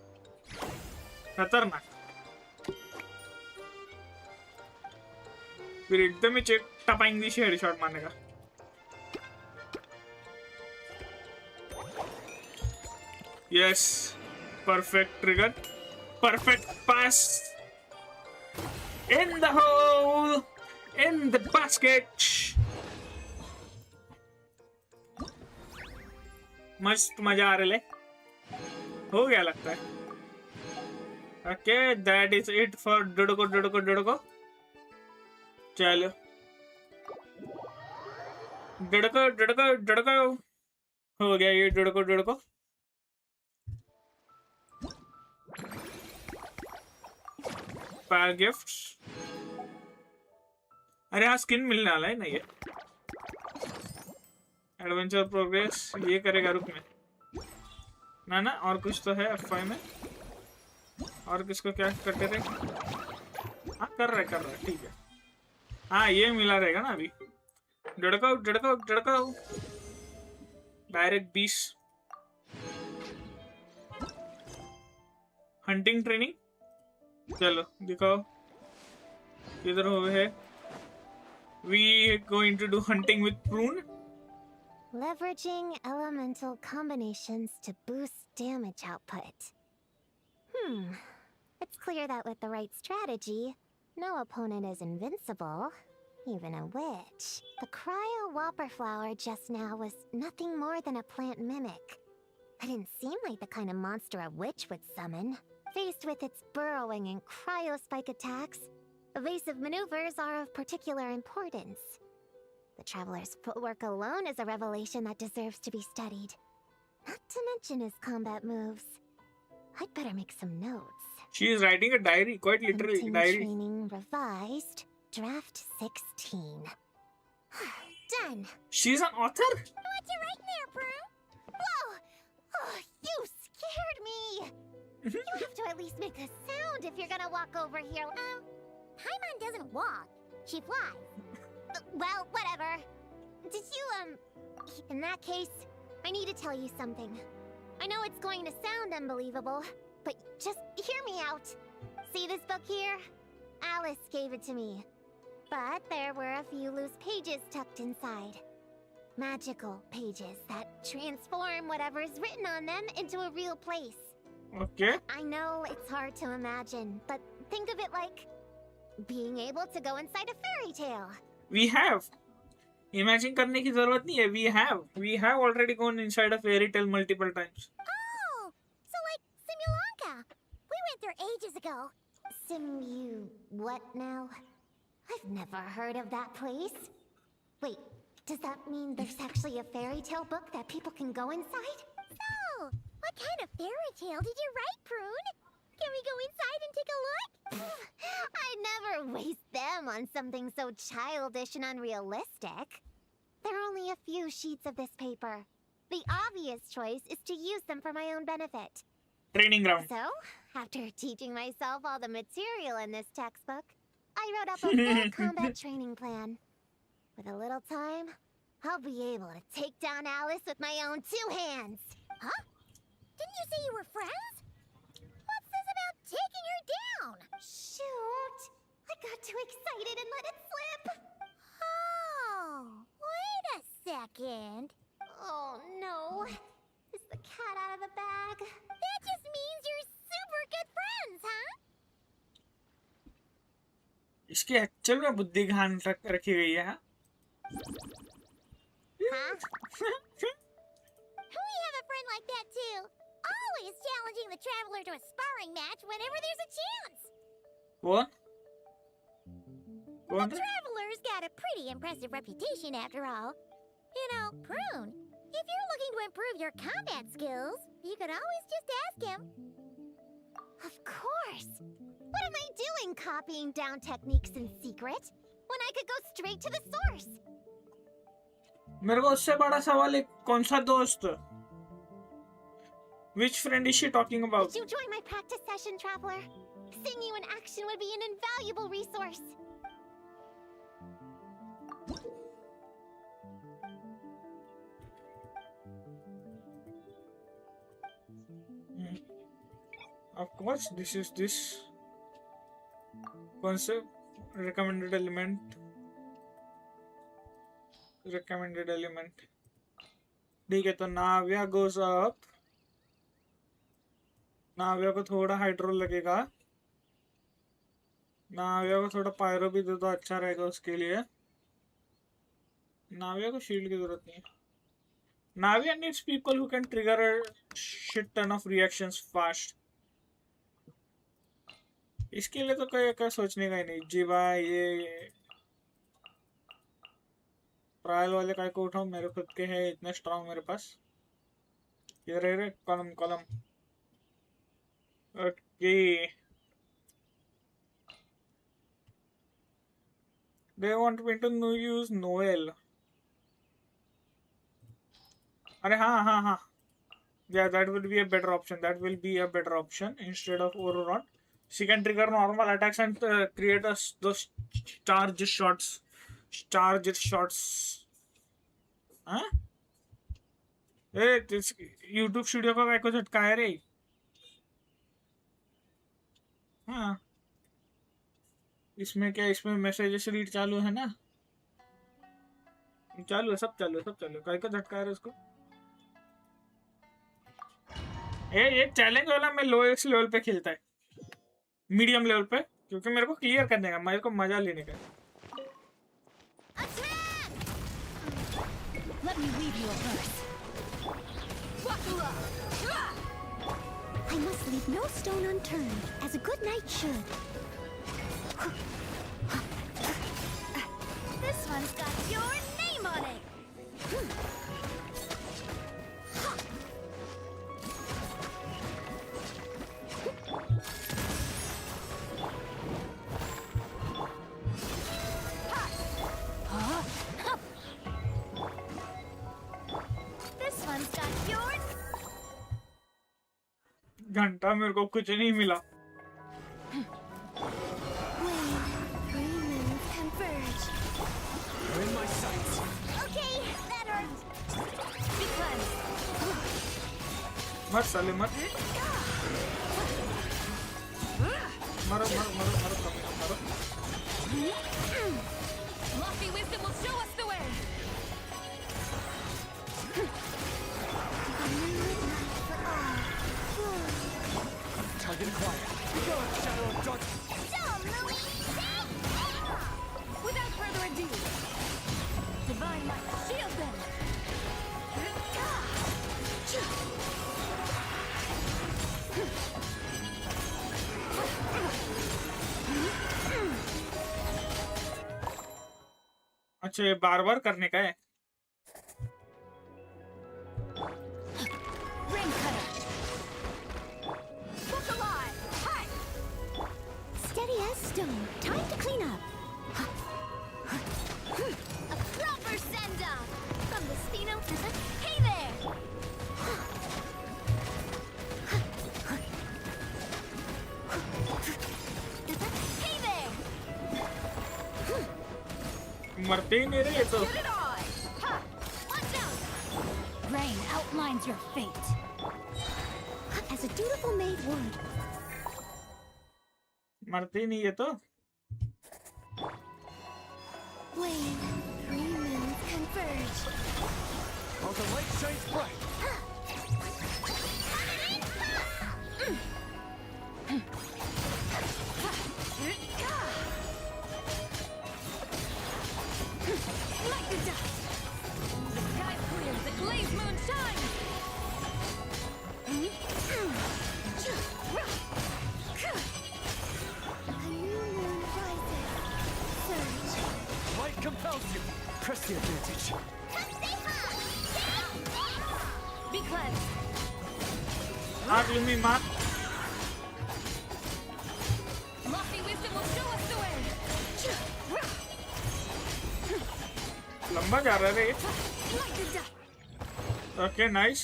खतरनाक। फिर एकदम ही चेक टपाएंगे दिशी हेडशॉट मारने का। Yes perfect trigger, perfect pass in the hole, in the basket. मस्त मजा आ रहा है, हो गया लगता है। Okay, that is it for डुडको। चलो डुडको हो गया ये डुडको। गिफ्ट्स, अरे हाँ स्किन मिलने वाला है ना ये। एडवेंचर प्रोग्रेस ये करेगा, रुक में ना और कुछ तो है F5 में। और किसको क्या करते थे? हाँ कर रहे ठीक है। हाँ ये मिला रहेगा ना अभी। डड़काओ डायरेक्ट 20 हंटिंग ट्रेनिंग। चलो दिखाओ किधर हो है। We going to do hunting with prune. Leveraging elemental combinations to boost damage output. It's clear that with the right strategy, no opponent is invincible, even a witch. The cryo whopper flower just now was nothing more than a plant mimic. It didn't seem like the kind of monster a witch would summon. Faced with its burrowing and cryo-spike attacks, evasive maneuvers are of particular importance. The Traveler's footwork alone is a revelation that deserves to be studied. Not to mention his combat moves. I'd better make some notes. She is writing a diary, quite literally Hunting diary. Training revised, draft 16. Done. She's an author? What's you writing there, Prune? Whoa! Oh, you scared me! You have to at least make a sound if you're gonna walk over here. Paimon doesn't walk. She flies. Well, whatever. Did you, in that case, I need to tell you something. I know it's going to sound unbelievable, but just hear me out. See this book here? Alice gave it to me. But there were a few loose pages tucked inside. Magical pages that transform whatever's written on them into a real place. Okay. I know it's hard to imagine, but think of it like being able to go inside a fairy tale. We have. Imagine करने की जरूरत नहीं है. We have already gone inside a fairy tale multiple times. Oh, so like Simulanka. We went there ages ago. What now? I've never heard of that place. Wait, does that mean there's actually a fairy tale book that people can go inside? So, what kind of fairy tale did you write, Prune? Can we go inside and take a look? I'd never waste them on something so childish and unrealistic. There are only a few sheets of this paper. The obvious choice is to use them for my own benefit. Training ground. So, after teaching myself all the material in this textbook, I wrote up a full combat training plan. With a little time, I'll be able to take down Alice with my own 2 hands. Huh? Didn't you say you were friends? What's this about taking her down? Shoot! I got too excited and let it slip. Oh, wait a second. Oh no. Is the cat out of the bag? That just means you're super good friends, huh? इसकी actual में बुद्धि घान रखी गई है. Huh? We have a friend like that too. Always challenging the Traveler to a sparring match whenever there's a chance. What? The Traveler's got a pretty impressive reputation after all. You know, Prune, if you're looking to improve your combat skills, you could always just ask him. Of course. What am I doing copying down techniques in secret when I could go straight to the source? मेरे को उससे बड़ा सवाल है, कौन सा दोस्त? Which friend is she talking about? Would you join my practice session, Traveler? Seeing you in action would be an invaluable resource. Of course, this is this concept recommended element. ठीक है, तो नाव्या goes up. नाव्या को थोड़ा hydro लगेगा. नाव्या को थोड़ा pyro भी दे तो अच्छा रहेगा उसके लिए. नाव्या को शील्ड की जरूरत नहीं है. Navia needs people who can trigger a shit ton of reactions fast. इसके लिए तो कोई सोचने का ही नहीं जीवा ये ट्रायल वाले काय को उठाऊं मेरे खुद के है इतने स्ट्रांग मेरे पास ये रहे column column okay they want me to use Noel अरे हाँ yeah that will be a better option instead of Auroron. She can trigger normal attacks and create those charge shots हाँ इस YouTube स्टूडियो का को झटका है रे हाँ इसमें मैसेजेस रीड चालू है ना चालू है सब चालू है काय को झटका है उसको ये चैलेंज वाला मैं लोएस्ट लेवल पे खेलता है मीडियम लेवल पे क्योंकि मेरे को क्लियर करने का मेरे को मजा लेने का Let me leave you a verse. I must leave no stone unturned, as a good knight should. This one's got your name on it. This one's got your घंटा मेरे को कुछ नहीं मिला converge. You're in my sights. Okay, that hurt. Be cleansed. मत साले मत मरो Lofty wisdom will show us the way. Target acquired. Go, Shadow of Dark. Without further ado, divine light, shield them. अच्छा ये बार करने का है Ring cutter. Look alive. Hi. Steady as stone. Time to clean up. A proper send-off from the Spino. Hey there. Hey there. मरते ही नहीं रहे ये तो Get it on. Ha. Watch out. Rain outlines your fate. As a dutiful maid would. मरते ही नहीं ये तो Wayne, three moons converge. While the light shines bright. Like the dust. The sky clears, the glazed moon shines. A new moon rises. Surge. Light compels you. Press the advantage. Be cleansed. आग Lumii मार Lofty wisdom will show us the way. लंबा जा रहा है रे Like the dust. Okay nice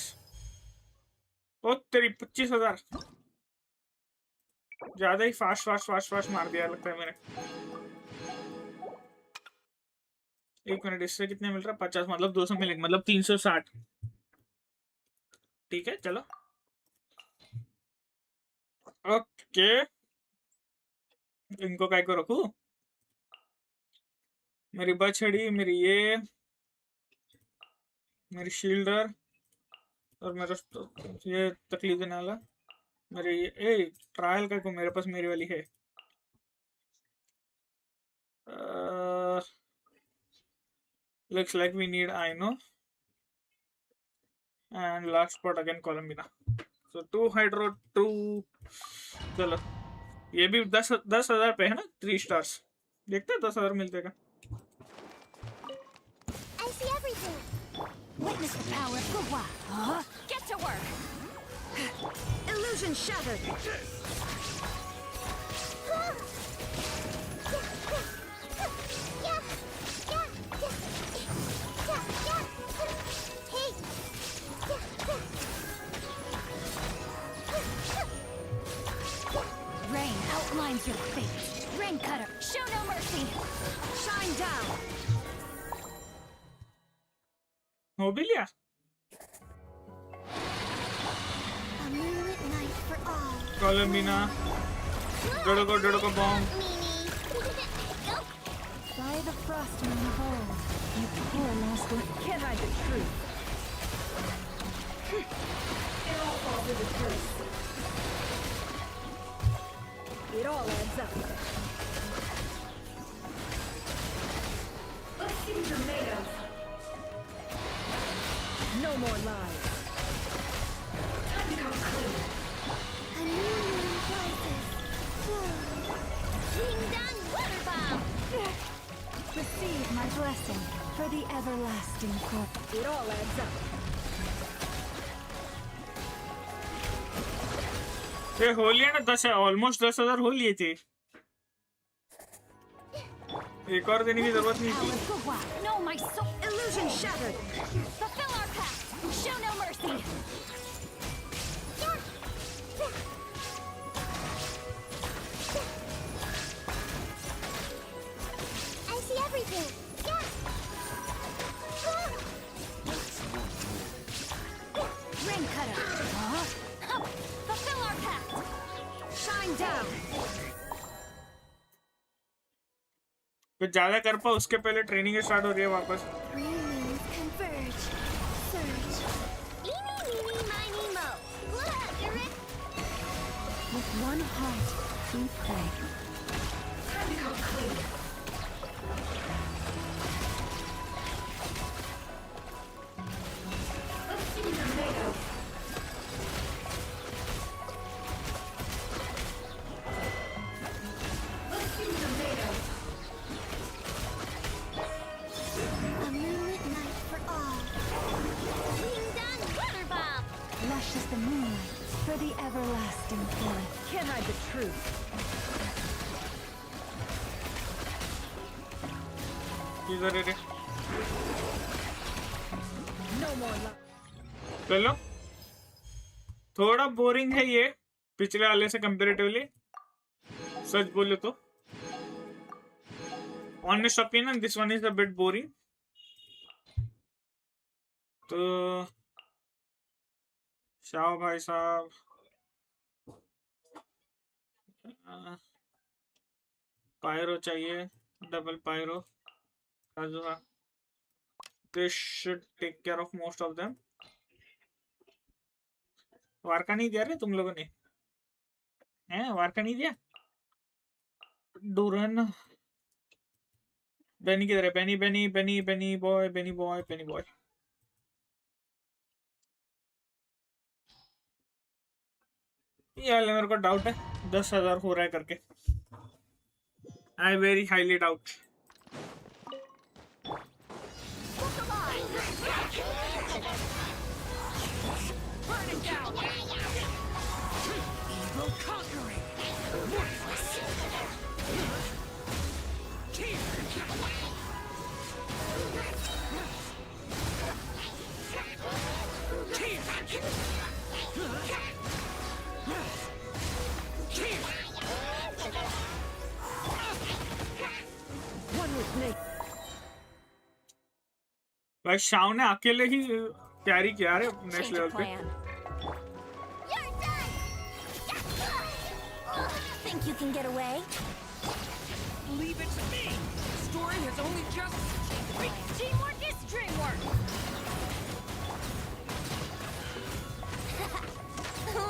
ओ तेरी 25,000 ज्यादा ही फास्ट मार दिया लगता है मैंने एक मिनट इससे कितने मिल रहा है 50 मतलब 200 मिलेंगे मतलब 360 ठीक है चलो ओके इनको काय को रखू मेरी बछड़ी मेरी मेरी शील्डर और मेरा ये तकलीफ देने वाला मेरे ट्रायल का को मेरे पास मेरी वाली है looks like we need I know And last spot again Columbina. So 2 hydro 2. चलो ये भी 10,000 पे है ना 3 stars. देखते हैं 10,000 मिलते क्या. I see everything. Witness the power of Gua. Get to work. Illusion shattered. Rain outlines your fate. Rain cutter, show no mercy. Shine down. हो भी लिया. A moonlit night for all. Columbina. Dodoco bomb. By the frost moon of old, you poor lost one. Can't hide the truth. It all falls into place. It all adds up. Let's see what you're made of. No more lies. Time to come clean. A new moon rises. Ding dong water bomb! Receive my blessing for the everlasting court. It all adds up. ये हो लिया ना 10 almost 10,000 हो लिए थे. एक और देने की जरूरत नहीं थी. No, my soul. Illusion shattered. Fulfill our pact. Show no mercy. I see everything. Rain cutter. Fulfill our pact. Shine down. तो ज्यादा कर पाओ उसके पहले ट्रेनिंग स्टार्ट हो रही है वापस. Three moons converge. Surge. Eeny, meeny, miny, mo. What up, Eric? With one heart, we pray. Time to come clean. Let's see what you're made of. Let's see what you're made of. A moonlit night for all. Ding dong water bomb! Lush as the moonlight for the everlasting joy. Can't hide the truth. इधर रे. No more love. चलो. थोड़ा boring है ये पिछले वाले से comparatively. सच बोले तो. Honest opinion, this one is a bit boring. तो शाओ भाई साहब पायरो चाहिए. Double pyro. This should take care of most of them. वारका नहीं दिया रे तुम लोगों ने. हैं वारका नहीं दिया. डूरन. बेनी किधर है. बेनी बॉय. यार मेरे को डाउट है 10,000 हो रहा है करके. I very highly doubt. Burn it down! Evil conquering! Worthless! One with me. भाई शाओ ने अकेले ही कैरी किया रे नेक्स्ट लेवल पे. Think you can get away? Leave it to me. The story has only just. Teamwork is dreamwork.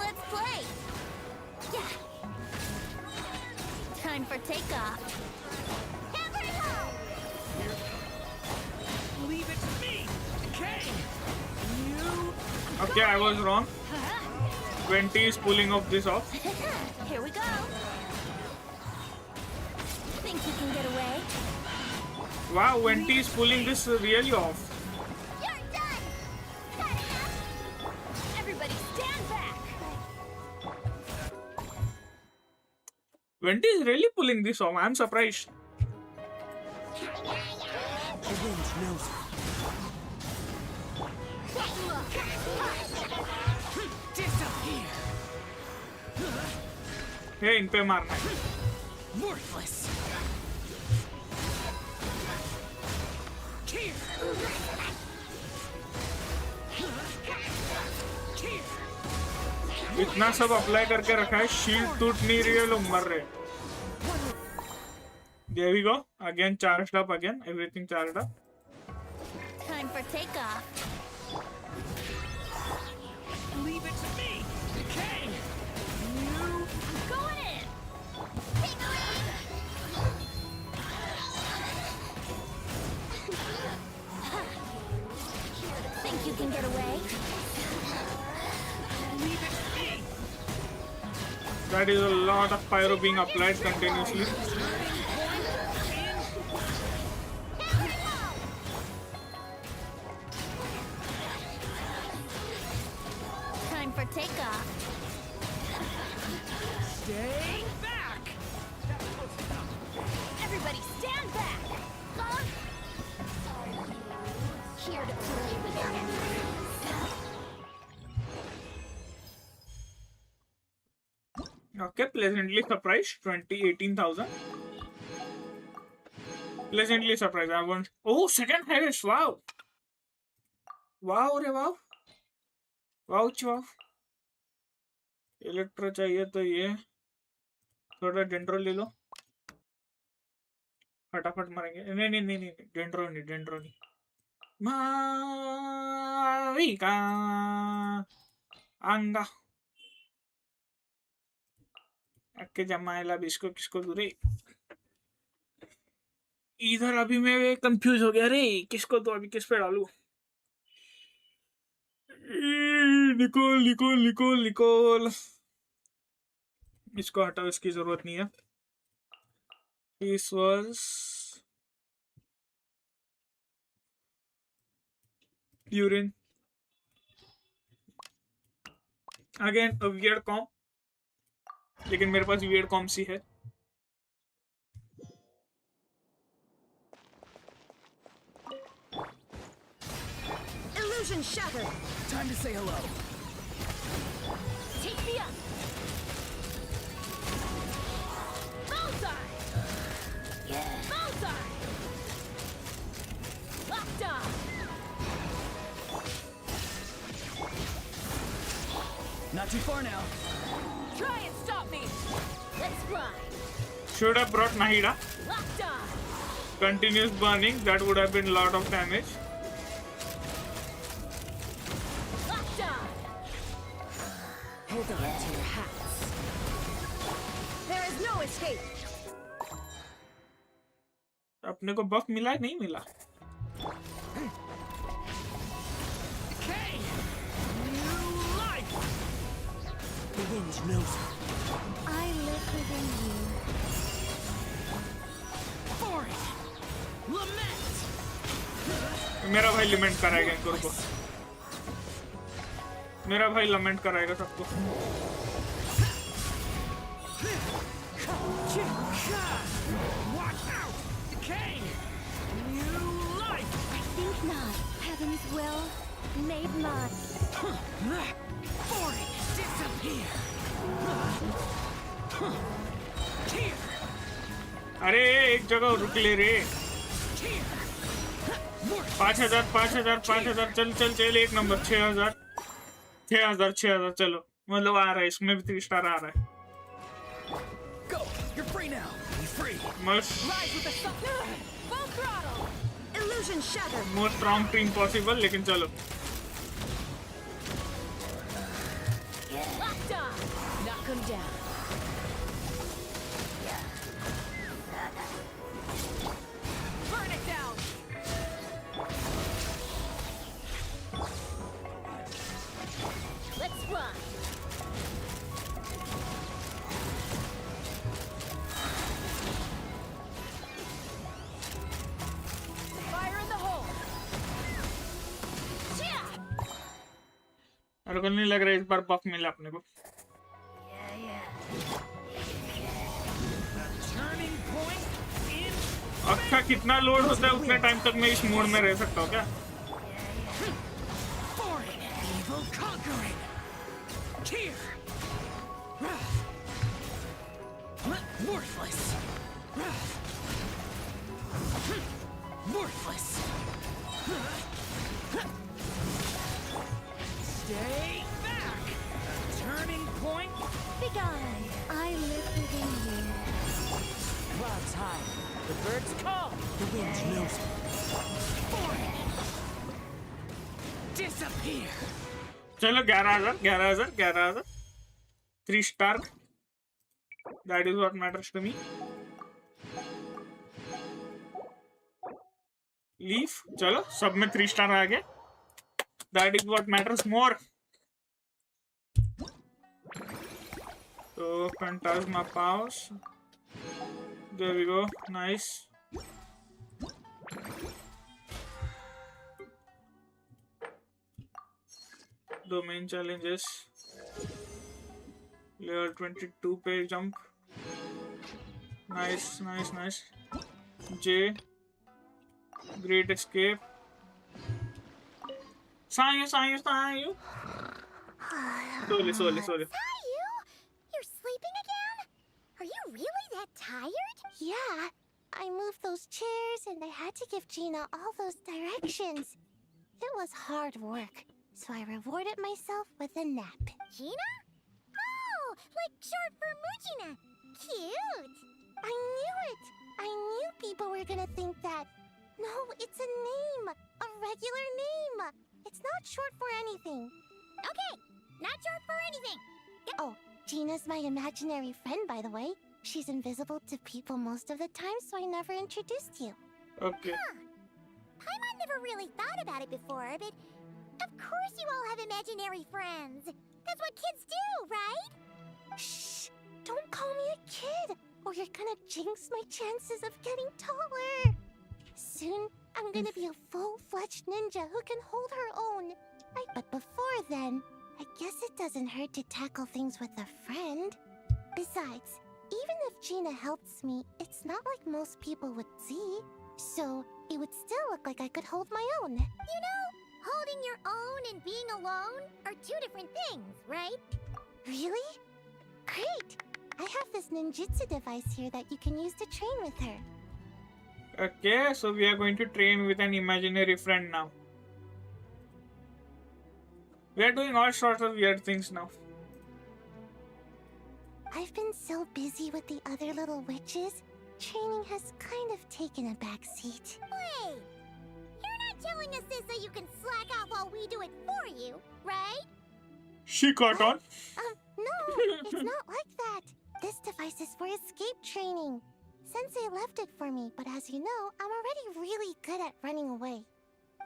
Let's play. Yeah. Time for takeoff. Hammer home. Leave it to me. Okay. You Okay, I was wrong. 20 is pulling off this off. Here we go. Think you can get away? Wow, 20 is pulling this really off. You're done! Got enough? Everybody stand back! 20 is really pulling this off. I'm surprised. The wind knows it. Disappear! Hey, इन पे मारना है. Worthless! इतना सब apply करके रखा है, shield टूट नहीं रही है, लोग मर रहे. There we go. Again charged up again. Everything charged up. Time for takeoff. Leave it to me! Decay! You going in! Think you can get away? Leave it to me! That is a lot of pyro being applied continuously. Time for takeoff. Stay back! Everybody stand back! Huh? Here to play with your Okay, pleasantly surprised. 18,000. Pleasantly surprised. I want. Oh, second highest. Wow. Wow, रे wow. Wow, wow. Electro चाहिए तो ये थोड़ा dendro ले लो. फटाफट मारेंगे. नहीं नहीं नहीं नहीं डेंड्रो नहीं. माविका अंगा अक्के जमाएला बिस्को किसको दूरे. इधर अभी मैं कंफ्यूज हो गया रे. किसको तो अभी किस पे डालूं. निकोल. इसको हटाओ, इसकी जरूरत नहीं है. This was urine. Again a weird comp. लेकिन मेरे पास weird comp सी है. Illusion shattered. Time to say hello. Take me up. Bullseye. Bullseye. Locked on. Not too far now. Try and stop me. Let's fly. Should have brought Nahida. Locked on. Continuous burning, that would have been a lot of damage. Locked on. Hold on to your hats. There is no escape. अपने को बफ मिला नहीं मिला. Decay! New life! The wind knows it. I live within you. For it! Lament! मेरा भाई लिमेंट कराएगा इनको. रुको. मेरा भाई लमेंट कराएगा सबको. Watch out! Decay! New life! I think not. Heaven's will made mine. For it! Disappear! Tear! अरे एक जगह रुक ले रे. 5,000 चल 1 नंबर. 6,000 चलो. मतलब आ रहा है, इसमें भी 3 स्टार आ रहा है. Go! You're free now! Be free! Most Rise with the sun. Full throttle. Illusion shattered. strong team possible, लेकिन चलो. Locked on. Knock him down. Burn it down. मेरे को नहीं लग रहा है इस बार बफ मिला अपने को। अच्छा कितना लोड होता है उतने टाइम तक मैं इस मोड में रह सकता हूँ क्या? Stay back! A turning point? Begone! I live within you. Clouds high. The birds call. The wind knows it. Disappear! चलो 11,000 3 star. That is what matters to me. Leaf, चलो सब में 3 star आ गया. That is what matters more. So Phantasmal Pals. There we go. Nice. Domain challenges. Layer 22 page jump. Nice. J. Great escape. Sayu. Slowly. Sayu? You're sleeping again? Are you really that tired? Yeah. I moved those chairs and I had to give Gina all those directions. It was hard work, so I rewarded myself with a nap. Gina? Oh, like short for Mujina. Cute. I knew it. I knew people were gonna think that. No, it's a name. A regular name. It's not short for anything. Okay, not short for anything. Oh, Gina's my imaginary friend, by the way. She's invisible to people most of the time, so I never introduced you. Okay. Huh. Paimon never really thought about it before, but of course you all have imaginary friends. That's what kids do, right? Shh! Don't call me a kid, or you're gonna jinx my chances of getting taller. Soon, I'm gonna be a full-fledged ninja who can hold her own. But before then, I guess it doesn't hurt to tackle things with a friend. Besides, even if Gina helps me, it's not like most people would see. So, it would still look like I could hold my own. You know, holding your own and being alone are two different things, right? Really? Great! I have this ninjutsu device here that you can use to train with her. Okay, so we are going to train with an imaginary friend now. We are doing all sorts of weird things now. I've been so busy with the other little witches, training has kind of taken a back seat. Wait! You're not telling us this so you can slack off while we do it for you, right? She caught on. No, it's not like that. This device is for escape training. Sensei left it for me, but as you know, I'm already really good at running away.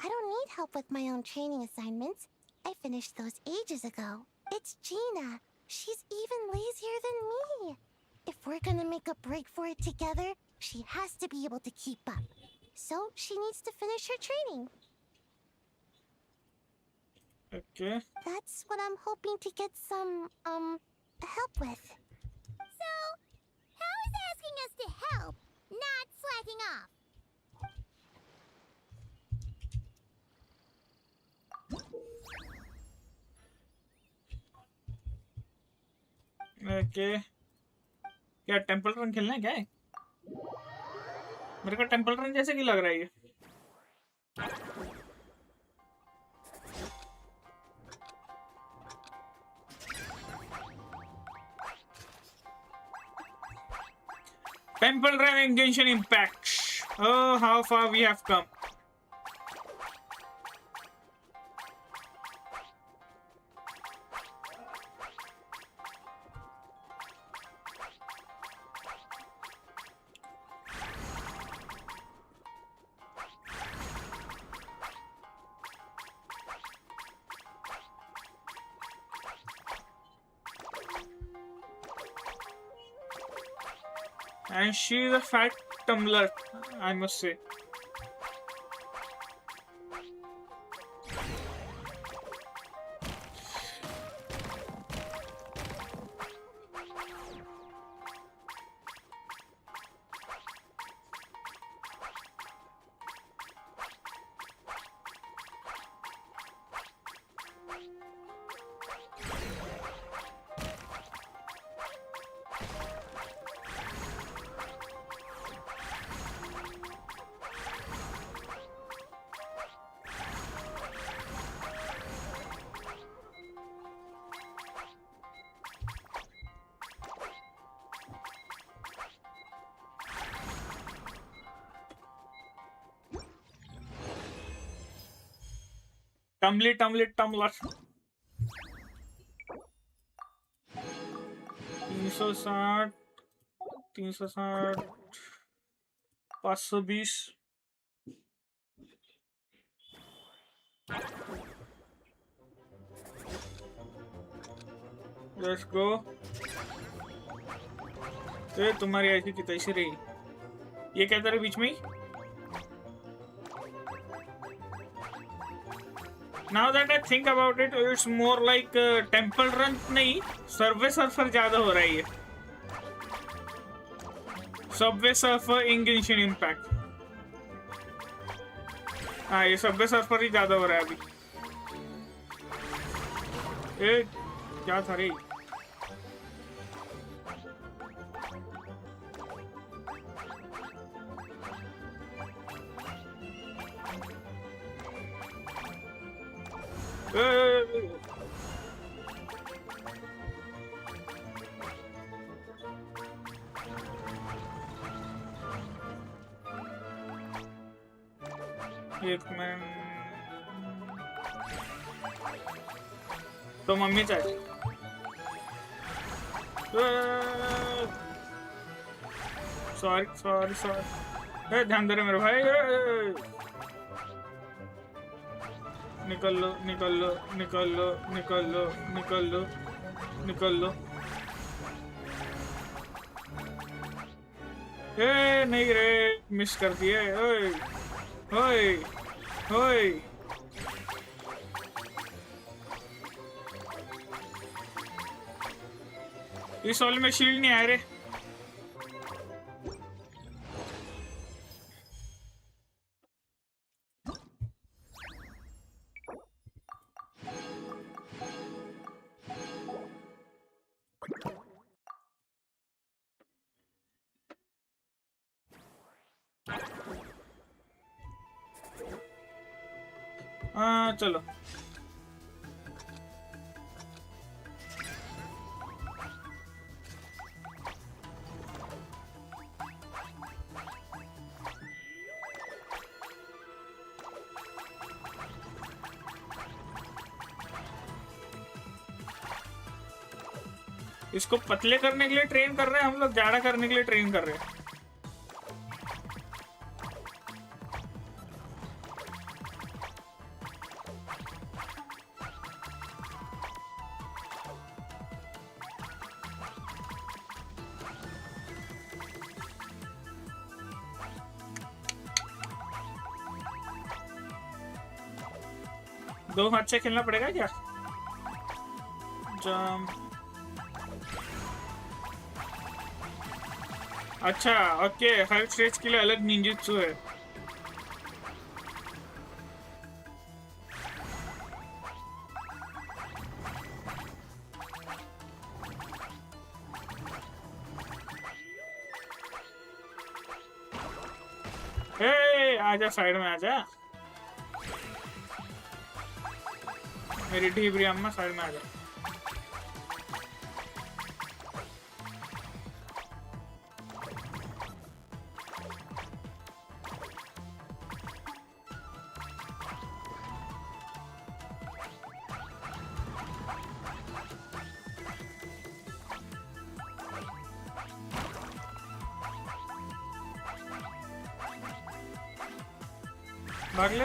I don't need help with my own training assignments. I finished those ages ago. It's Gina. She's even lazier than me. If we're gonna make a break for it together, she has to be able to keep up. So she needs to finish her training. Okay. That's what I'm hoping to get some, help with. So, how is asking us to help not slacking off? Okay. क्या temple run खेलना है क्या है? मेरे को temple run जैसे क्यों लग रहा है ये? Temple Run in Genshin Impact. Oh, how far we have come. And she's a fat tumbler, I must say. टमली टमली टमलर 360 360 520 let's go. ये तुम्हारी ऐसी की तैसी रही। ये क्या तेरे बीच में ही? Now that I think about it, it's more like temple run नहीं, Subway Surfer ज़्यादा हो रहा है ये। Subway Surfer in Genshin Impact। हाँ, ये Subway Surfer ही ज़्यादा हो रहा है अभी। ये क्या था रे? एक मिनट तो मम्मी चाहिए। सॉरी सॉरी सॉरी, ध्यान दे रहे मेरे भाई। निकल लो निकल लो निकल लो निकल लो निकल लो निकल लो। ए नहीं रे, मिस कर दिए। ओए ओए ओए, इस वाले में शील्ड नहीं आया रे। हाँ चलो। इसको पतले करने के लिए ट्रेन कर रहे हैं हम लोग, जाड़ा करने के लिए ट्रेन कर रहे हैं। दो हाथ से खेलना पड़ेगा क्या? जंप। अच्छा ओके, हर स्टेज के लिए अलग निंजुत्सु है। ए आजा, साइड में आजा मेरी ढीबरी अम्मा, साइड में आजा। भाग ले।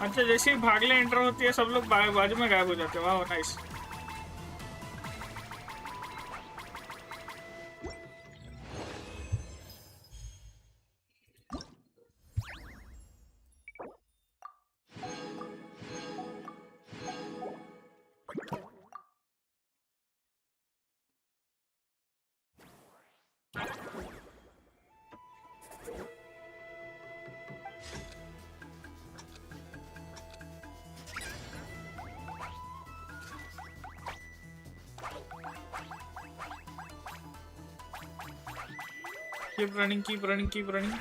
अच्छा जैसे ही भाग ले एंटर होती है, सब लोग बाजू में गायब हो जाते हैं। वाह nice. Keep running, keep running, keep running.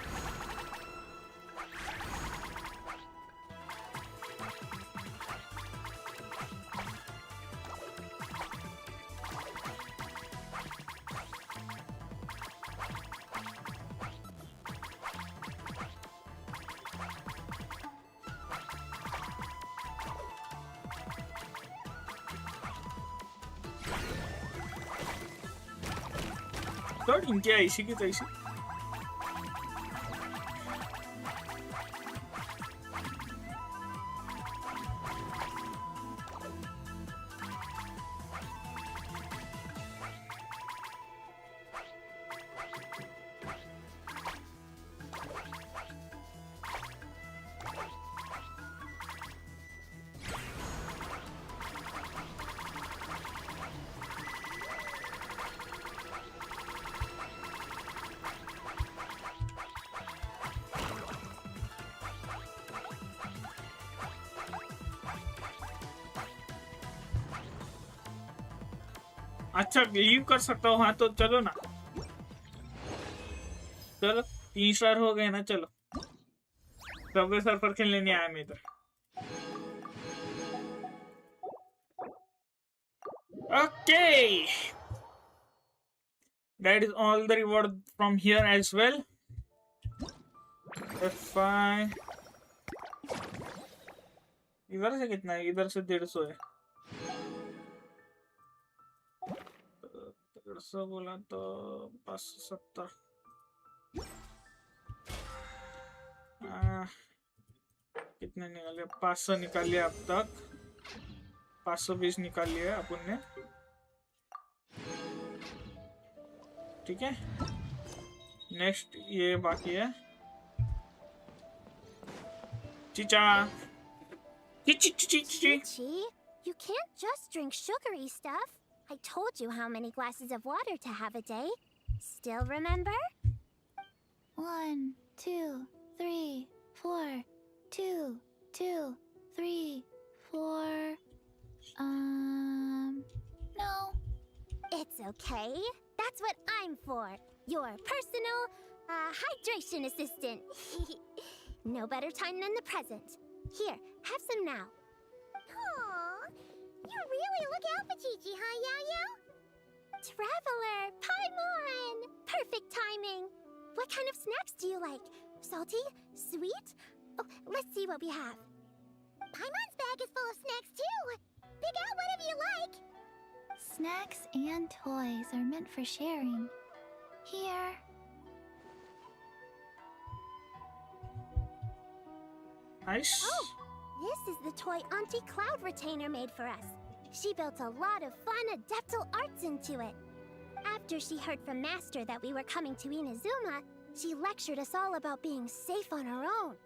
तो इनकी ऐसी की तैसी अच्छा लीव कर सकता हूँ हाँ तो चलो ना चलो 3 स्टार हो गए ना चलो सबवे सर्फर खेलने नहीं आया मैं इधर okay that is all the reward from here as well F5 इधर से कितना है इधर से 150 है 150 बोला तो 570 कितने निकाले 500 निकाल लिया अब तक 520 निकाल लिया अपन ने ठीक है नेक्स्ट ये बाकी है चिचा Chichi, you can't just drink sugary stuff. I told you how many glasses of water to have a day. Still remember? 1, 2, 3, 4, 2, 2, 3, 4. No. It's okay. That's what I'm for. Your personal hydration assistant. No better time than the present. Here, have some now. Aww, you really look out for Chi-Chi, huh, Yao-Yao? Traveler, Paimon! Perfect timing. What kind of snacks do you like? Salty? Sweet? Oh, let's see what we have. Paimon's bag is full of snacks, too. Pick out whatever you like. Snacks and toys are meant for sharing. Here. Nice. Oh, this is the toy Auntie Cloud Retainer made for us. She built a lot of fun adeptal arts into it. After she heard from Master that we were coming to Inazuma, she lectured us all about being safe on her own.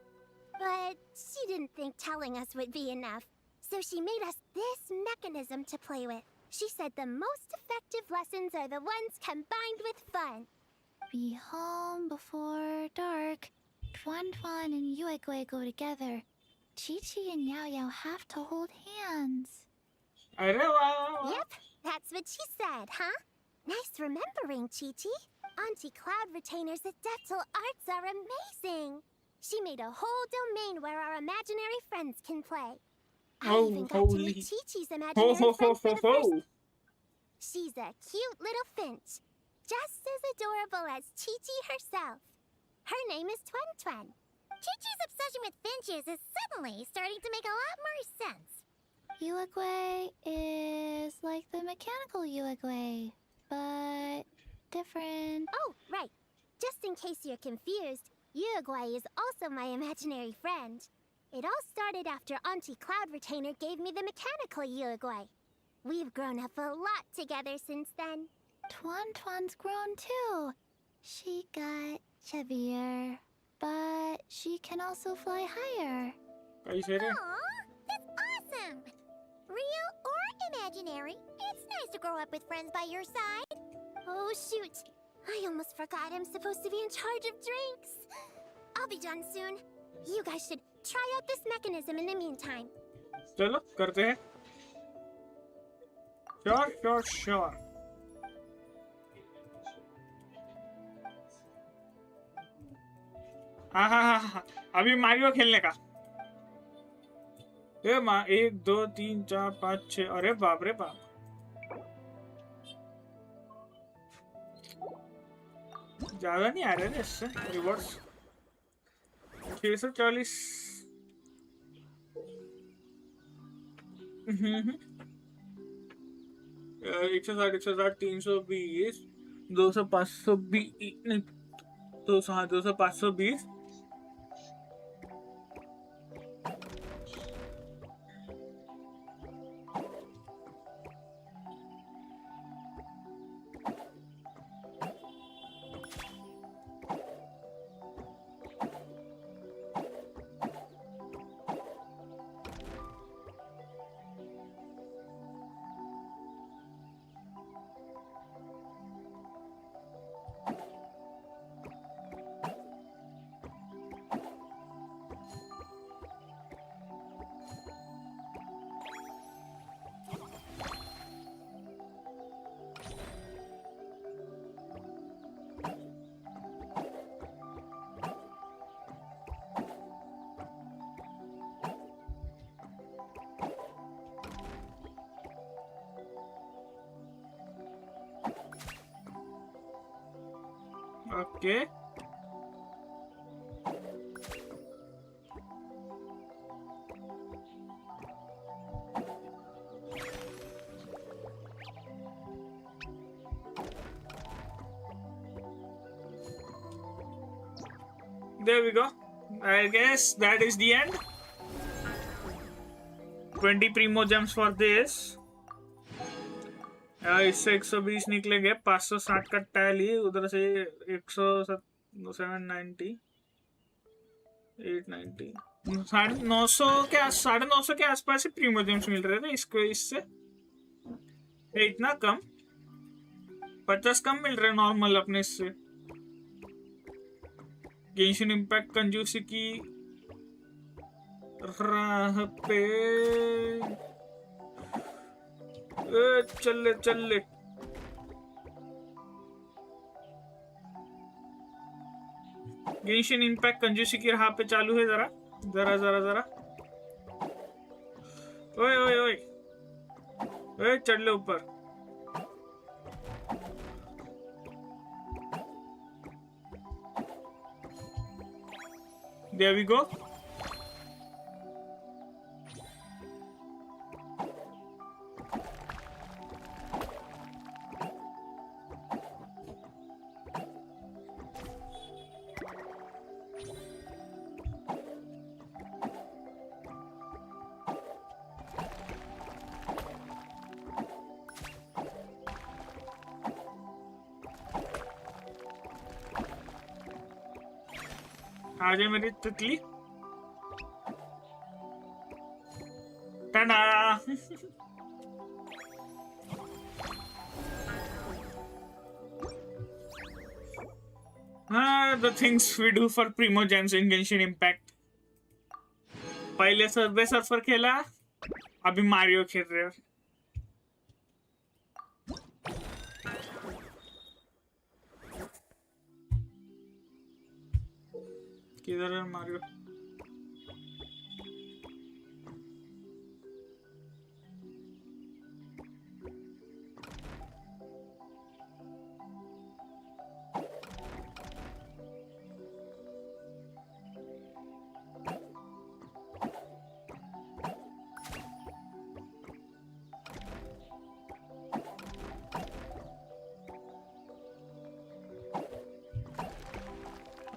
But she didn't think telling us would be enough, so she made us this mechanism to play with. She said the most effective lessons are the ones combined with fun. Be home before dark. Tuan Tuan and Yuegui go together. Chi-Chi and Yao Yao have to hold hands. Yep, that's what she said, huh? Nice remembering, Chi-Chi. Auntie Cloud Retainer's adeptal arts are amazing. She made a whole domain where our imaginary friends can play. I even got to meet Chi-Chi's imaginary friend for the first... She's a cute little finch, just as adorable as Chi-Chi herself. Her name is Twen Twen. Chi-Chi's obsession with finches is suddenly starting to make a lot more sense. Yuegui is like the mechanical Yuegui, but different. Oh, right. Just in case you're confused, Yuegui is also my imaginary friend. It all started after Auntie Cloud Retainer gave me the mechanical Yuegui. We've grown up a lot together since then. Tuan Tuan's grown too. She got chubbier, but she can also fly higher. Aw, that's awesome! Real or imaginary, it's nice to grow up with friends by your side. Oh, shoot. I almost forgot I'm supposed to be in charge of drinks. I'll be done soon. You guys should try out this mechanism in the meantime. चलो करते हैं sure हाँ अभी Mario खेलने का ये माँ 1 2 3 4 5 6 अरे बाप रे बाप ज्यादा नहीं आ रहे थे इससे रिवॉर्ड्स 640 160 320 200 520 नहीं 200 हाँ 200 520 Okay. There we go. I guess that is the end. 20 Primogems for this. इससे 120 निकलेंगे 560 का टैली उधर से 790 890 950 के 950 के आसपास ही प्रीमोजेम्स मिल रहे थे इसको इससे इतना कम 50 कम मिल रहे नॉर्मल अपने इससे गेंशिन इंपैक्ट कंजूसी की राह पे चल ले गेंशिन इंपैक्ट कंजूसी की राह पे चालू है जरा ओए चढ़ ले ऊपर There we go. आजे मेरी तितली Tada the things we do for Primogems in Genshin Impact पहले सर्वे सर्फर खेला अभी मारियो खेल रहे हो किधर है मारियो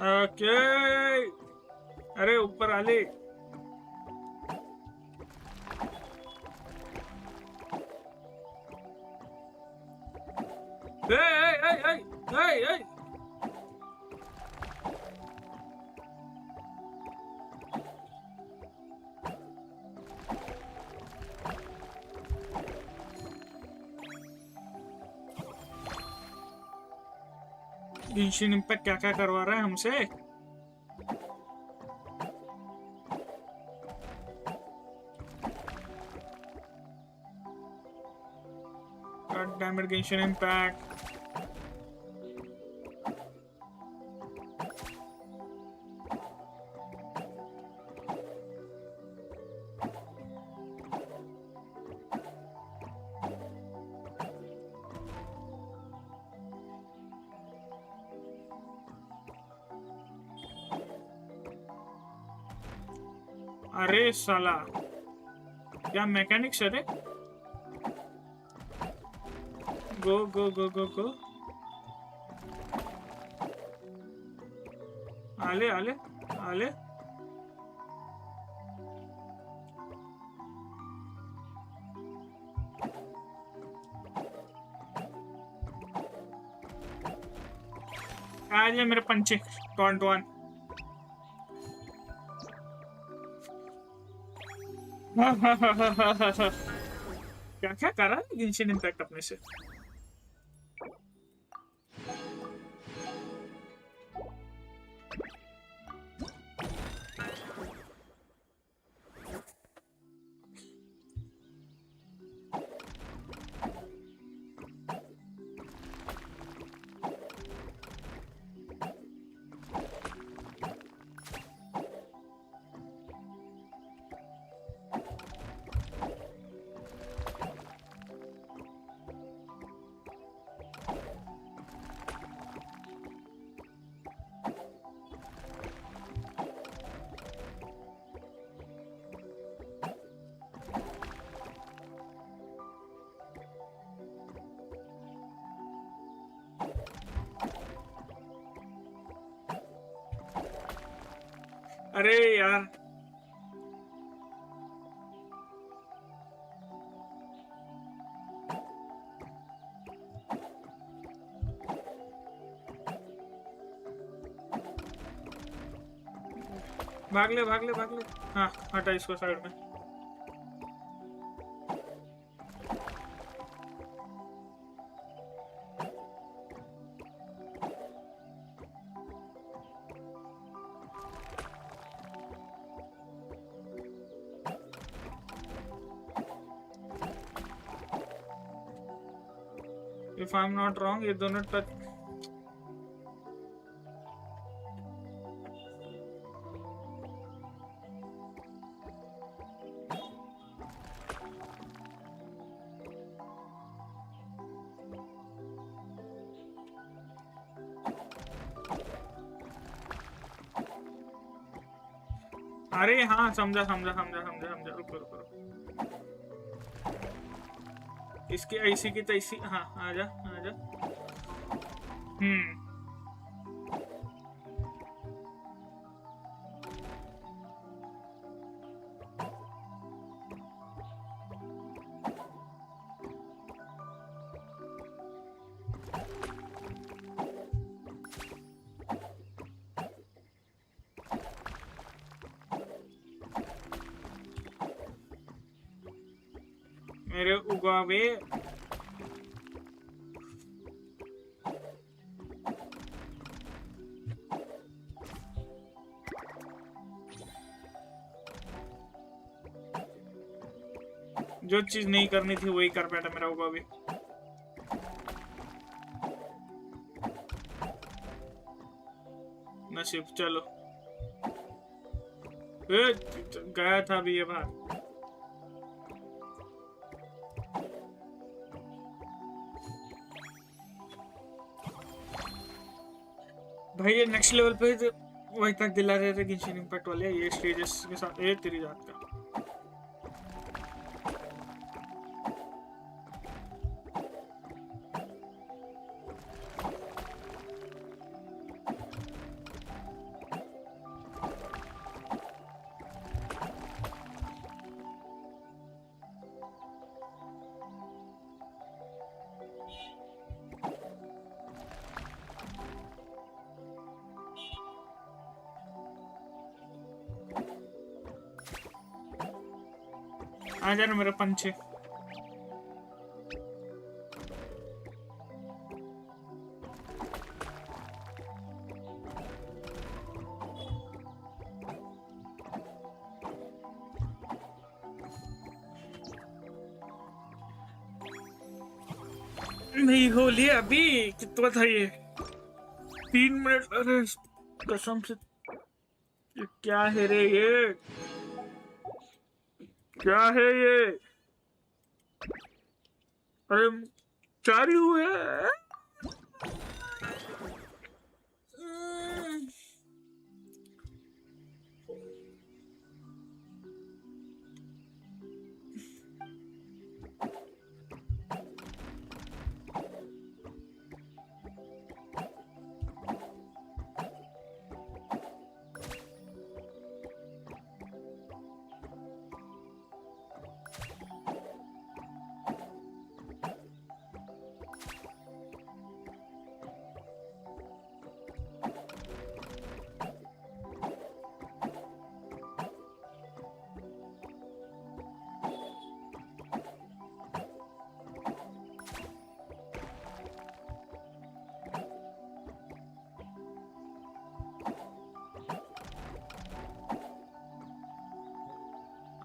ओके अरे ऊपर आले hey गेंशिन इंपैक्ट क्या क्या करवा रहा है हमसे God damn it, Genshin Impact. अरे साला क्या मैकेनिक्स है रे go आले आले आले आजा मेरे पंचे टॉन टॉन क्या क्या कर रहा है गेंशिन इम्पैक्ट अपने से अरे यार भाग ले भाग ले भाग ले हाँ हटा इसको साइड में If I'm not wrong, ये दोनों टच अरे हाँ समझा समझा समझा समझा समझा रुको रुको रुको इसकी ऐसी की तैसी हाँ आजा आजा मेरे उगावे जो चीज नहीं करनी थी वही कर बैठा मेरा उगावे नसीब चलो गया था भी ये बात भाई ये नेक्स्ट लेवल पे वही तक दिला रहे थे गेंशिन इम्पैक्ट वाले ये स्टेजेस के साथ ये तेरी जात का आ जाना मेरे पंचे नहीं हो लिया अभी कितना था ये 3 मिनट अरे कसम से ये क्या है रे ये क्या है ये अरे चार ही हुए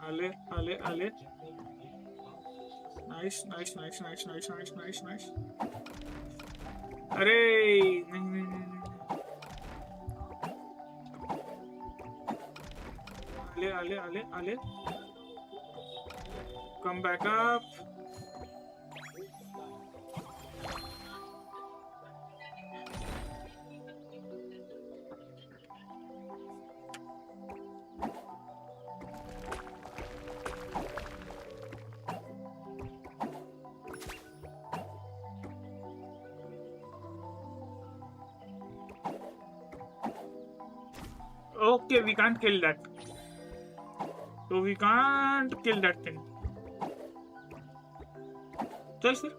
Ale. Nice. अरे नहीं. Ale. Come back up. Okay, we can't kill that. So we can't kill that thing. चल फिर.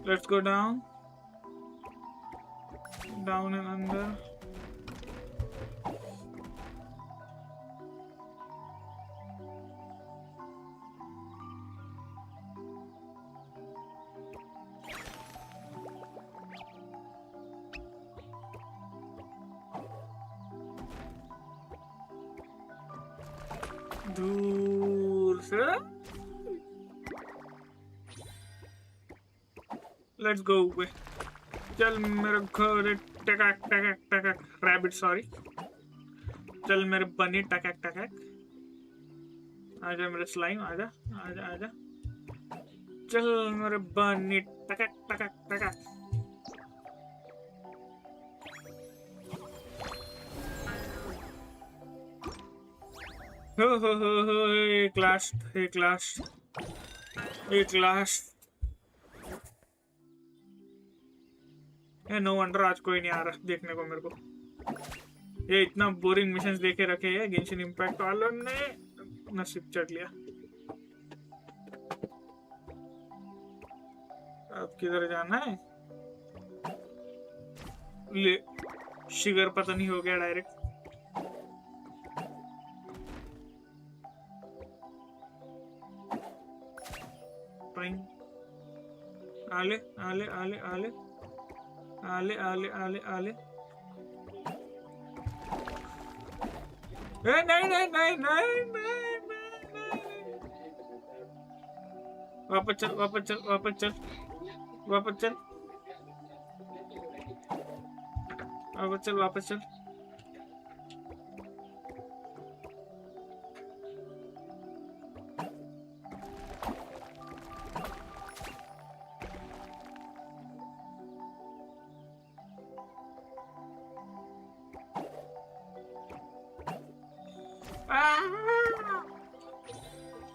Let's go down. Down and under. दूर से. Let's go away. चल मेरे घोड़े टकक रैबिट सॉरी. चल मेरे बनी टकक. आजा मेरे स्लाइम आजा. चल मेरे बनी टकक. हो एक लास्ट. नो वंडर आज कोई नहीं आ रहा देखने को मेरे को. ये इतना बोरिंग मिशंस देके रखे हैं गेंशिन इंपैक्ट वालों ने. नसीब चढ़ लिया. अब किधर जाना है? ले शिगर पता नहीं हो गया डायरेक्ट. आले. नहीं. वापस चल.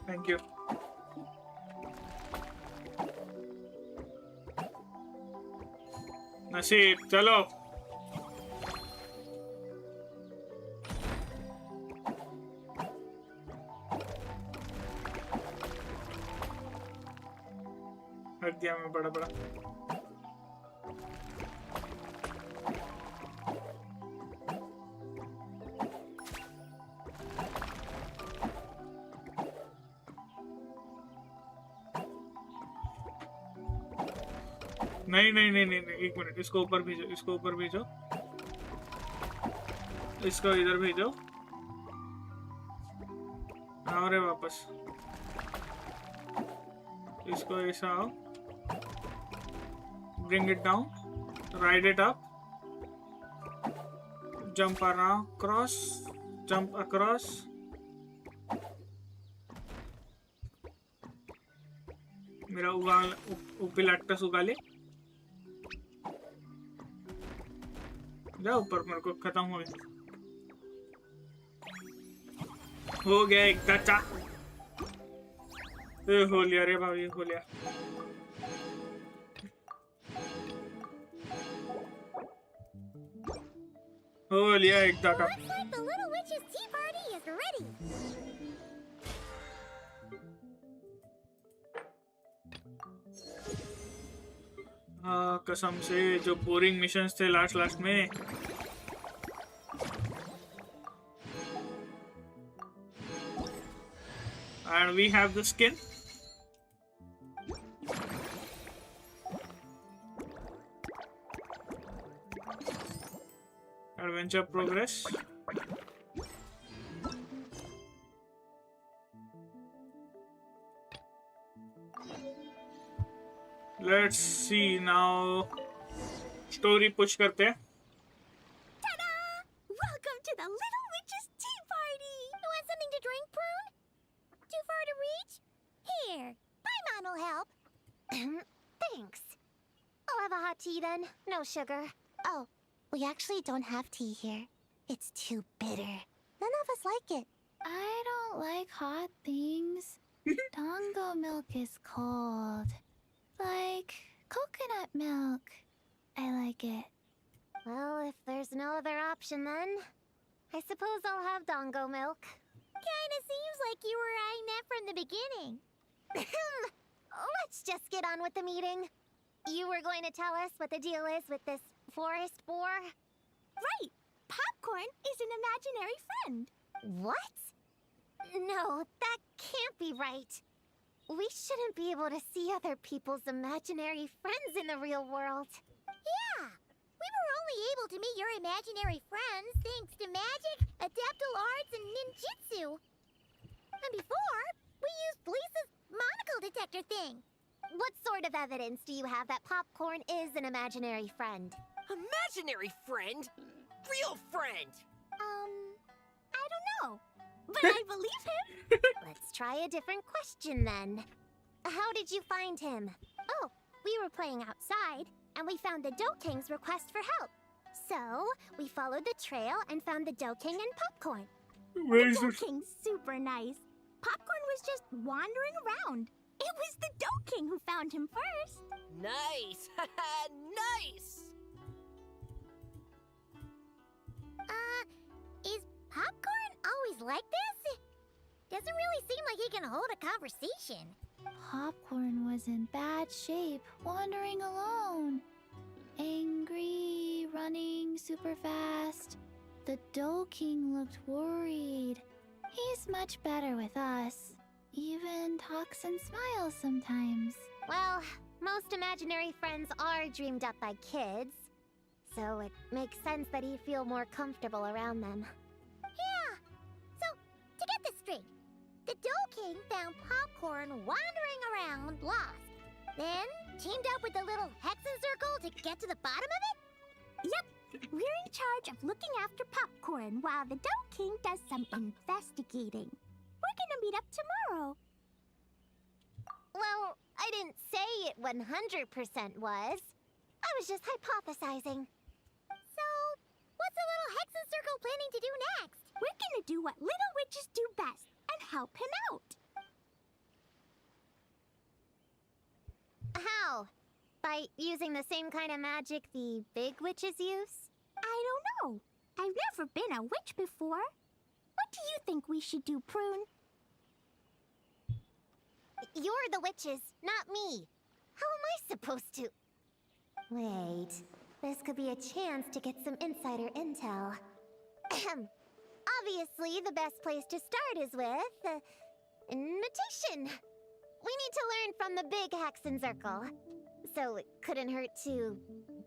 Thank you. नसीब चलो. हट गया मैं बड़ा. नहीं. एक मिनट. इसको ऊपर भेजो. इसको इधर भेजो. आओ रे वापस. इसको ऐसा आओ. Bring it down. Ride it up. Jump around. Jump across. मेरा उपिलैक्टस उगा ले. जा ऊपर. मेरे को खत्म हो गया एक चाचा. हो लिया रे भाई. हो लिया. एक चाचा. हाँ कसम से जो बोरिंग मिशंस थे लास्ट में. And we have the skin. Adventure progress. Let's see now. Story push करते हैं. Ta-da! Welcome to the Little Witch's Tea Party! You want something to drink, Prune? Too far to reach? Here, Paimon will help. Thanks. I'll have a hot tea then. No sugar. Oh, we actually don't have tea here. It's too bitter. None of us like it. I don't like hot things. Dango milk is cold. Like coconut milk. I like it. Well, if there's no other option then, I suppose I'll have Dango milk. Kinda seems like you were eyeing that from the beginning. Let's just get on with the meeting. You were going to tell us what the deal is with this forest boar? Right! Popcorn is an imaginary friend. What? No, that can't be right. We shouldn't be able to see other people's imaginary friends in the real world. Yeah! We were only able to meet your imaginary friends thanks to magic, adeptal arts, and ninjutsu. And before, we used Lisa's monocle detector thing. What sort of evidence do you have that Popcorn is an imaginary friend? Imaginary friend? Real friend! I don't know. But I believe him. Let's try a different question then. How did you find him? Oh, we were playing outside, and we found the Dough King's request for help. So, we followed the trail and found the Dough King and Popcorn. Where is The it? Dough King's super nice. Popcorn was just wandering around. It was the Dough King who found him first. Nice! Nice! Is Popcorn always like this? Doesn't really seem like he can hold a conversation. Popcorn was in bad shape, wandering alone. Angry, running super fast. The Dough King looked worried. He's much better with us. Even talks and smiles sometimes. Well, most imaginary friends are dreamed up by kids. So it makes sense that he'd feel more comfortable around them. Yeah. So, to get this straight, the Dough King found Popcorn wandering around, lost. Then teamed up with the little Hexen Circle to get to the bottom of it? Yep. We're in charge of looking after Popcorn while the Dough King does some investigating. We're gonna meet up tomorrow. Well, I didn't say it 100% was. I was just hypothesizing. So, what's the little Hexen Circle planning to do next? We're gonna do what little witches do best and help him out. How? By using the same kind of magic the big witches use? I don't know. I've never been a witch before. What do you think we should do, Prune? You're the witches, not me. How am I supposed to... Wait, this could be a chance to get some insider intel. Obviously, the best place to start is with... notation. We need to learn from the big Hexen Circle. So it couldn't hurt to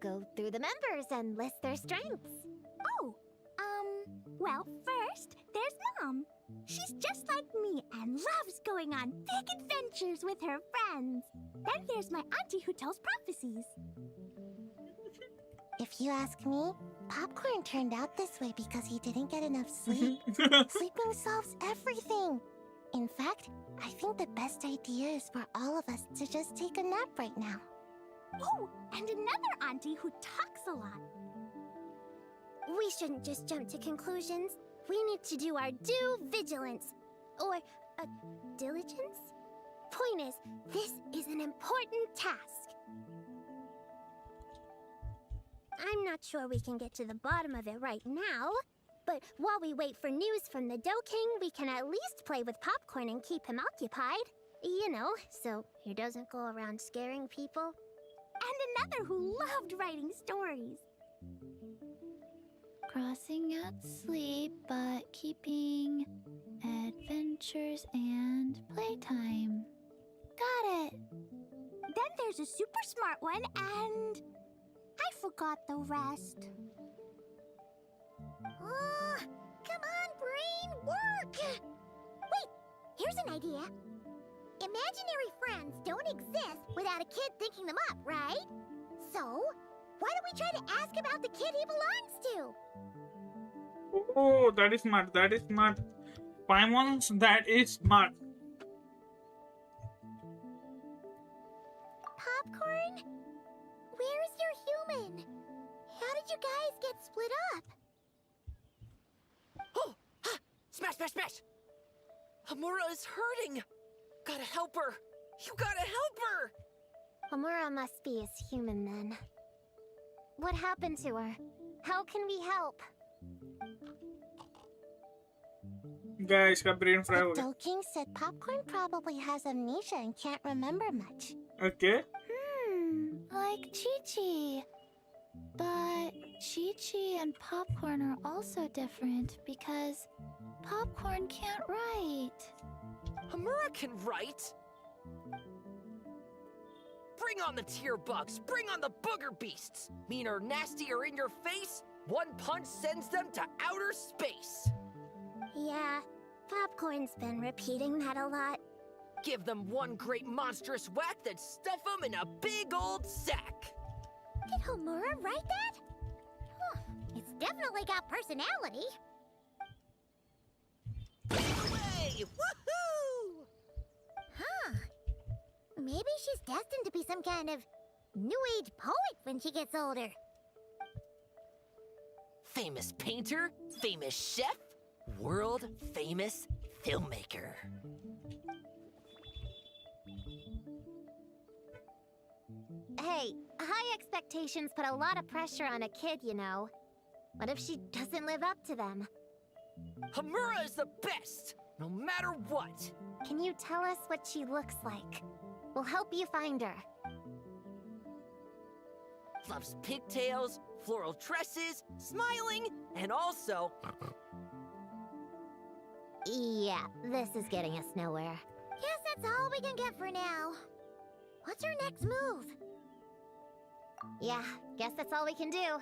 go through the members and list their strengths. Oh, well, first, there's Mom. She's just like me and loves going on big adventures with her friends. Then there's my auntie who tells prophecies. If you ask me, Popcorn turned out this way because he didn't get enough sleep. Sleeping solves everything. In fact, I think the best idea is for all of us to just take a nap right now. Oh, and another auntie who talks a lot. We shouldn't just jump to conclusions. We need to do our due vigilance. Or, diligence? Point is, this is an important task. I'm not sure we can get to the bottom of it right now, but while we wait for news from the Dough King, we can at least play with Popcorn and keep him occupied. You know, so he doesn't go around scaring people. And another who loved writing stories. Crossing out sleep, but keeping adventures and playtime. Got it. Then there's a super smart one, and I forgot the rest. Come on, brain, work! Wait, here's an idea. Imaginary friends don't exist without a kid thinking them up, right? So, why don't we try to ask about the kid he belongs to? Oh, that is smart. That is smart. Paimons, that is smart. Popcorn? Where's your human? How did you guys get split up? Oh! Ah! Smash, smash, smash! Hamura is hurting! Gotta help her! You gotta help her! Amura must be his human then. What happened to her? How can we help? Guys, का brain fry हो गया. Doe King said Popcorn probably has amnesia and can't remember much. Okay. Like Chi-Chi. But Chi-Chi and Popcorn are also different because Popcorn can't write. Hamura can write! Bring on the tear bugs! Bring on the booger beasts! Mean or nasty or in your face, one punch sends them to outer space! Yeah, Popcorn's been repeating that a lot. Give them one great monstrous whack, then stuff them in a big old sack! Did Homura write that? Huh, it's definitely got personality. Away! Woohoo! Huh. Maybe she's destined to be some kind of new age poet when she gets older. Famous painter, famous chef, world famous filmmaker. Hey, high expectations put a lot of pressure on a kid, you know. What if she doesn't live up to them? Hamura is the best, no matter what. Can you tell us what she looks like? We'll help you find her. Loves pigtails, floral tresses, smiling, and also... Yeah, this is getting us nowhere. Guess that's all we can get for now. What's our next move? Yeah, guess that's all we can do.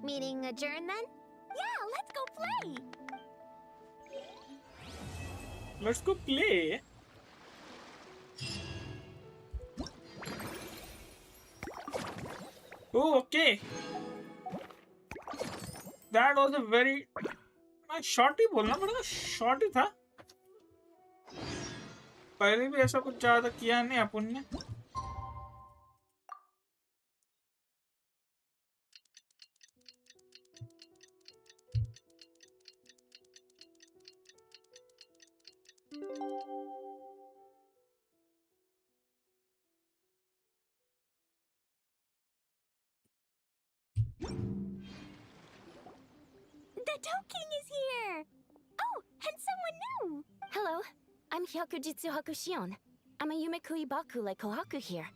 Meaning adjourn then? Yeah, let's go play! Let's go play. Oh, okay. That was a very... short ही बोलना पड़ेगा. Short ही था. पहले भी ऐसा कुछ ज्यादा किया नहीं अपन ने. The Doe King is here! Oh, and someone new! Hello, I'm Hyokujitsu Hakushion. I'm a Yumekui Bakule Kohaku here.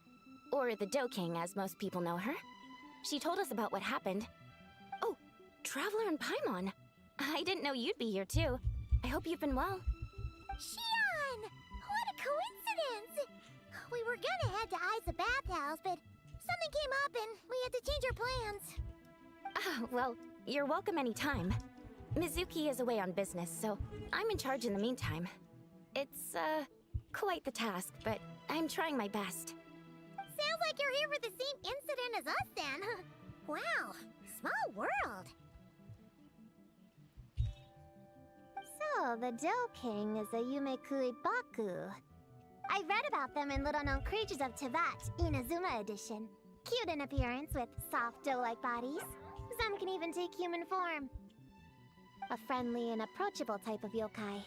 Or the Doe King, as most people know her. She told us about what happened. Oh, Traveler and Paimon. I didn't know you'd be here too. I hope you've been well. Shion! What a coincidence! We were gonna head to Isa Bathhouse, but something came up and we had to change our plans. Oh, well, you're welcome anytime. Mizuki is away on business, so I'm in charge in the meantime. It's, quite the task, but I'm trying my best. Sounds like you're here for the same incident as us then. Wow, small world. So, the Doe King is a Yumekui Baku. I read about them in Little Known Creatures of Teyvat, Inazuma edition. Cute in appearance with soft doe-like bodies. Some can even take human form. A friendly and approachable type of yokai.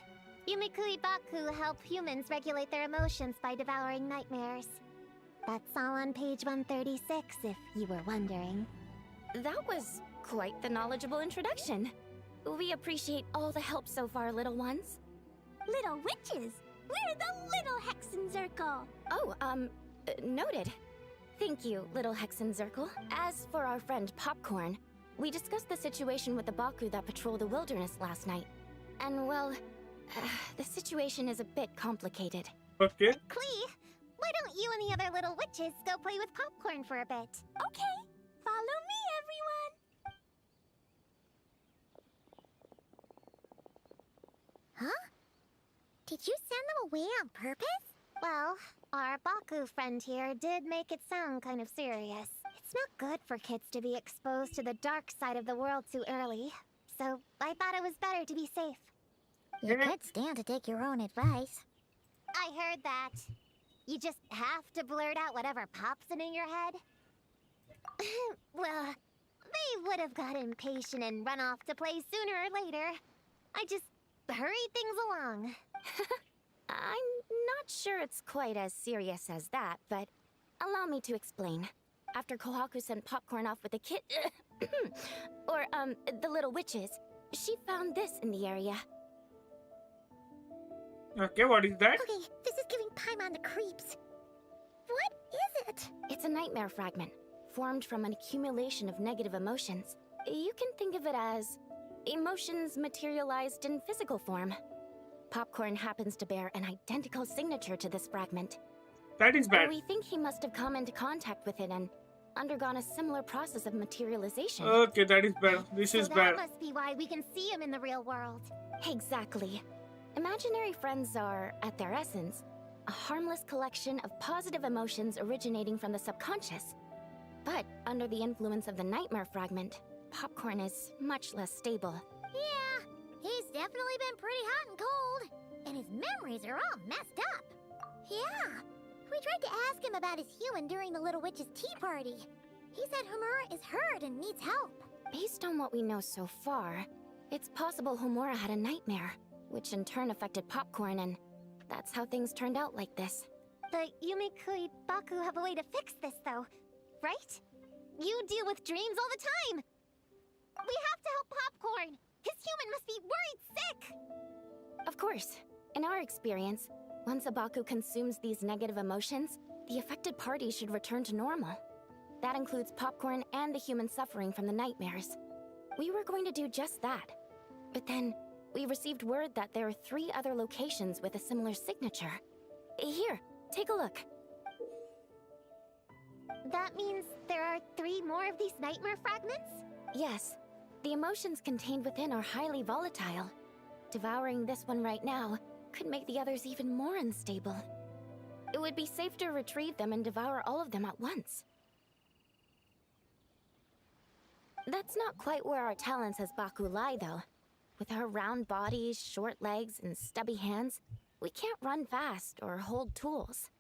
Yumekui Baku help humans regulate their emotions by devouring nightmares. That's all on page 136, if you were wondering. That was quite the knowledgeable introduction. We appreciate all the help so far, little ones. Little witches! We're the Little Hexen Circle! Oh, noted. Thank you, Little Hexen Circle. As for our friend Popcorn, we discussed the situation with the Baku that patrol the wilderness last night. And well, the situation is a bit complicated. Okay. Klee, why don't you and the other little witches go play with Popcorn for a bit? Okay, follow me, everyone! Huh? Did you send them away on purpose? Well, our Baku friend here did make it sound kind of serious. It's not good for kids to be exposed to the dark side of the world too early, so I thought it was better to be safe. You could stand to take your own advice. I heard that. You just have to blurt out whatever pops in your head. Well, they would have got impatient and run off to play sooner or later. I just hurried things along. I'm not sure it's quite as serious as that, but allow me to explain. After Kohaku sent Popcorn off with the kid... or, the little witches, she found this in the area. Okay, what is that? Okay, this is giving Paimon the creeps. What is it? It's a nightmare fragment, formed from an accumulation of negative emotions. You can think of it as emotions materialized in physical form. Popcorn happens to bear an identical signature to this fragment. That is bad. We think he must have come into contact with it and undergone a similar process of materialization. Okay, that is bad. This is bad. That must be why we can see him in the real world. Exactly. Imaginary friends are, at their essence, a harmless collection of positive emotions originating from the subconscious. But under the influence of the nightmare fragment, Popcorn is much less stable. Yeah, he's definitely been pretty hot and cold. And his memories are all messed up. Yeah, we tried to ask him about his human during the Little Witch's tea party. He said Homura is hurt and needs help. Based on what we know so far, it's possible Homura had a nightmare, which in turn affected Popcorn, and that's how things turned out like this. The Yumikui Baku have a way to fix this, though, right? You deal with dreams all the time! We have to help Popcorn! His human must be worried sick! Of course. In our experience, once a Baku consumes these negative emotions, the affected party should return to normal. That includes Popcorn and the human suffering from the nightmares. We were going to do just that. But then, we received word that there are 3 other locations with a similar signature. Here, take a look. That means there are 3 more of these nightmare fragments? Yes. The emotions contained within are highly volatile. Devouring this one right now could make the others even more unstable. It would be safe to retrieve them and devour all of them at once. That's not quite where our talents as Baku lie, though. With our round bodies, short legs, and stubby hands, we can't run fast or hold tools.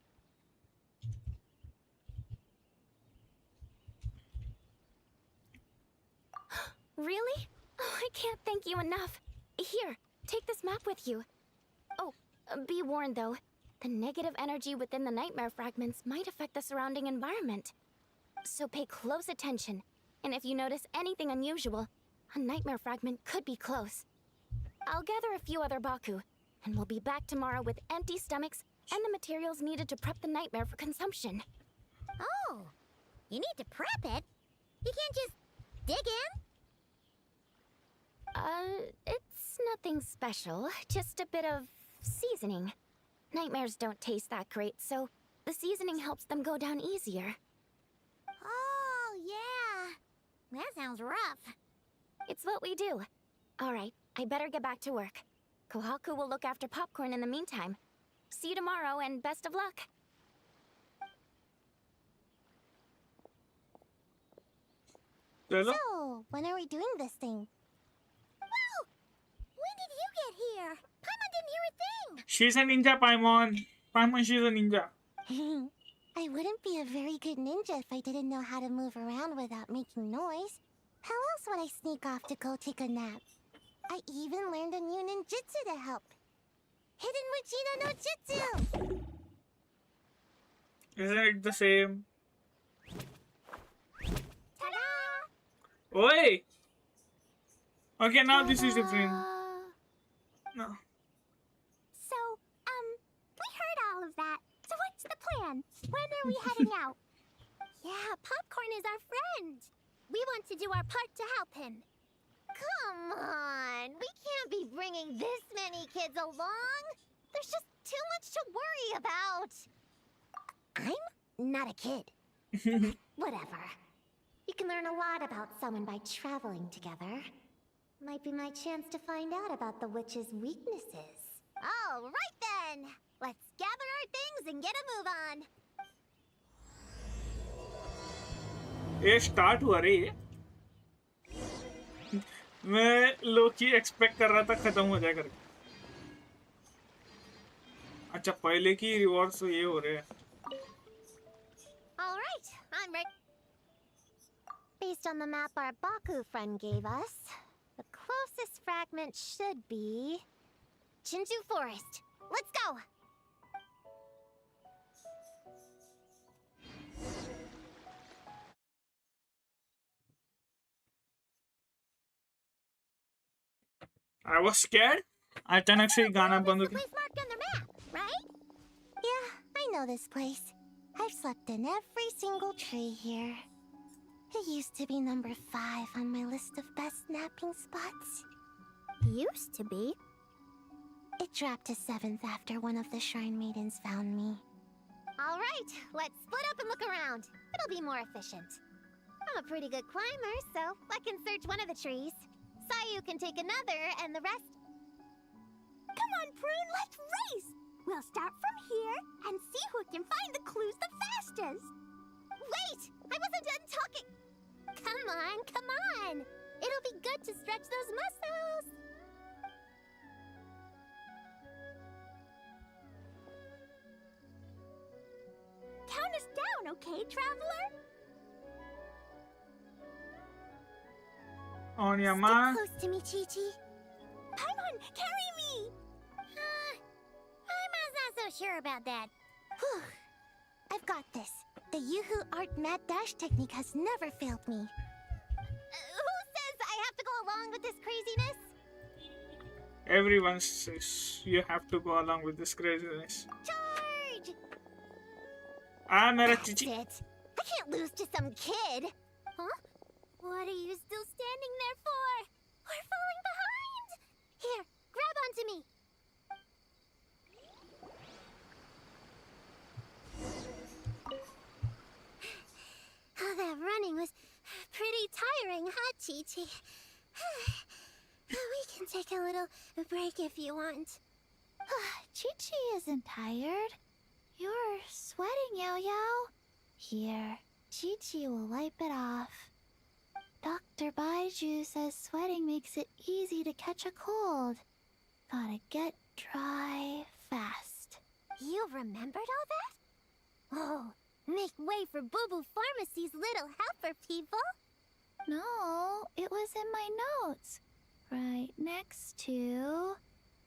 Really? Oh, I can't thank you enough. Here, take this map with you. Oh, be warned though. The negative energy within the nightmare fragments might affect the surrounding environment. So pay close attention, and if you notice anything unusual, a nightmare fragment could be close. I'll gather a few other Baku, and we'll be back tomorrow with empty stomachs and the materials needed to prep the nightmare for consumption. Oh, you need to prep it? You can't just dig in? It's nothing special, just a bit of seasoning. Nightmares don't taste that great, so the seasoning helps them go down easier. Oh, yeah. That sounds rough. It's what we do. Alright, I better get back to work. Kohaku will look after Popcorn in the meantime. See you tomorrow, and best of luck. So, when are we doing this thing? Well, when did you get here? Paimon didn't hear a thing. She's a ninja, Paimon. Paimon, she's a ninja. I wouldn't be a very good ninja if I didn't know how to move around without making noise. How else would I sneak off to go take a nap? I even learned a new ninjutsu to help. Hidden Wachina no Jutsu! Isn't it the same? Ta-da! Oi! Okay, now this is different. No. So, we heard all of that. So what's the plan? When are we heading out? Yeah, Popcorn is our friend. We want to do our part to help him. Come on, we can't be bringing this many kids along. There's just too much to worry about. I'm not a kid. Whatever. You can learn a lot about someone by traveling together. Might be my chance to find out about the witch's weaknesses. All right then! Let's gather our things and ये start हुआ रे ये। मैं लो की expect कर रहा था खत्म हो जाए करके। अच्छा पहले की रिवॉर्ड्स ये हो रहे हैं। All right, I'm ready. Based on the map our Baku friend gave us, the closest fragment should be Jinju Forest. Let's go! I was scared. अचानक से गाना बंद हो गया। Place marked on the map, right? Yeah, I know this place. I've slept in every single tree here. It used to be number 5 on my list of best napping spots. Used to be? It dropped to 7th after one of the shrine maidens found me. All right, let's split up and look around. It'll be more efficient. I'm a pretty good climber, so I can search one of the trees. Sayu can take another, and the rest... Come on, Prune, let's race! We'll start from here and see who can find the clues the fastest. Wait! I wasn't done talking! Come on! It'll be good to stretch those muscles! Count us down, okay, traveler? On your Stick mark. close to me, Chi-Chi. Paimon, carry me! I'm not so sure about that. Whew. I've got this. The Yoo-Hoo Art Mad Dash technique has never failed me. Who says I have to go along with this craziness? Everyone says you have to go along with this craziness. Charge! Ah, mera That's chichi. it. I can't lose to some kid. Huh? What are you still standing there for? We're falling behind! Here, grab onto me. Oh, that running was pretty tiring, huh, Chi-Chi? We can take a little break if you want. Chi-Chi isn't tired. You're sweating, Yao-Yao. Here, Chi-Chi will wipe it off. Dr. Baiju says sweating makes it easy to catch a cold. Gotta get dry fast. You remembered all that? Oh, make way for Boo Boo Pharmacy's little helper, people. No, it was in my notes. Right next to...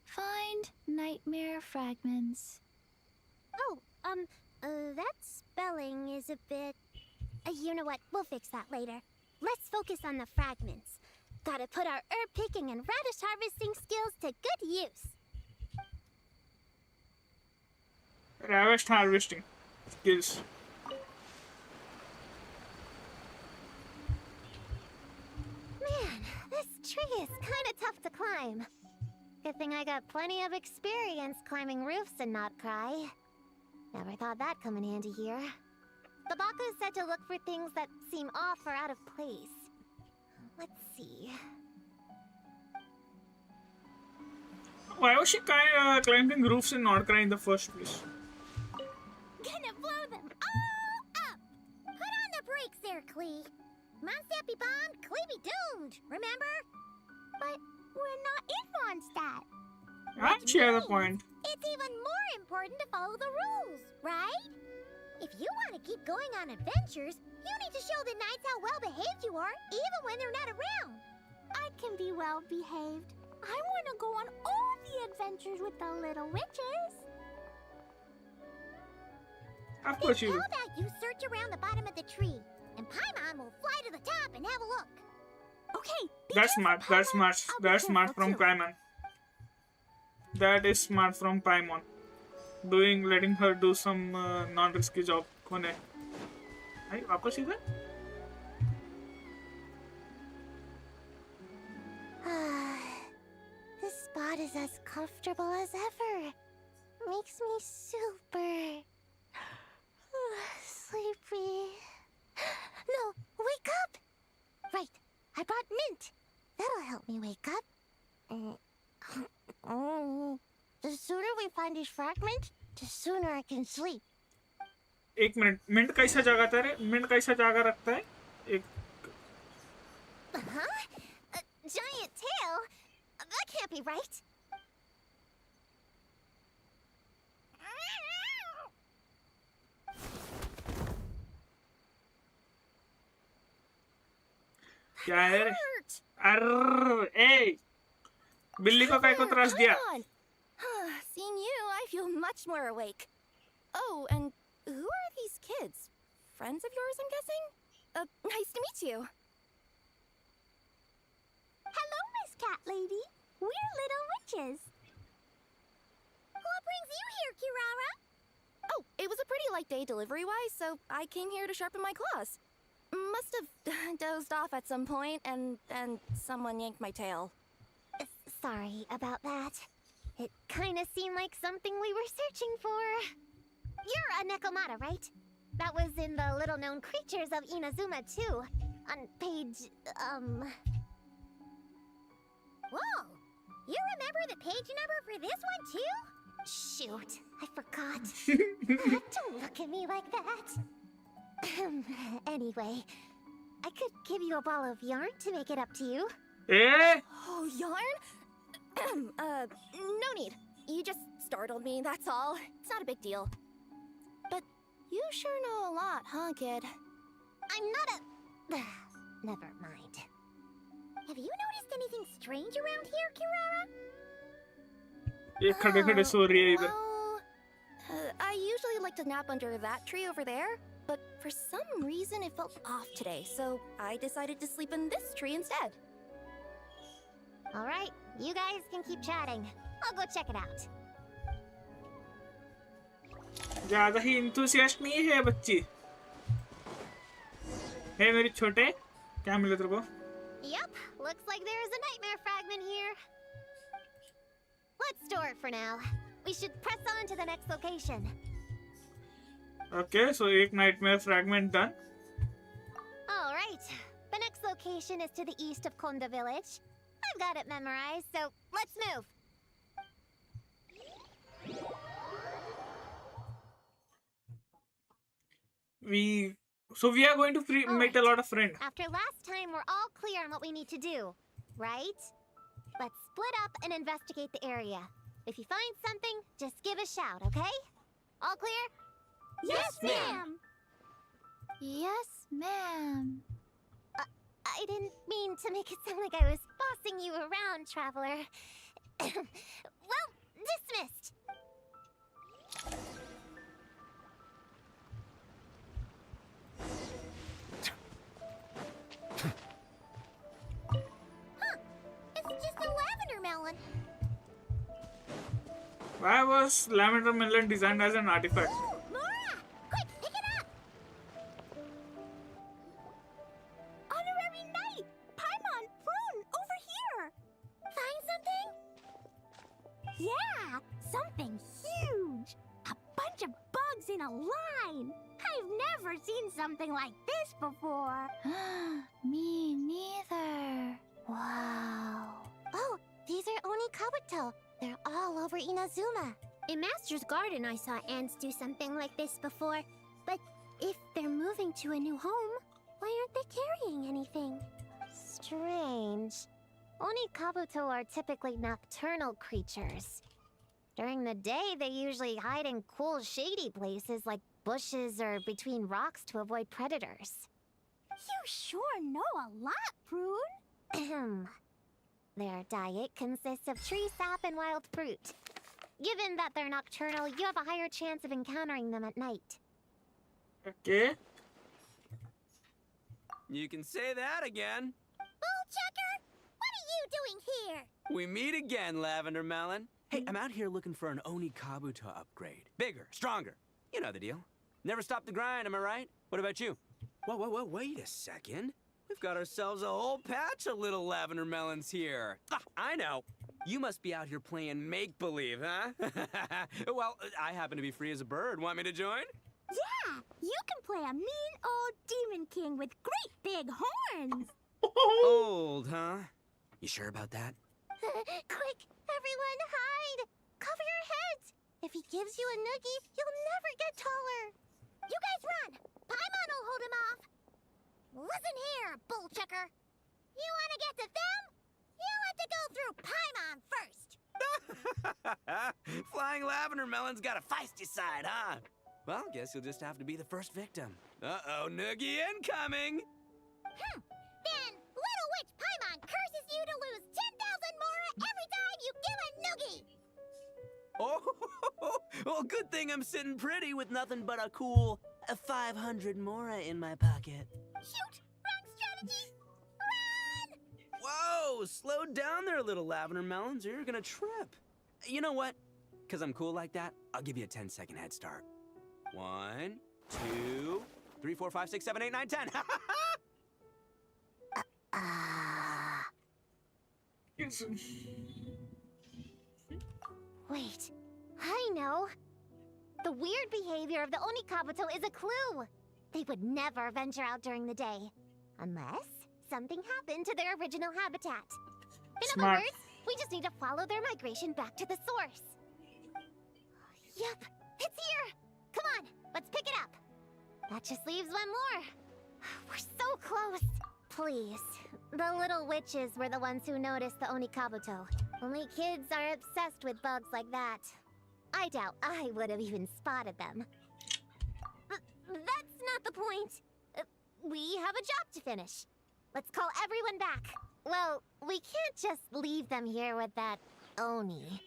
Find nightmare fragments. Oh, that spelling is a bit... you know what? We'll fix that later. Let's focus on the fragments. Gotta put our herb picking and radish harvesting skills to good use. Ravished harvesting skills. Man, this tree is kinda tough to climb. Good thing I got plenty of experience climbing roofs and not cry. Never thought that'd come in handy here. The Baku said to look for things that seem off or out of place. Let's see. Why was she climbing roofs and not crying in the first place? Gonna blow them all up! Put on the brakes there, Klee. Mondstadt be bombed, Klee be doomed, remember? But we're not in Mondstadt. She has a point. It's even more important to follow the rules, right? If you want to keep going on adventures, you need to show the knights how well-behaved you are, even when they're not around. I can be well-behaved. I want to go on all the adventures with the little witches. Of course you How do. about you search around the bottom of the tree, and Paimon will fly to the top and have a look. Okay. That's smart. That's smart. That's smart from Paimon. That is smart from Paimon. Letting her do some non-risky job. कौन है? आई वापस इधर? This spot is as comfortable as ever. Makes me super sleepy. No, wake up! Right, I brought mint. That'll help me wake up. The sooner we find these fragments, the sooner I can sleep. एक minute mint कैसा जगाता है रे? Mint कैसा जागा रखता है? एक Huh? A giant tail? That can't be right. क्या है रे? अर्र ए बिल्ली को काय को त्रास दिया? Seeing you, I feel much more awake. Oh, and who are these kids? Friends of yours, I'm guessing? Nice to meet you. Hello, Miss Cat Lady. We're little witches. What brings you here, Kirara? Oh, it was a pretty light day delivery-wise, so I came here to sharpen my claws. Must have dozed off at some point, and then someone yanked my tail. Sorry about that. It kind of seemed like something we were searching for. You're a Nekomata, right? That was in the little-known creatures of Inazuma, too. On page, Whoa! You remember the page number for this one, too? Shoot, I forgot. Don't look at me like that. Anyway, I could give you a ball of yarn to make it up to you. Eh? Oh, yarn? No need. You just startled me, that's all. It's not a big deal. But you sure know a lot, huh, kid? I'm not a... Never mind. Have you noticed anything strange around here, Kirara? ये खड़े खड़े सो रही है इधर. I usually like to nap under that tree over there, but for some reason it felt off today, so I decided to sleep in this tree instead. All right, you guys can keep chatting. I'll go check it out. ज़्यादा ही enthusiast नहीं है बच्ची. हे मेरी छोटे, क्या मिला तेरे को? Yep, looks like there's a nightmare fragment here. Let's store it for now. We should press on to the next location. Okay, so एक nightmare fragment done. All right, the next location is to the east of Konda village. I've got it memorized, so let's move. We are going to meet a lot of friends. After last time, we're all clear on what we need to do, right? Let's split up and investigate the area. If you find something, just give a shout, okay? All clear? Yes, ma'am. Yes, ma'am. I didn't mean to make it sound like I was bossing you around, traveler. Well, dismissed. It's just a lavender melon. Why was lavender melon designed as an artifact? Mora! Quick, pick it up! Honorary Knight! Paimon, prune, over here! Find something? Yeah, something huge! A bunch of bugs in a line! I've never seen something like this before! Me neither. Wow. Oh, these are Onikabuto. They're all over Inazuma. In Master's Garden, I saw ants do something like this before. But if they're moving to a new home, why aren't they carrying anything? Strange. Onikabuto are typically nocturnal creatures. During the day, they usually hide in cool, shady places like bushes or between rocks to avoid predators. You sure know a lot, Prune. Their diet consists of tree sap and wild fruit. Given that they're nocturnal, you have a higher chance of encountering them at night. Okay. You can say that again. Bullchucker! What are you doing here? We meet again, Lavender Melon. Hey, I'm out here looking for an Oni Kabuto upgrade. Bigger, stronger. You know the deal. Never stop the grind, am I right? What about you? Whoa, wait a second. We've got ourselves a whole patch of little lavender melons here. I know. You must be out here playing make-believe, huh? Well, I happen to be free as a bird. Want me to join? Yeah, you can play a mean old demon king with great big horns. Old, huh? You sure about that? Quick, everyone hide! Cover your heads! If he gives you a noogie, you'll never get taller. You guys run! Paimon will hold him off. Listen here, bullchucker. You want to get to them? You have to go through Paimon first. Flying lavender melon's got a feisty side, huh? Well, guess you'll just have to be the first victim. Uh-oh, noogie incoming! Then Little Witch Paimon curses you to lose 10,000 mora every time you give a noogie. Oh, well, good thing I'm sitting pretty with nothing but a cool 500 mora in my pocket. Shoot! Wrong strategy! Run! Whoa, slow down there, little lavender melons, or you're gonna trip. You know what? Because I'm cool like that, I'll give you a 10-second head start. 1, 2, 3, 4, 5, 6, 7, 8, 9, 10. Wait, I know. The weird behavior of the Onikabuto is a clue. They would never venture out during the day, unless something happened to their original habitat. In other words, we just need to follow their migration back to the source. Yep, it's here. Come on, let's pick it up. That just leaves one more. We're so close. Please, the little witches were the ones who noticed the Onikabuto. Only kids are obsessed with bugs like that. I doubt I would have even spotted them. That's not the point. We have a job to finish. Let's call everyone back. Well, we can't just leave them here with that Oni.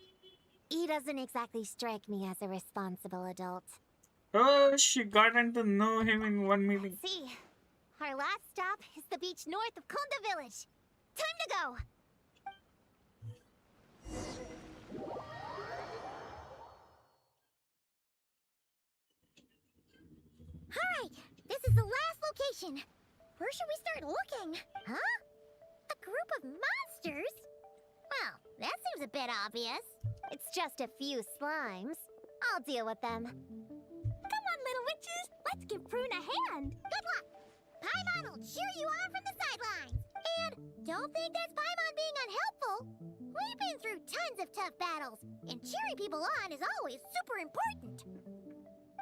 He doesn't exactly strike me as a responsible adult. Oh, she gotten to know him in one meeting. See, our last stop is the beach north of Konda Village. Time to go! Alright, this is the last location. Where should we start looking? Huh? A group of monsters? Well, that seems a bit obvious. It's just a few slimes. I'll deal with them. Come on, little witches. Let's give Prune a hand. Good luck. Paimon will cheer you on from the sidelines. And don't think that's Paimon being unhelpful. We've been through tons of tough battles, and cheering people on is always super important.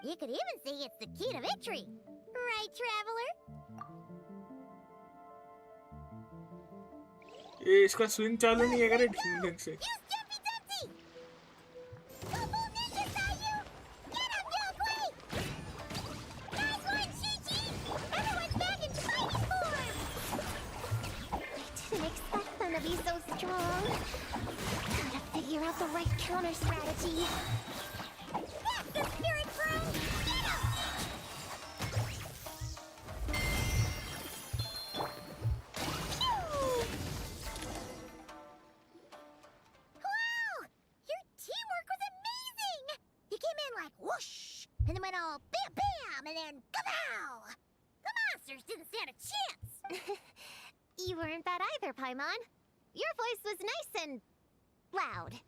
You could even say it's the key to victory. Right, Traveler? ये इसका swing चालू नहीं है करे ढंग से. Be so strong. Gotta figure out the right counter strategy. That's the spirit, bro! Get up! Wow! Your teamwork was amazing! You came in like whoosh, and then went all bam bam, and then kapow! The monsters didn't stand a chance! You weren't bad either, Paimon. Your voice was nice and loud.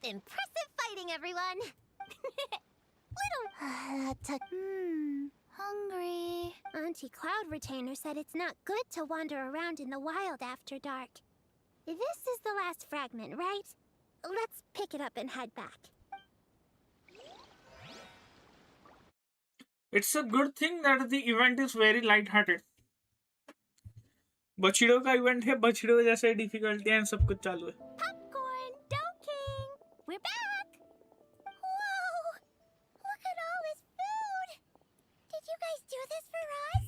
Impressive fighting, everyone! Hungry. Auntie Cloud Retainer said it's not good to wander around in the wild after dark. This is the last fragment, right? Let's pick it up and head back. It's a good thing that the event is very light-hearted. बछड़ों का event है बछड़ों जैसे डिफिकल्टियां सब कुछ चालू है. Popcorn, King, we're back. Whoa! Look at all this food. Did you guys do this for us?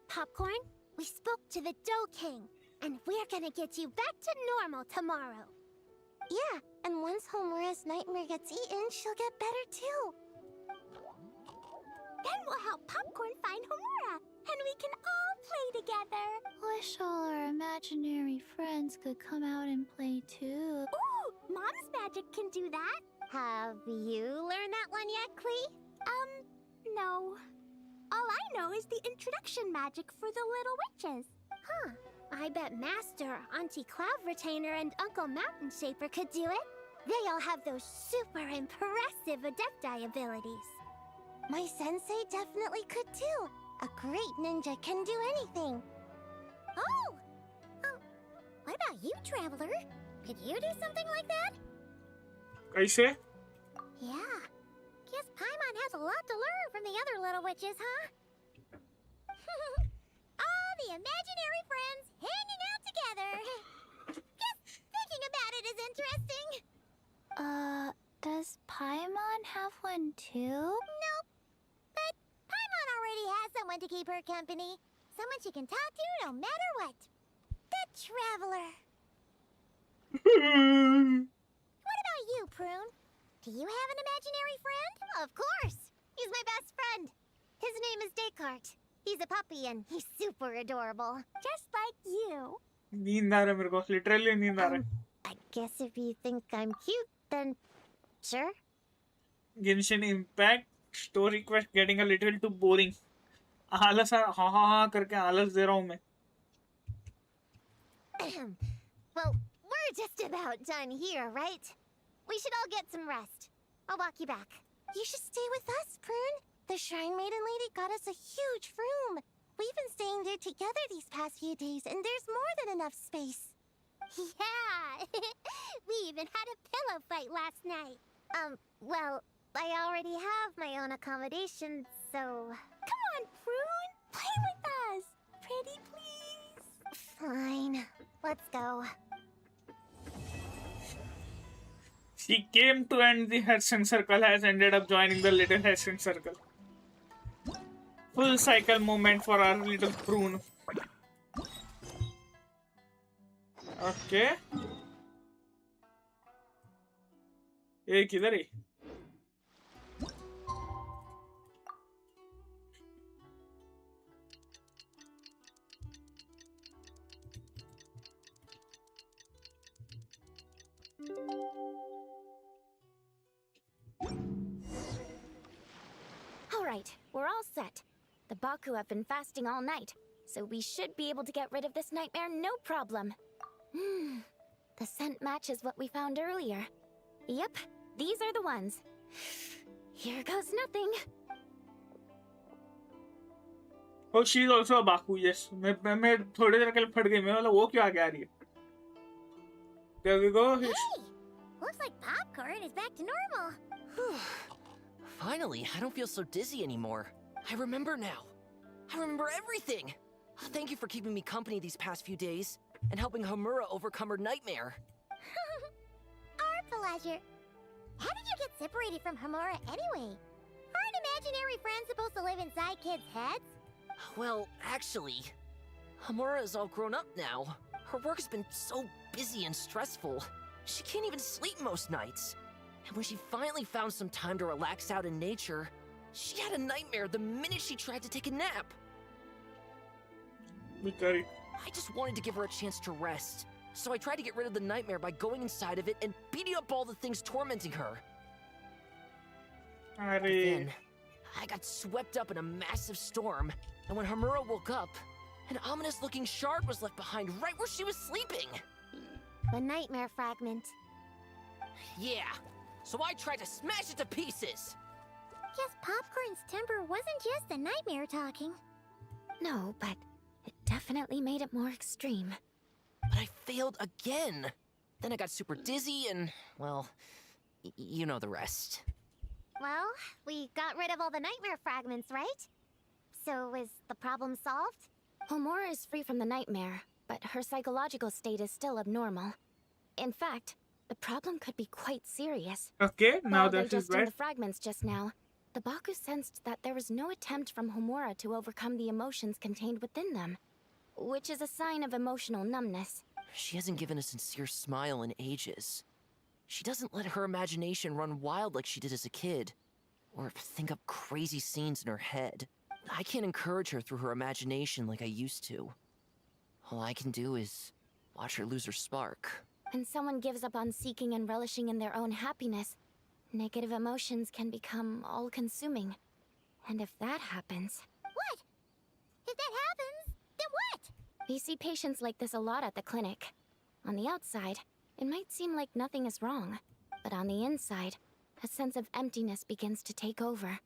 Popcorn, we spoke to the Dough King, and we're gonna get you back to normal tomorrow. Yeah, and once Homura's nightmare gets eaten, she'll get better too. Then we'll help Popcorn find Homura, and we can all play together. Wish all our imaginary friends could come out and play too. Ooh, Mom's magic can do that. Have you learned that one yet, Klee? No. All I know is the introduction magic for the little witches. Huh. I bet Master, Auntie Cloud Retainer, and Uncle Mountain Shaper could do it. They all have those super impressive Adepti abilities. My sensei definitely could too. A great ninja can do anything. Oh! What about you, Traveler? Could you do something like that? कैसे? Yeah. Guess Paimon has a lot to learn from the other little witches, huh? All the imaginary friends hanging out together. Just thinking about it is interesting. Does Paimon have one too? Nope. But Paimon already has someone to keep her company. Someone she can talk to no matter what. The Traveler. What about you, Prune? Do you have an imaginary friend? Of course! He's my best friend. His name is Descartes. He's a puppy and he's super adorable. Just like you. नींद आ रहा है मेरे को, literally नींद आ रहा है. I guess if you think I'm cute, then sure. Genshin Impact story quest getting a little too boring. आलस हाँ करके आलस दे रहा हूँ मैं. Well, we're just about done here, right? We should all get some rest. I'll walk you back. You should stay with us, Prune. The Shrine Maiden Lady got us a huge room. We've been staying there together these past few days, and there's more than enough space. Yeah! We even had a pillow fight last night. Well, I already have my own accommodation, so... Come on, Prune! Play with us! Pretty please! Fine. Let's go. She came to end the Hudson Circle, has ended up joining the little Hudson Circle. Full cycle moment for our little prune. Okay. ये किधर है? All right, we're all set. The Baku have been fasting all night, so we should be able to get rid of this nightmare no problem. The scent matches what we found earlier. Yep, these are the ones. Here goes nothing. Oh, she's also a Baku, yes. मैं थोड़ी देर के लिए फट गई. मैं बोला वो क्यों आगे आ रही है? There we go. Hey! Looks like Popcorn is back to normal. Finally, I don't feel so dizzy anymore. I remember now. I remember everything. Thank you for keeping me company these past few days and helping Homura overcome her nightmare. Our pleasure. How did you get separated from Homura anyway? Aren't imaginary friends supposed to live inside kids' heads? Well, actually, Homura is all grown up now. Her work has been so busy and stressful. She can't even sleep most nights. And when she finally found some time to relax out in nature, she had a nightmare the minute she tried to take a nap. Okay. I just wanted to give her a chance to rest. So I tried to get rid of the nightmare by going inside of it and beating up all the things tormenting her. But then, I got swept up in a massive storm, and when Homura woke up, an ominous-looking shard was left behind right where she was sleeping. The nightmare fragment. Yeah, so I tried to smash it to pieces. Guess Popcorn's temper wasn't just the nightmare talking. No, but it definitely made it more extreme. But I failed again. Then I got super dizzy and, well, you know the rest. Well, we got rid of all the nightmare fragments, right? So is the problem solved? Homura is free from the nightmare, but her psychological state is still abnormal. In fact, the problem could be quite serious. Okay, now While that is digesting right. the fragments just now, the Baku sensed that there was no attempt from Homura to overcome the emotions contained within them, which is a sign of emotional numbness. She hasn't given a sincere smile in ages. She doesn't let her imagination run wild like she did as a kid, or think up crazy scenes in her head. I can't encourage her through her imagination like I used to. All I can do is watch her lose her spark. When someone gives up on seeking and relishing in their own happiness, negative emotions can become all-consuming. And if that happens... What? If that happens, then what? We see patients like this a lot at the clinic. On the outside, it might seem like nothing is wrong, but on the inside, a sense of emptiness begins to take over,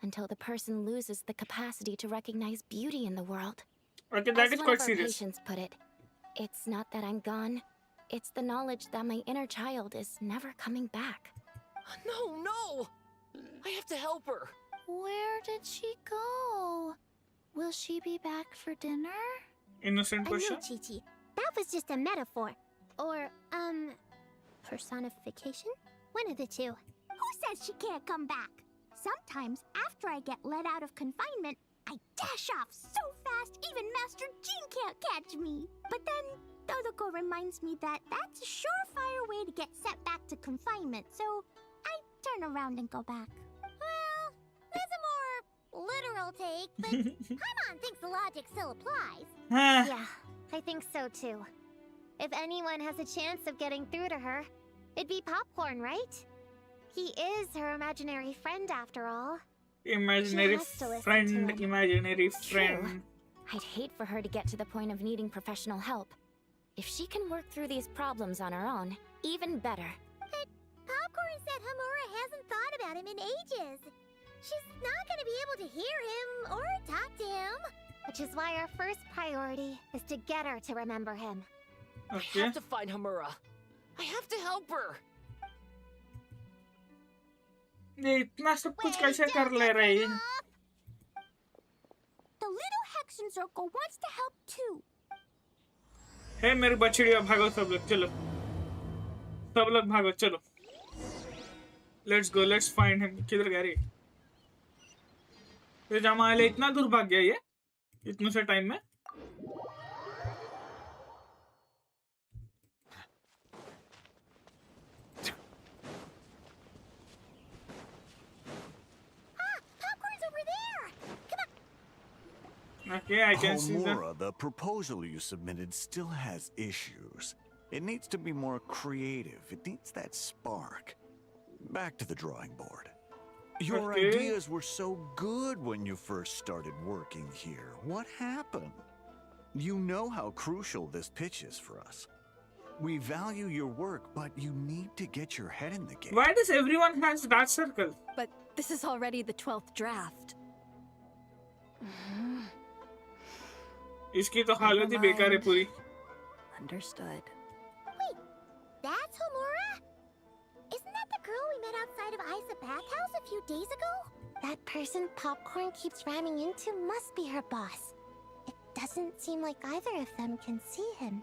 until the person loses the capacity to recognize beauty in the world. Okay, that As is one quite of our serious. patients put it, it's not that I'm gone, it's the knowledge that my inner child is never coming back. No, no! I have to help her. Where did she go? Will she be back for dinner? Innocent question. I know, Chi-Chi. That was just a metaphor. Or, personification? One of the two. Who says she can't come back? Sometimes, after I get let out of confinement, I dash off so fast even Master Jean can't catch me. But then, Todoko reminds me that that's a surefire way to get sent back to confinement, so I turn around and go back. Well, that's a more literal take, but Paimon thinks the logic still applies. Yeah, I think so too. If anyone has a chance of getting through to her, it'd be Popcorn, right? He is her imaginary friend after all. Imaginary friend, imaginary friend. True. I'd hate for her to get to the point of needing professional help. If she can work through these problems on her own, even better. But Popcorn said Hamura hasn't thought about him in ages. She's not gonna be able to hear him or talk to him. Which is why our first priority is to get her to remember him. Okay. I have to find Hamura. I have to help her. ये इतना सब कुछ कैसे कर ले रही है? The little Hexen Circle wants to help too. हे मेरी बछड़िया भागो सब लोग चलो. सब लोग भागो चलो. Let's go, let's find him. किधर गया रे? ये जमाल इतना दूर भाग गया ये? इतने से टाइम में? Okay, I can see that. Homura, the proposal you submitted still has issues. It needs to be more creative. It needs that spark. Back to the drawing board. Your ideas were so good when you first started working here. What happened? You know how crucial this pitch is for us. We value your work, but you need to get your head in the game. Why does everyone has that circle? But this is already the 12th draft. इसकी तो हालत ही बेकार है पूरी. Understood. Wait, that's Homura? Isn't that the girl we met outside of Isa Bathhouse a few days ago? That person Popcorn keeps ramming into must be her boss. It doesn't seem like either of them can see him.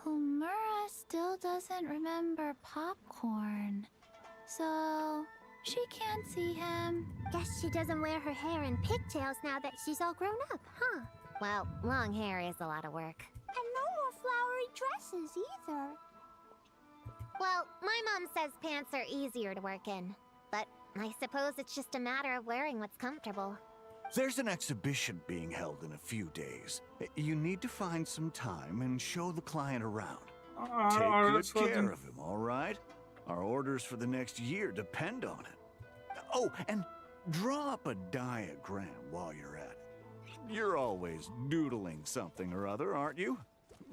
Homura still doesn't remember Popcorn. So, she can't see him. Guess she doesn't wear her hair in pigtails now that she's all grown up, huh? Well, long hair is a lot of work. And no more flowery dresses either. Well, my mom says pants are easier to work in. But I suppose it's just a matter of wearing what's comfortable. There's an exhibition being held in a few days. You need to find some time and show the client around. Take good care of him, all right? Our orders for the next year depend on it. Oh, and draw up a diagram while you're at it. You're always doodling something or other, aren't you?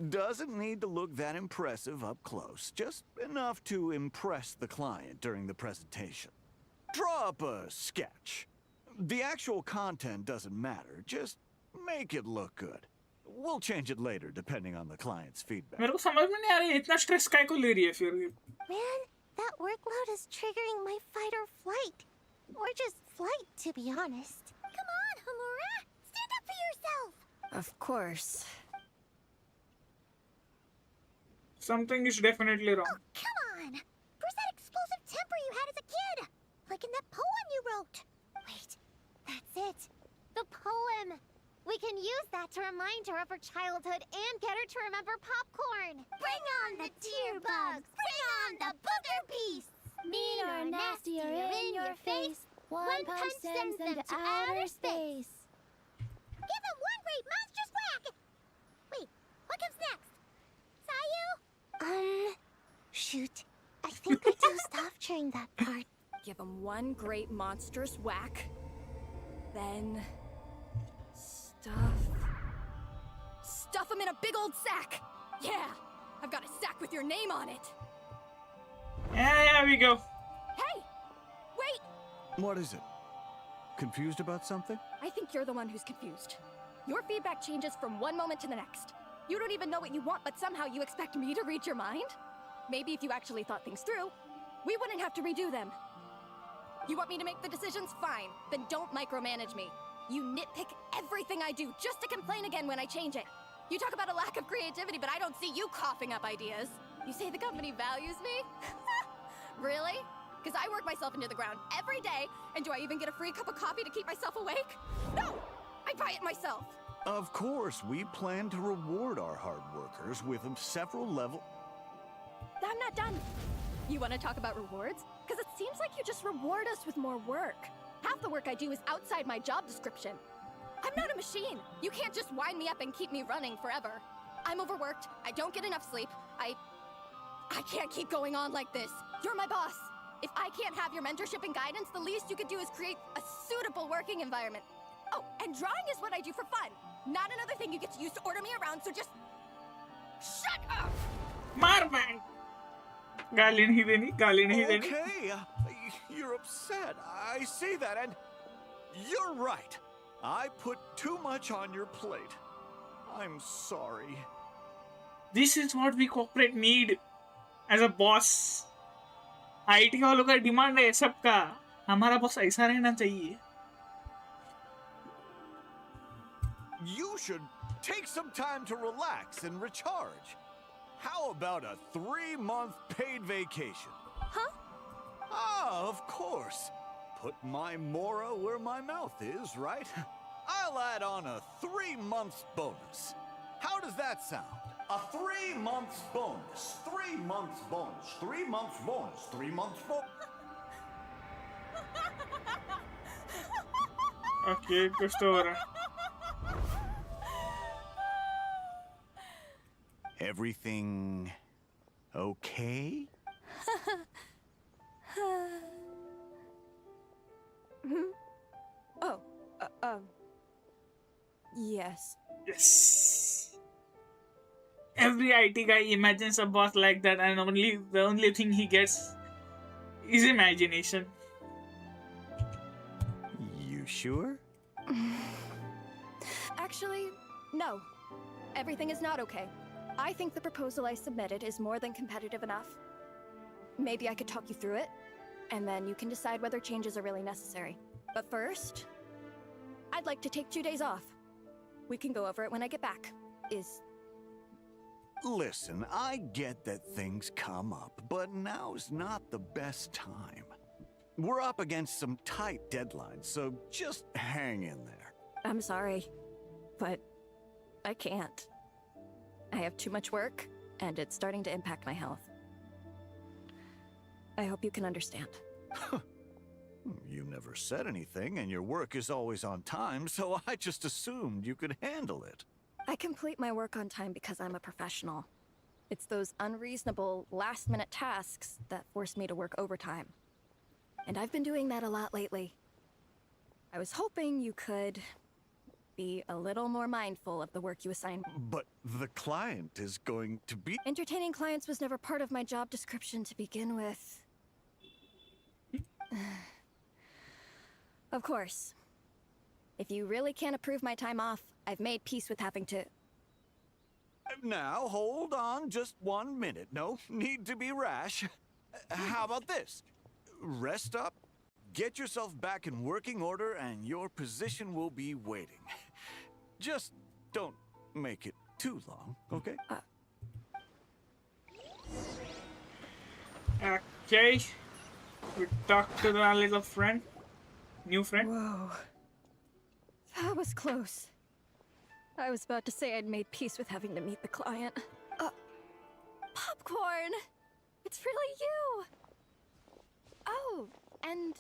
Doesn't need to look that impressive up close, just enough to impress the client during the presentation. Draw up a sketch. The actual content doesn't matter, just make it look good. We'll change it later depending on the client's feedback. मेरे को समझ में नहीं आ रही है इतना stress काय को ले रही है फिर. Man, that workload is triggering my fight or flight. Or just flight, to be honest. Come on, Homura! Stand up for yourself! Of course. Something is definitely wrong. Oh, come on! Where's that explosive temper you had as a kid? Like in that poem you wrote. Wait, that's it. The poem. We can use that to remind her of her childhood and get her to remember Popcorn. Bring on the tear bugs! Bring on the booger beasts! Mean or nasty or in your face, one punch sends them to outer space. Give them one great monstrous whack! Wait, what comes next? Sayu? Shoot. I think I dozed off during that part. Give him one great monstrous whack. Then... Stuff him in a big old sack! Yeah! I've got a sack with your name on it! Yeah, we go. Hey! Wait! What is it? Confused about something? I think you're the one who's confused. Your feedback changes from one moment to the next. You don't even know what you want, but somehow you expect me to read your mind? Maybe if you actually thought things through, we wouldn't have to redo them. You want me to make the decisions? Fine. Then don't micromanage me. You nitpick everything I do just to complain again when I change it. You talk about a lack of creativity, but I don't see you coughing up ideas. You say the company values me? Really? Because I work myself into the ground every day, and do I even get a free cup of coffee to keep myself awake? No! I buy it myself. Of course, we plan to reward our hard workers with several level... I'm not done. You want to talk about rewards? Because it seems like you just reward us with more work. Half the work I do is outside my job description. I'm not a machine. You can't just wind me up and keep me running forever. I'm overworked. I don't get enough sleep. I can't keep going on like this. You're my boss. If I can't have your mentorship and guidance, the least you could do is create a suitable working environment. Oh, and drawing is what I do for fun. Not another thing you get to use to order me around, so just... shut up! Marman! गाली नहीं देनी. Okay, you're upset. I see that, and you're right. I put too much on your plate. I'm sorry. This is what we corporate need as a boss. IT वालों का demand है सबका. हमारा boss ऐसा रहना चाहिए. You should take some time to relax and recharge. How about a 3-month paid vacation? Huh? Ah, of course. Put my mora where my mouth is, right? I'll add on a 3-month bonus. How does that sound? A 3-month bonus. 3 months bonus. 3 months bonus. 3 months bonus. Okay, कुछ तो हो रहा. Everything okay? Oh, yes. Yes. Every IT guy imagines a boss like that, and the only thing he gets is imagination. You sure? Actually, no. Everything is not okay. I think the proposal I submitted is more than competitive enough. Maybe I could talk you through it, and then you can decide whether changes are really necessary. But first, I'd like to take 2 days off. We can go over it when I get back. Listen, I get that things come up, but now's not the best time. We're up against some tight deadlines, so just hang in there. I'm sorry, but I can't. I have too much work, and it's starting to impact my health. I hope you can understand. You never said anything, and your work is always on time, so I just assumed you could handle it. I complete my work on time because I'm a professional. It's those unreasonable, last-minute tasks that force me to work overtime. And I've been doing that a lot lately. I was hoping you could be a little more mindful of the work you assign. But the client is going to be... Entertaining clients was never part of my job description to begin with. Of course. If you really can't approve my time off, I've made peace with having to... Now, hold on just 1 minute. No need to be rash. How about this? Rest up, get yourself back in working order, and your position will be waiting. Just don't make it too long, okay? Okay. We talked to our little friend. New friend. Whoa. That was close. I was about to say I'd made peace with having to meet the client. Popcorn! It's really you! Oh, and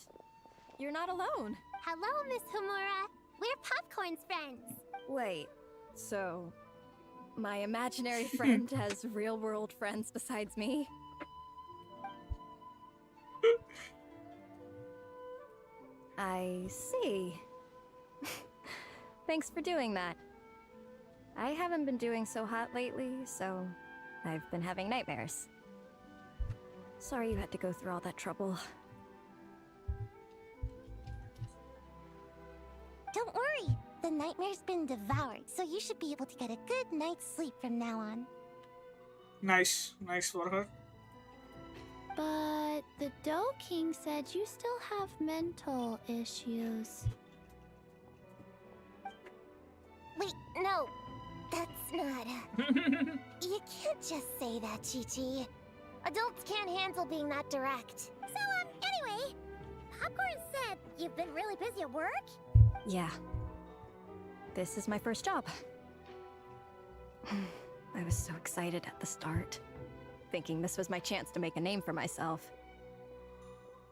you're not alone. Hello, Miss Homura. We're Popcorn's friends. Wait, so my imaginary friend has real-world friends besides me? I see. Thanks for doing that. I haven't been doing so hot lately, so I've been having nightmares. Sorry you had to go through all that trouble. Don't worry. The nightmare's been devoured, so you should be able to get a good night's sleep from now on. Nice for her. But the Dough King said you still have mental issues. Wait, no. That's not... You can't just say that, Chi-Chi. Adults can't handle being that direct. So, anyway, Popcorn said you've been really busy at work? Yeah. This is my first job. I was so excited at the start, thinking this was my chance to make a name for myself.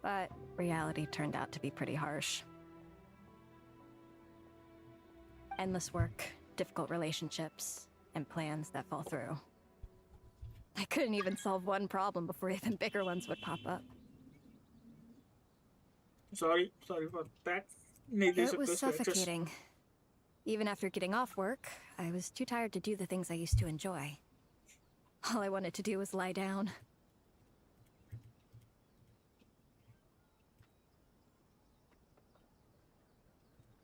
But reality turned out to be pretty harsh. Endless work, difficult relationships, and plans that fall through. I couldn't even solve one problem before even bigger ones would pop up. Sorry for that. It was suffocating. Even after getting off work, I was too tired to do the things I used to enjoy. All I wanted to do was lie down.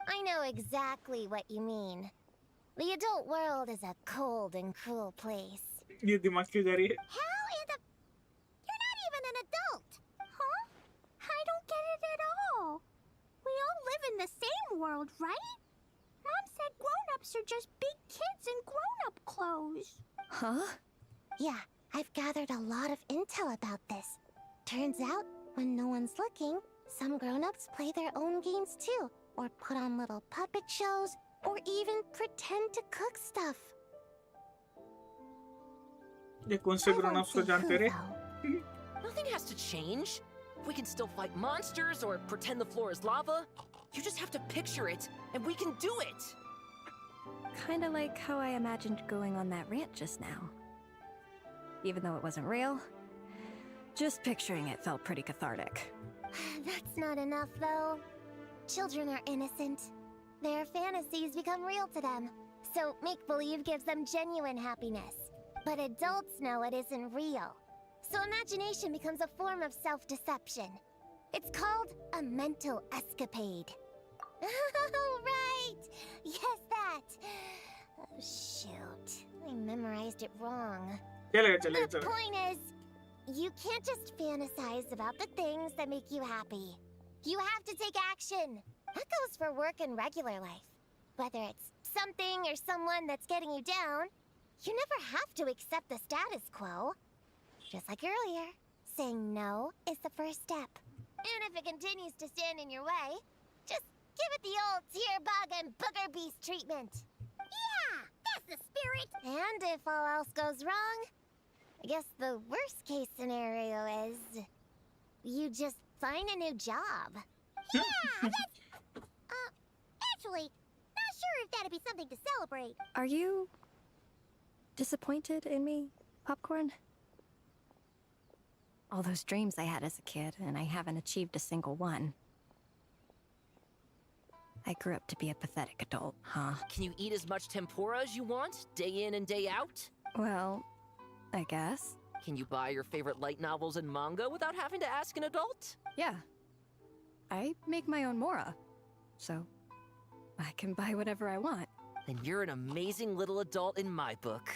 I know exactly what you mean. The adult world is a cold and cruel place. ये दिमाग क्यों जा रही है? How in the... You're not even an adult! Huh? I don't get it at all. We all live in the same world, right? Mom said grown-ups are just big kids in grown-up clothes. Huh? Yeah, I've gathered a lot of intel about this. Turns out, when no one's looking, some grown-ups play their own games too, or put on little puppet shows, or even pretend to cook stuff. ये कौन से grown-ups को जानते रे? Nothing has to change. We can still fight monsters or pretend the floor is lava. You just have to picture it, and we can do it! Kinda like how I imagined going on that rant just now. Even though it wasn't real, just picturing it felt pretty cathartic. That's not enough, though. Children are innocent. Their fantasies become real to them. So make-believe gives them genuine happiness. But adults know it isn't real. So imagination becomes a form of self-deception. It's called a mental escapade. Oh, right! Yes, that! Oh, shoot. I memorized it wrong. The point is, you can't just fantasize about the things that make you happy. You have to take action. That goes for work and regular life. Whether it's something or someone that's getting you down, you never have to accept the status quo. Just like earlier, saying no is the first step. And if it continues to stand in your way, just give it the old tear bug and booger beast treatment. Yeah, that's the spirit. And if all else goes wrong, I guess the worst case scenario is you just find a new job. Yeah, that's... actually, not sure if that'd be something to celebrate. Are you disappointed in me, Popcorn? All those dreams I had as a kid, and I haven't achieved a single one. I grew up to be a pathetic adult, huh? Can you eat as much tempura as you want, day in and day out? Well, I guess. Can you buy your favorite light novels and manga without having to ask an adult? Yeah. I make my own mora, so I can buy whatever I want. Then you're an amazing little adult in my book.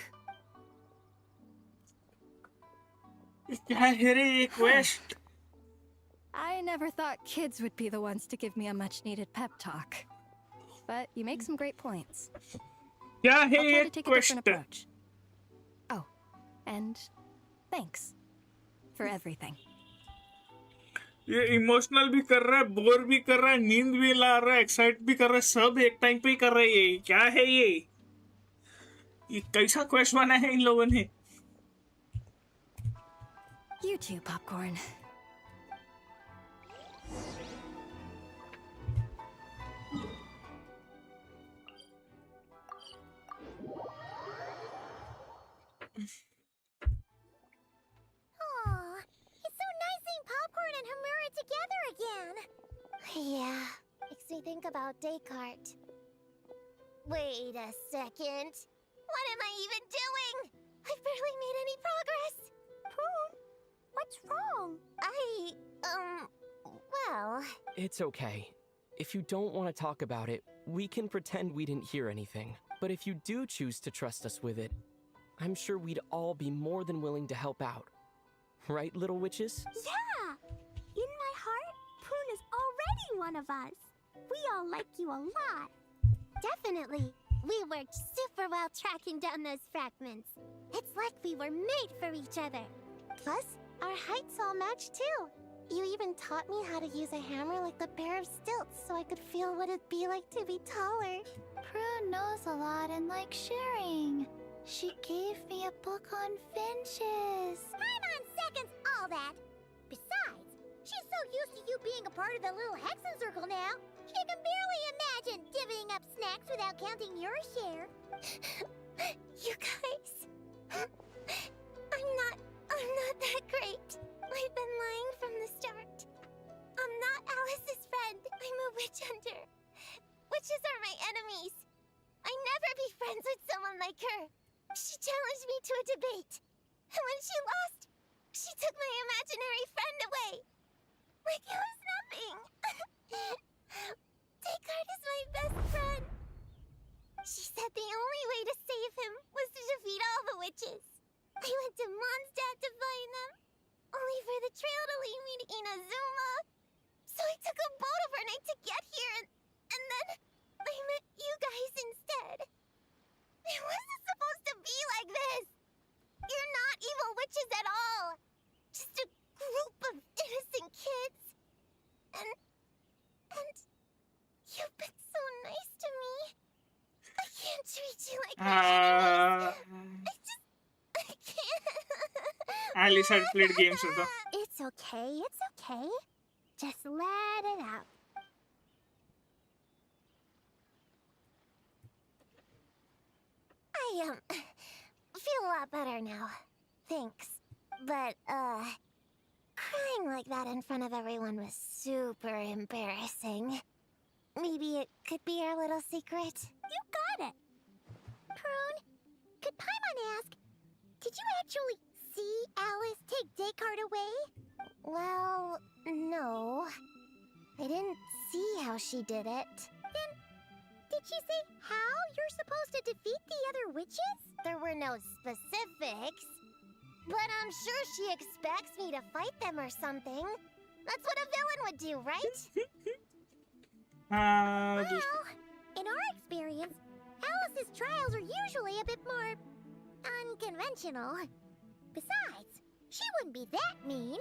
I never thought kids would be the ones to give me a much-needed pep talk. But you make some great points. I'll try to take a different approach. Oh, and thanks for everything. ये emotional भी कर रहा है, bore भी कर रहा है, नींद भी ला रहा है, एक्साइट भी कर रहा है, सब एक टाइम पे ही कर रहा है। ये क्या है ये कैसा क्वेश्चन बना है इन लोगों ने? You too, Popcorn. Aw, it's so nice seeing Popcorn and Hamura together again. Yeah, makes me think about Descartes. Wait a second. What am I even doing? I've barely made any progress. Poon, what's wrong? Well... It's okay. If you don't want to talk about it, we can pretend we didn't hear anything. But if you do choose to trust us with it, I'm sure we'd all be more than willing to help out. Right, little witches? Yeah! In my heart, Prune is already one of us. We all like you a lot. Definitely. We worked super well tracking down those fragments. It's like we were made for each other. Plus, our heights all match too. You even taught me how to use a hammer like the Bear of Stilts so I could feel what it'd be like to be taller. Prune knows a lot and likes sharing. She gave me a book on finches. Paimon seconds all that. Besides, she's so used to you being a part of the little Hexen Circle now, she can barely imagine divvying up snacks without counting your share. You guys, I'm not that great. I've been lying from the start. I'm not Alice's friend. I'm a witch hunter. Witches are my enemies. I never be friends with someone like her. She challenged me to a debate. And when she lost, she took my imaginary friend away. Like it was nothing. Descartes is my best friend. She said the only way to save him was to defeat all the witches. I went to Mondstadt to find them, only for the trail to lead me to Inazuma. So I took a boat overnight to get here, and then I met you guys instead. It wasn't supposed to be like this. You're not evil witches at all. Just a group of innocent kids. And you've been so nice to me. I can't treat you like that. I can't. Alice had played games with her. It's okay, it's okay. Just let it out. I feel a lot better now. Thanks. But, crying like that in front of everyone was super embarrassing. Maybe it could be our little secret. You got it. Prune, could Paimon ask, did you actually see Alice take Descartes away? Well, no. I didn't see how she did it. Then, did she say how you're supposed to defeat the other witches? There were no specifics. But I'm sure she expects me to fight them or something. That's what a villain would do, right? Well, in our experience, Alice's trials are usually a bit more unconventional. Besides, she wouldn't be that mean.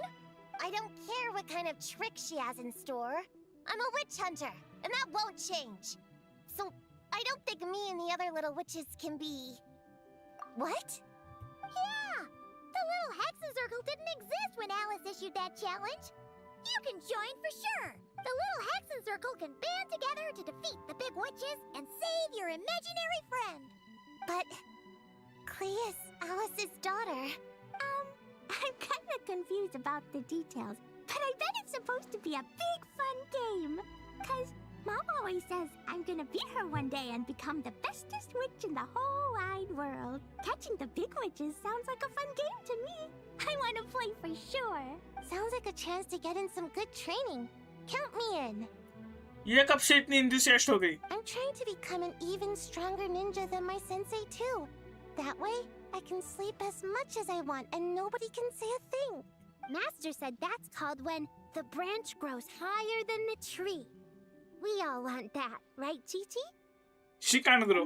I don't care what kind of trick she has in store. I'm a witch hunter, and that won't change. So, I don't think me and the other little witches can be... What? Yeah! The little Hexen Circle didn't exist when Alice issued that challenge. You can join for sure. The little Hexen Circle can band together to defeat the big witches and save your imaginary friend. But Clea's Alice's daughter. I'm kind of confused about the details, but I bet it's supposed to be a big fun game. 'Cause Mom always says I'm gonna beat her one day and become the bestest witch in the whole wide world. Catching the big witches sounds like a fun game to me. I want to play for sure. Sounds like a chance to get in some good training. Count me in. ये कब से इतनी enthusiast हो गई? I'm trying to become an even stronger ninja than my sensei too. That way, I can sleep as much as I want and nobody can say a thing. Master said that's called when the branch grows higher than the tree. We all want that, right, Chi-Chi? She can't grow.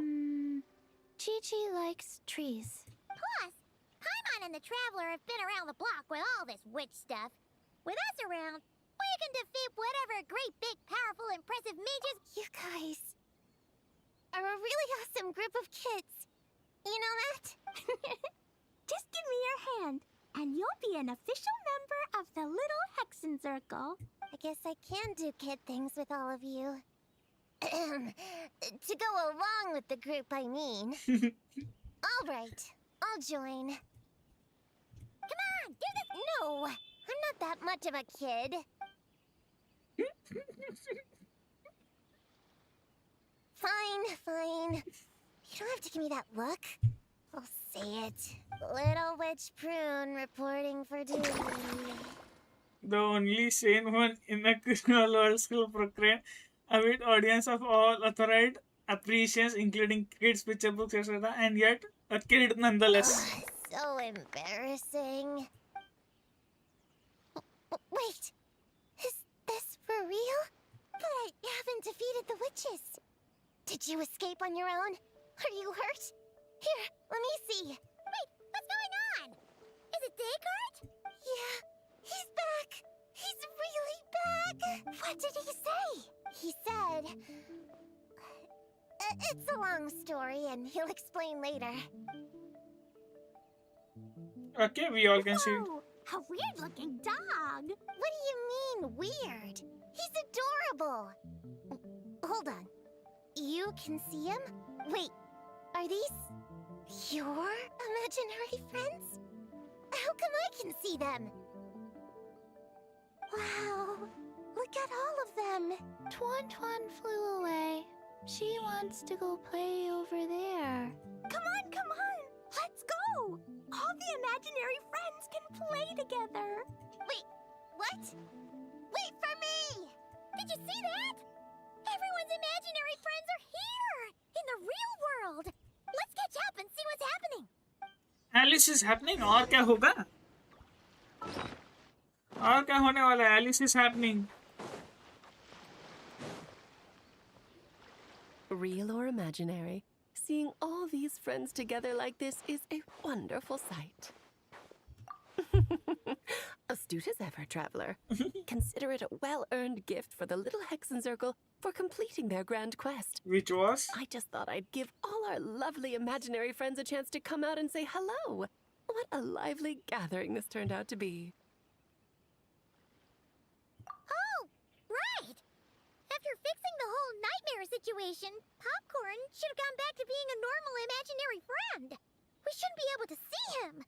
Chi-Chi likes trees. Plus, Paimon and the Traveler have been around the block with all this witch stuff. With us around, we can defeat whatever great, big, powerful, impressive mages... You guys are a really awesome group of kids. You know that? Just give me your hand, and you'll be an official member of the Little Hexen Circle. I guess I can do kid things with all of you. To go along with the group, I mean. All right, I'll join. Come on, do this! No, I'm not that much of a kid. Fine. You don't have to give me that look. I'll say it. Little Witch Prune reporting for duty. The only sane one in the criminal world school program, amid audience of all authorized appreciations, including kids, picture books, etc., and yet a kid nonetheless. So embarrassing. Did you escape on your own? Are you hurt? Here, let me see. Wait, what's going on? Is it Descartes? Yeah, he's back. He's really back. What did he say? He said... It's a long story, and he'll explain later. Okay, we all can see. A weird-looking dog. What do you mean, weird? He's adorable. Hold on. You can see him? Wait, are these your imaginary friends? How come I can see them? Wow, look at all of them. Tuan flew away. She wants to go play over there. Come on. Let's go. All the imaginary friends can play together. Wait, what? Wait for me. Did you see that? Everyone's imaginary friends are here in the real world. Let's catch up and see what's happening. Alice is happening और क्या होगा? और क्या होने वाला है? Alice is happening. Real or imaginary, seeing all these friends together like this is a wonderful sight. Astute as ever, traveler. Consider it a well-earned gift for the little Hexen Circle for completing their grand quest. Which was? I just thought I'd give all our lovely imaginary friends a chance to come out and say hello. What a lively gathering this turned out to be. Oh, right. After fixing the whole nightmare situation, Popcorn should have gone back to being a normal imaginary friend. We shouldn't be able to see him.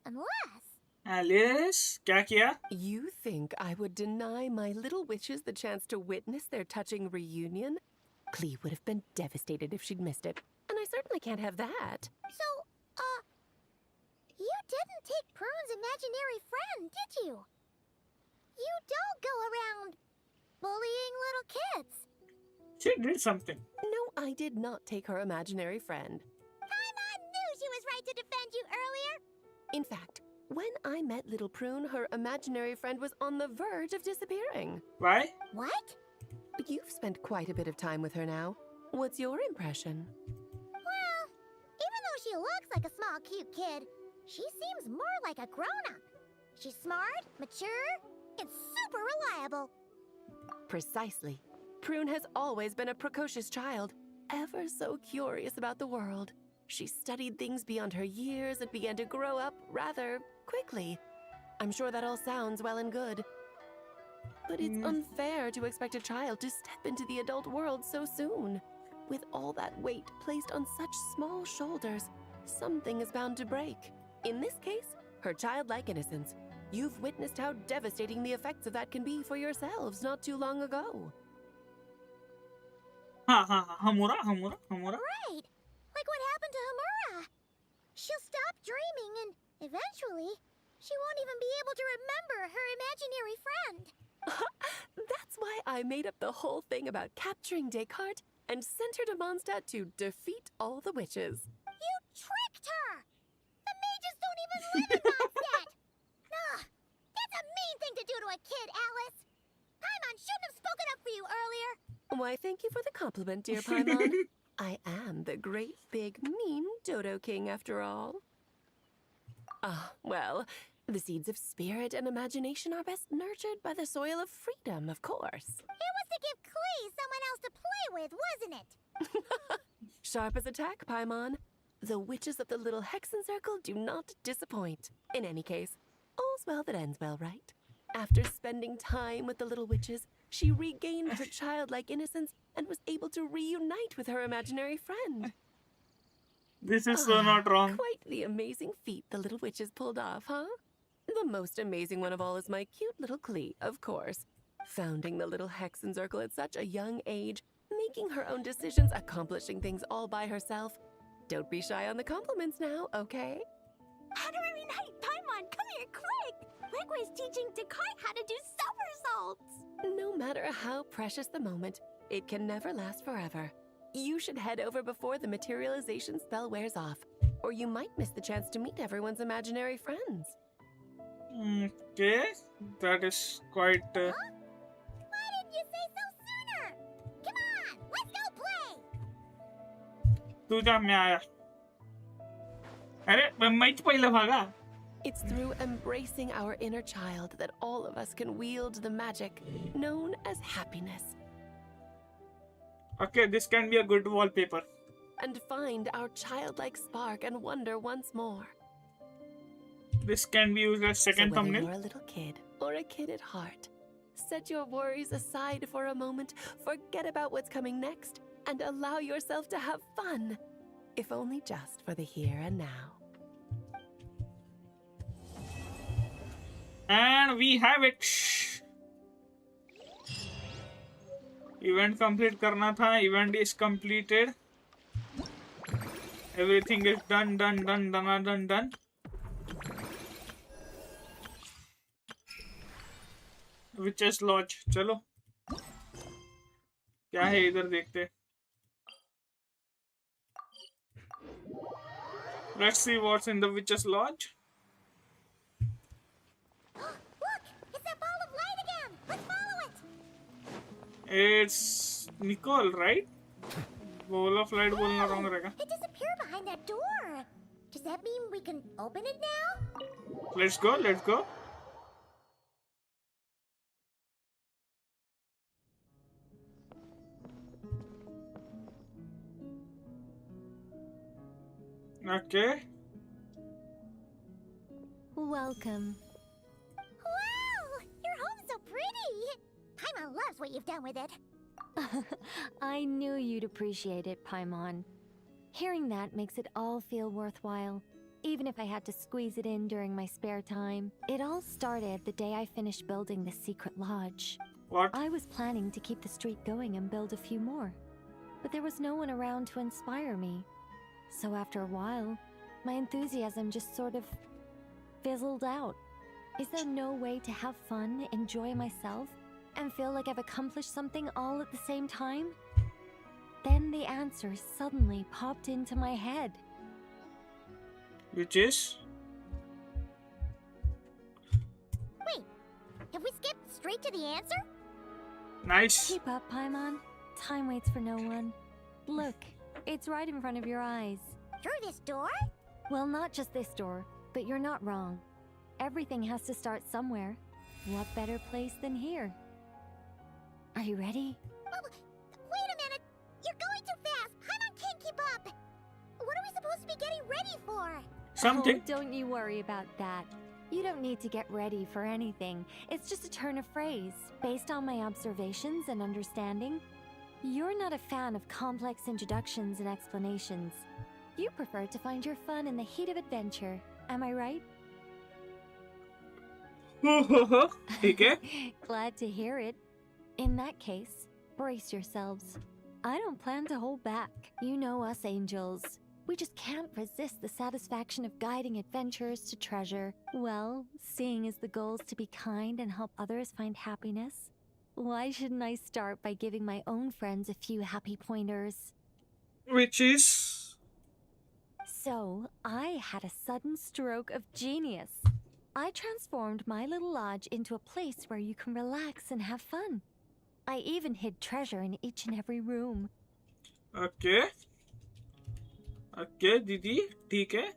Unless... Alice, क्या किया? You think I would deny my little witches the chance to witness their touching reunion? Clee would have been devastated if she'd missed it, and I certainly can't have that. So, you didn't take Prune's imaginary friend, did you? You don't go around bullying little kids. She did something. No, I did not take her imaginary friend. Paimon knew she was right to defend you earlier. In fact, when I met little Prune, her imaginary friend was on the verge of disappearing. Why? What? You've spent quite a bit of time with her now. What's your impression? Well, even though she looks like a small, cute kid, she seems more like a grown-up. She's smart, mature, and super reliable. Precisely. Prune has always been a precocious child, ever so curious about the world. She studied things beyond her years and began to grow up rather quickly. I'm sure that all sounds well and good. But it's unfair to expect a child to step into the adult world so soon. With all that weight placed on such small shoulders, something is bound to break. In this case, her childlike innocence. You've witnessed how devastating the effects of that can be for yourselves not too long ago. Hamura. Right. Like what happened to Hamura. She'll stop dreaming and eventually she won't even be able to remember her imaginary friend. That's why I made up the whole thing about capturing Descartes and sent her to Mondstadt to defeat all the witches. You tricked her! The mages don't even live in Mondstadt! Ugh, that's a mean thing to do to a kid, Alice! Paimon shouldn't have spoken up for you earlier! Why, thank you for the compliment, dear Paimon. I am the great, big, mean Dodo King, after all. Ah, well, the seeds of spirit and imagination are best nurtured by the soil of freedom, of course. It was to give Clee someone else to play with, wasn't it? Sharp as a tack, Paimon. The witches of the little Hexen Circle do not disappoint. In any case, all's well that ends well, right? After spending time with the little witches, she regained her childlike innocence and was able to reunite with her imaginary friend. This is so not wrong. Quite the amazing feat the little witches pulled off, huh? The most amazing one of all is my cute little Clee, of course. Founding the little Hexen Circle at such a young age, making her own decisions, accomplishing things all by herself. Don't be shy on the compliments now, okay? Honorary Knight, Paimon, come here quick! Likewise teaching Descartes how to do somersaults! No matter how precious the moment, it can never last forever. You should head over before the materialization spell wears off, or you might miss the chance to meet everyone's imaginary friends. Okay, that is quite... Huh? Why didn't you say so sooner? Come on, let's go play! तू जा मैं आया अरे मैं पहले भागा It's through embracing our inner child that all of us can wield the magic known as happiness. Okay, this can be a good wallpaper. And find our childlike spark and wonder once more. This can be used as second so whether thumbnail. You're a little kid or a kid at heart. Set your worries aside for a moment, forget about what's coming next, and allow yourself to have fun. If only just for the here and now. And we have it. Event complete करना था. Event is completed. Everything is done. Witch's Lodge. चलो. क्या है इधर देखते. Let's see what's in the Witch's Lodge. Look! It's that ball of light again! Let's follow it! It's Nicole, right? Ball of light बोलना wrong रहेगा. It disappeared behind that door. Does that mean we can open it now? Let's go. Okay. Welcome. Wow! Your home's so pretty! Paimon loves what you've done with it. I knew you'd appreciate it, Paimon. Hearing that makes it all feel worthwhile, even if I had to squeeze it in during my spare time. It all started the day I finished building the secret lodge. What? I was planning to keep the streak going and build a few more, but there was no one around to inspire me. So after a while, my enthusiasm just sort of fizzled out. Is there no way to have fun, enjoy myself, and feel like I've accomplished something all at the same time? Then the answer suddenly popped into my head. Which is? Wait, have we skipped straight to the answer? Nice. Keep up, Paimon. Time waits for no one. Look, it's right in front of your eyes. Through this door? Well, not just this door, but you're not wrong. Everything has to start somewhere. What better place than here? Are you ready? Oh, wait a minute! You're going too fast! Paimon can't keep up! What are we supposed to be getting ready for? Something. Oh, don't you worry about that. You don't need to get ready for anything. It's just a turn of phrase, based on my observations and understanding. You're not a fan of complex introductions and explanations. You prefer to find your fun in the heat of adventure. Am I right? Okay. Glad to hear it. In that case, brace yourselves. I don't plan to hold back. You know us angels. We just can't resist the satisfaction of guiding adventurers to treasure. Well, seeing as the goal is to be kind and help others find happiness, why shouldn't I start by giving my own friends a few happy pointers? Which is? So, I had a sudden stroke of genius. I transformed my little lodge into a place where you can relax and have fun. I even hid treasure in each and every room. Okay. Okay, Didi, ठीक है.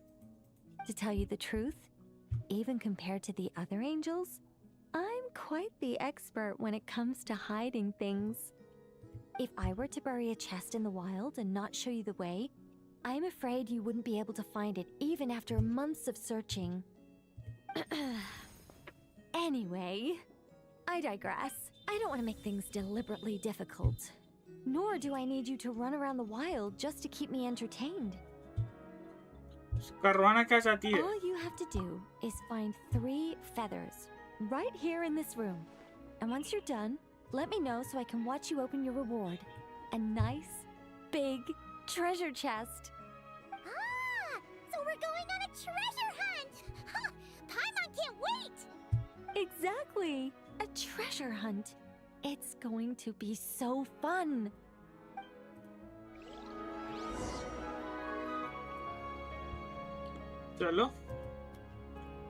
To tell you the truth, even compared to the other angels, I'm quite the expert when it comes to hiding things. If I were to bury a chest in the wild and not show you the way, I'm afraid you wouldn't be able to find it even after months of searching. Anyway, I digress. I don't want to make things deliberately difficult. Nor do I need you to run around the wild just to keep me entertained. करवाना क्या चाहती है? All you have to do is find 3 feathers right here in this room. And once you're done, let me know so I can watch you open your reward. A nice, big treasure chest. Ah! So we're going on a treasure hunt! Huh! Paimon can't wait! Exactly! A treasure hunt. It's going to be so fun. चलो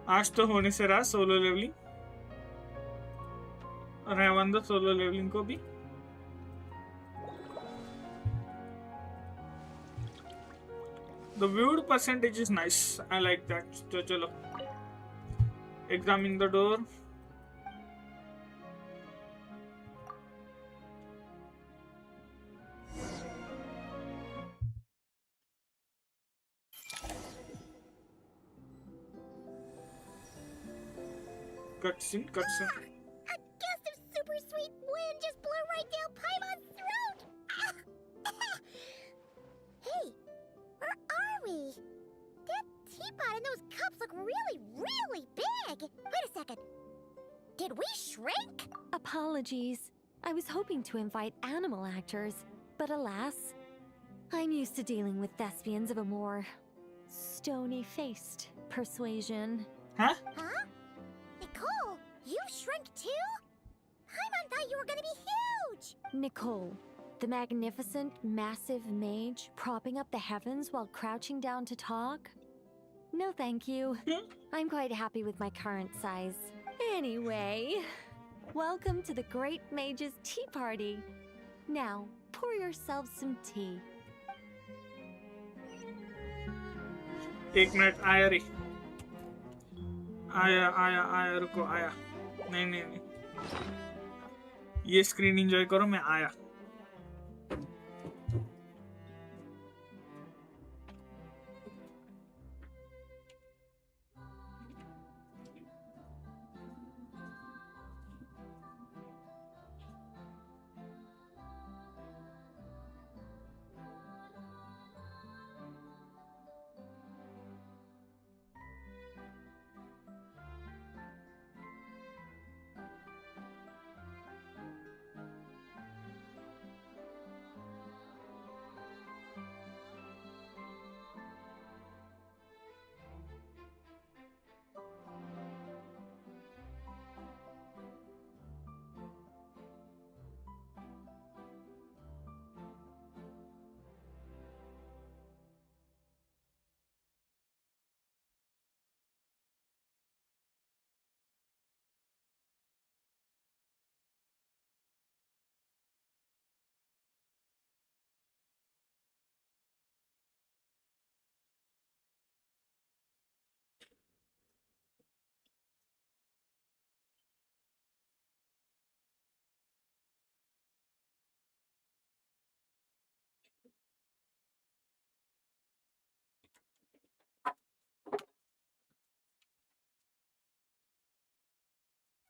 आज तो होने से रहा solo levelling रहने दो solo levelling को भी The viewed percentage is nice. I like that. So, chalo. Examine the door. Cutscene. A gust of super sweet wind just blew right down Paimon's throat! Hey, where are we? That teapot and those cups look really big! Wait a second. Did we shrink? Apologies. I was hoping to invite animal actors, but alas, I'm used to dealing with thespians of a more stony-faced persuasion. Huh? Nicole, you shrink too? Paimon thought you were gonna be huge! Nicole, the magnificent, massive mage propping up the heavens while crouching down to talk? No thank you. I'm quite happy with my current size. Anyway, welcome to the Great Mage's Tea Party. Now, pour yourself some tea. एक minute आया रे आया रुको आया नहीं ये screen enjoy करो मैं आया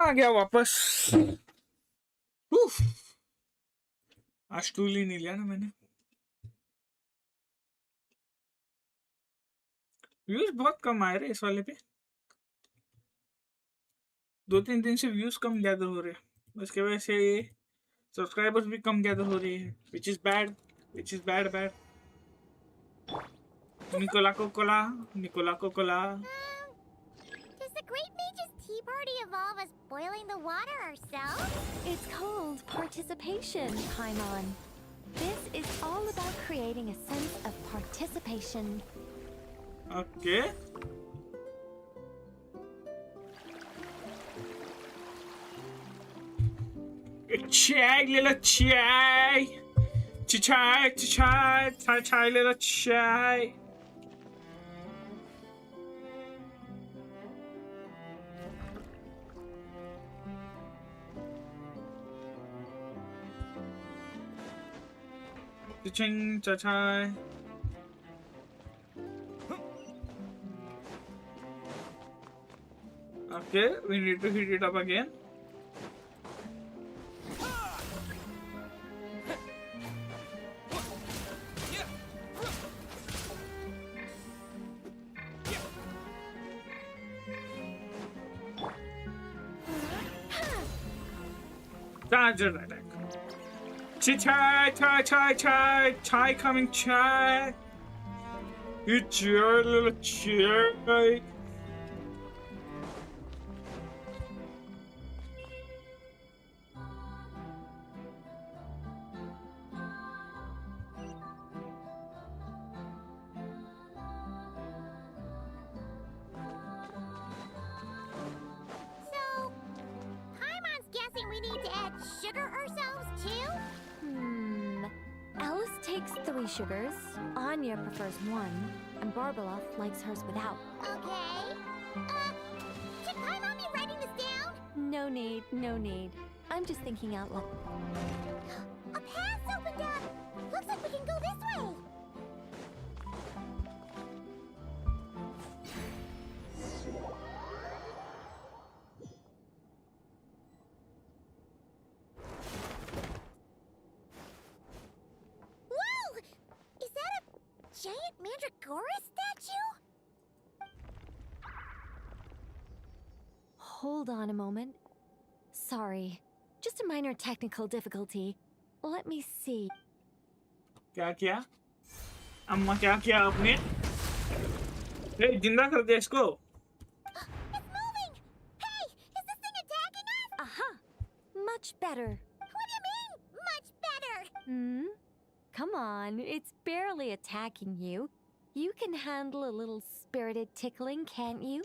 आ गया वापस उफ आज टूल ही नहीं लिया ना मैंने व्यूज बहुत कम आए रहे इस वाले पे 2-3 दिन से व्यूज कम गैदर हो रहे हैं उसके वजह से सब्सक्राइबर्स भी कम गैदर हो रही है which is bad Nicola Cocola Does the Great Mage's Tea Party involve us boiling the water ourselves? It's called participation, Paimon. This is all about creating a sense of participation. Okay. Chai, little chai. Chai, little chai. Ching, chai. Okay, we need to heat it up again. Charger attack. Chai coming, chai. You chai, little chai. We need to add sugar ourselves too? Alice takes 3 sugars, Anya prefers 1, and Barbeloth likes hers without. Okay. Should Paimon be writing this down? No need, no need. I'm just thinking out loud. A path opened up! Looks like we can go this way! Whoa! Is that a giant Mandragora statue? Hold on a moment. Sorry. Just a minor technical difficulty. Let me see. क्या किया? अम्मा क्या किया आपने? हे जिंदा कर दिया इसको. It's moving! Hey! Is this thing attacking us? Aha! Much better. What do you mean, much better? Hmm? Come on, it's barely attacking you. You can handle a little spirited tickling, can't you?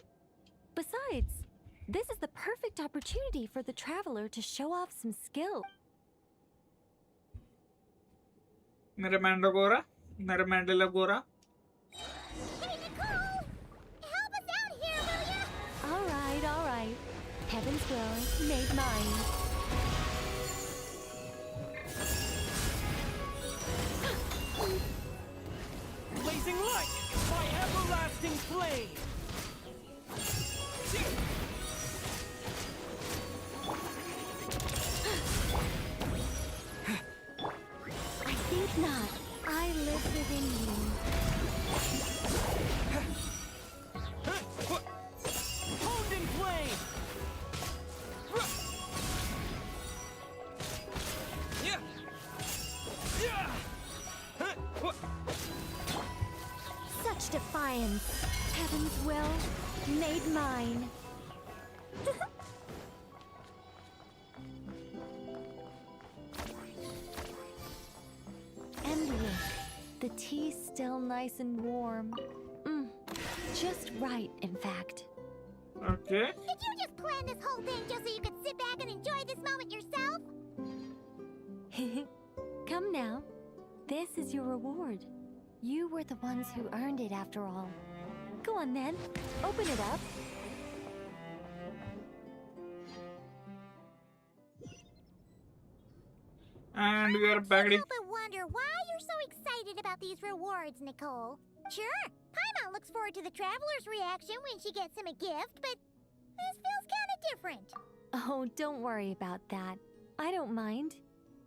Besides, this is the perfect opportunity for the traveler to show off some skill. मेरे Mandragora, मेरे Mandalagora. Hey, Nicole! Help us out here, will ya? All right. Heaven's will made mine. Blazing light! My everlasting flame! I think not. I live within you. Honed in flame! Such defiance. Heaven's will made mine. And look, the tea's still nice and warm. Just right, in fact. Okay. Did you just plan this whole thing just so you could sit back and enjoy this moment yourself? Come now. This is your reward. You were the ones who earned it after all. Go on then. Open it up. And we are back. I can't help but wonder why you're so excited about these rewards, Nicole. Sure, Paimon looks forward to the traveler's reaction when she gets him a gift, but this feels kind of different. Oh, don't worry about that. I don't mind.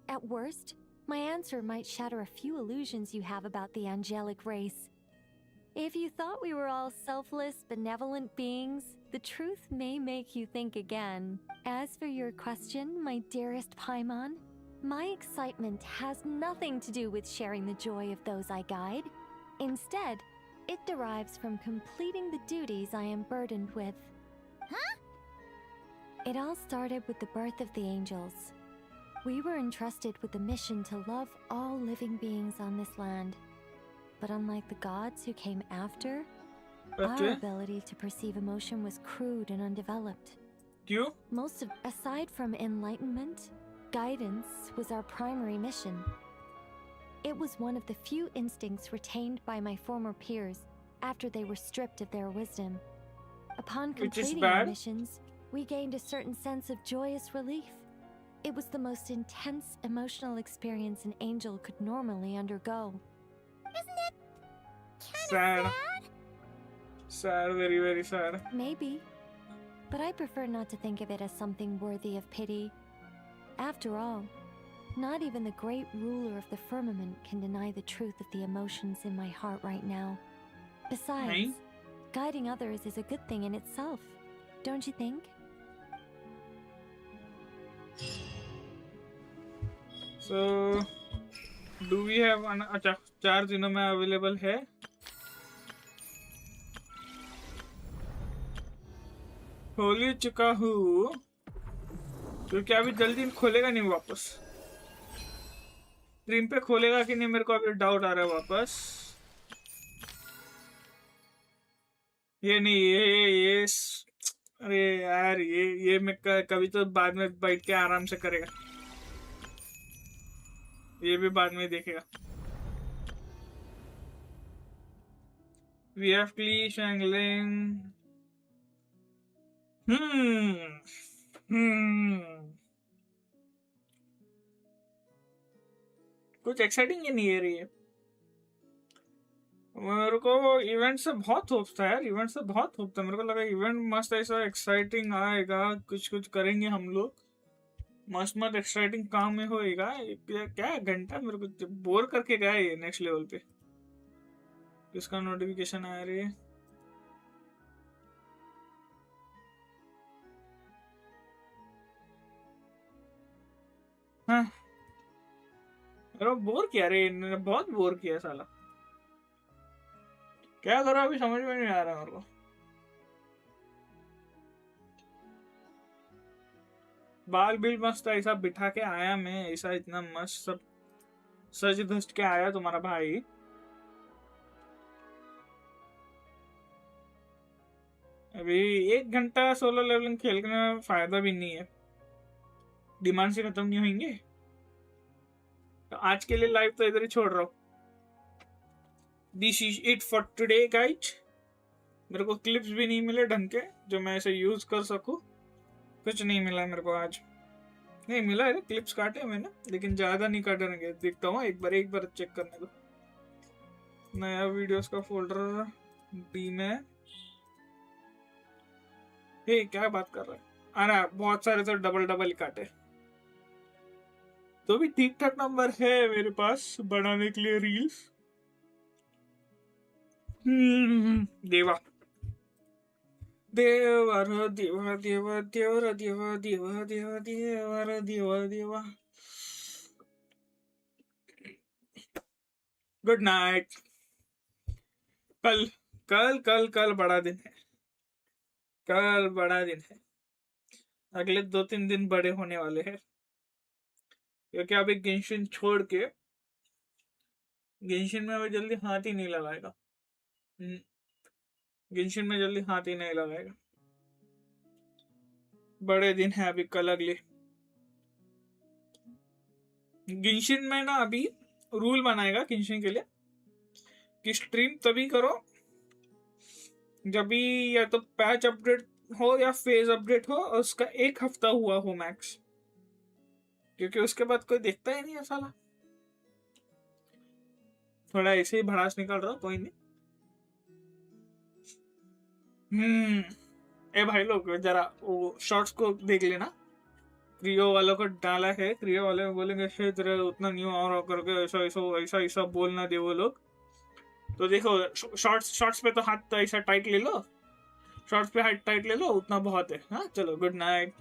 At worst, my answer might shatter a few illusions you have about the angelic race. If you thought we were all selfless, benevolent beings, the truth may make you think again. As for your question, my dearest Paimon, my excitement has nothing to do with sharing the joy of those I guide. Instead, it derives from completing the duties I am burdened with. Huh? It all started with the birth of the angels. We were entrusted with the mission to love all living beings on this land. But unlike the gods who came after, our ability to perceive emotion was crude and undeveloped. You? Aside from enlightenment, guidance was our primary mission. It was one of the few instincts retained by my former peers after they were stripped of their wisdom. Upon completing our missions, we gained a certain sense of joyous relief. It was the most intense emotional experience an angel could normally undergo. Isn't it sad? Sad, very, very sad. Maybe. But I prefer not to think of it as something worthy of pity. After all, not even the great ruler of the firmament can deny the truth of the emotions in my heart right now. Besides, guiding others is a good thing in itself, don't you think? So, do we have an चार दिनों में available है? खोल ही चुका हूँ, तो क्या अभी जल्दी खोलेगा नहीं वापस? स्ट्रीम पे खोलेगा कि नहीं मेरे को अभी डाउट आ रहा है वापस. ये नहीं ये अरे यार ये मैं कभी तो बाद में बैठ के आराम से करेगा. ये भी बाद में देखेगा. VF Lee Shangling. कुछ एक्साइटिंग ही नहीं है रही है। मेरे को इवेंट से बहुत होप था यार, इवेंट से बहुत होप था। मेरे को लगा इवेंट मस्त ऐसा एक्साइटिंग आएगा, कुछ कुछ करेंगे हम लोग, मस्त मस्त एक्साइटिंग काम में होएगा। क्या घंटा मेरे को बोर करके गया ये नेक्स्ट लेवल पे। किसका नोटिफिकेशन आया रही है? हाँ, बोर किया रे, इन्होंने बहुत बोर किया साला। क्या करो अभी समझ में नहीं आ रहा मेरे को। बाल बिल मस्त ऐसा बिठा के आया मैं, ऐसा इतना मस्त सब सज धज के आया तुम्हारा भाई। अभी 1 घंटा सोलो लेवलिंग खेलने में फायदा भी नहीं है, डिमांड से खत्म नहीं होंगे। तो आज के लिए लाइव तो इधर ही छोड़ रहा हूँ। This is it for today guys. मेरे को क्लिप्स भी नहीं मिले ढंग के जो मैं ऐसे यूज कर सकूं, कुछ नहीं मिला मेरे को आज। नहीं मिला है, क्लिप्स काटे मैंने, लेकिन ज्यादा नहीं काटेंगे। देखता हूँ एक बार चेक करने को। नया वीडियोस का फोल्डर डी में। हे क्या बात कर रहा है? अरे बहुत सारे तो डबल ही काटे, तो भी ठीक ठाक नंबर है मेरे पास बनाने के लिए रील्स। देवा देवर देवा देवा देवर देवा देवा देवा देवर देवा देवा। Good night. कल कल कल कल बड़ा दिन है, कल बड़ा दिन है। अगले 2-3 दिन बड़े होने वाले हैं, क्योंकि अभी गेंशिन छोड़ के, गेंशिन में अभी जल्दी हाथ ही नहीं लगाएगा। गेंशिन में जल्दी हाथ ही नहीं लगाएगा। बड़े दिन है अभी, कल अगले। गेंशिन में ना अभी रूल बनाएगा गेंशिन के लिए कि स्ट्रीम तभी करो जब भी या तो पैच अपडेट हो या फेज अपडेट हो और उसका 1 हफ्ता हुआ हो मैक्स, क्योंकि उसके बाद कोई देखता ही नहीं है साला। थोड़ा ऐसे ही भड़ास निकल रहा, कोई नहीं। ए भाई लोग जरा वो शॉर्ट्स को देख लेना, क्रियो वालों को डाला है। क्रियो वाले बोलेंगे तेरे उतना न्यू और करके ऐसा ऐसा ऐसा ऐसा बोलना दे वो लोग। तो देखो शॉर्ट्स पे तो हाथ तो ऐसा टाइट ले लो, शॉर्ट्स पे हाथ टाइट ले लो, उतना बहुत है। हाँ चलो, गुड नाइट।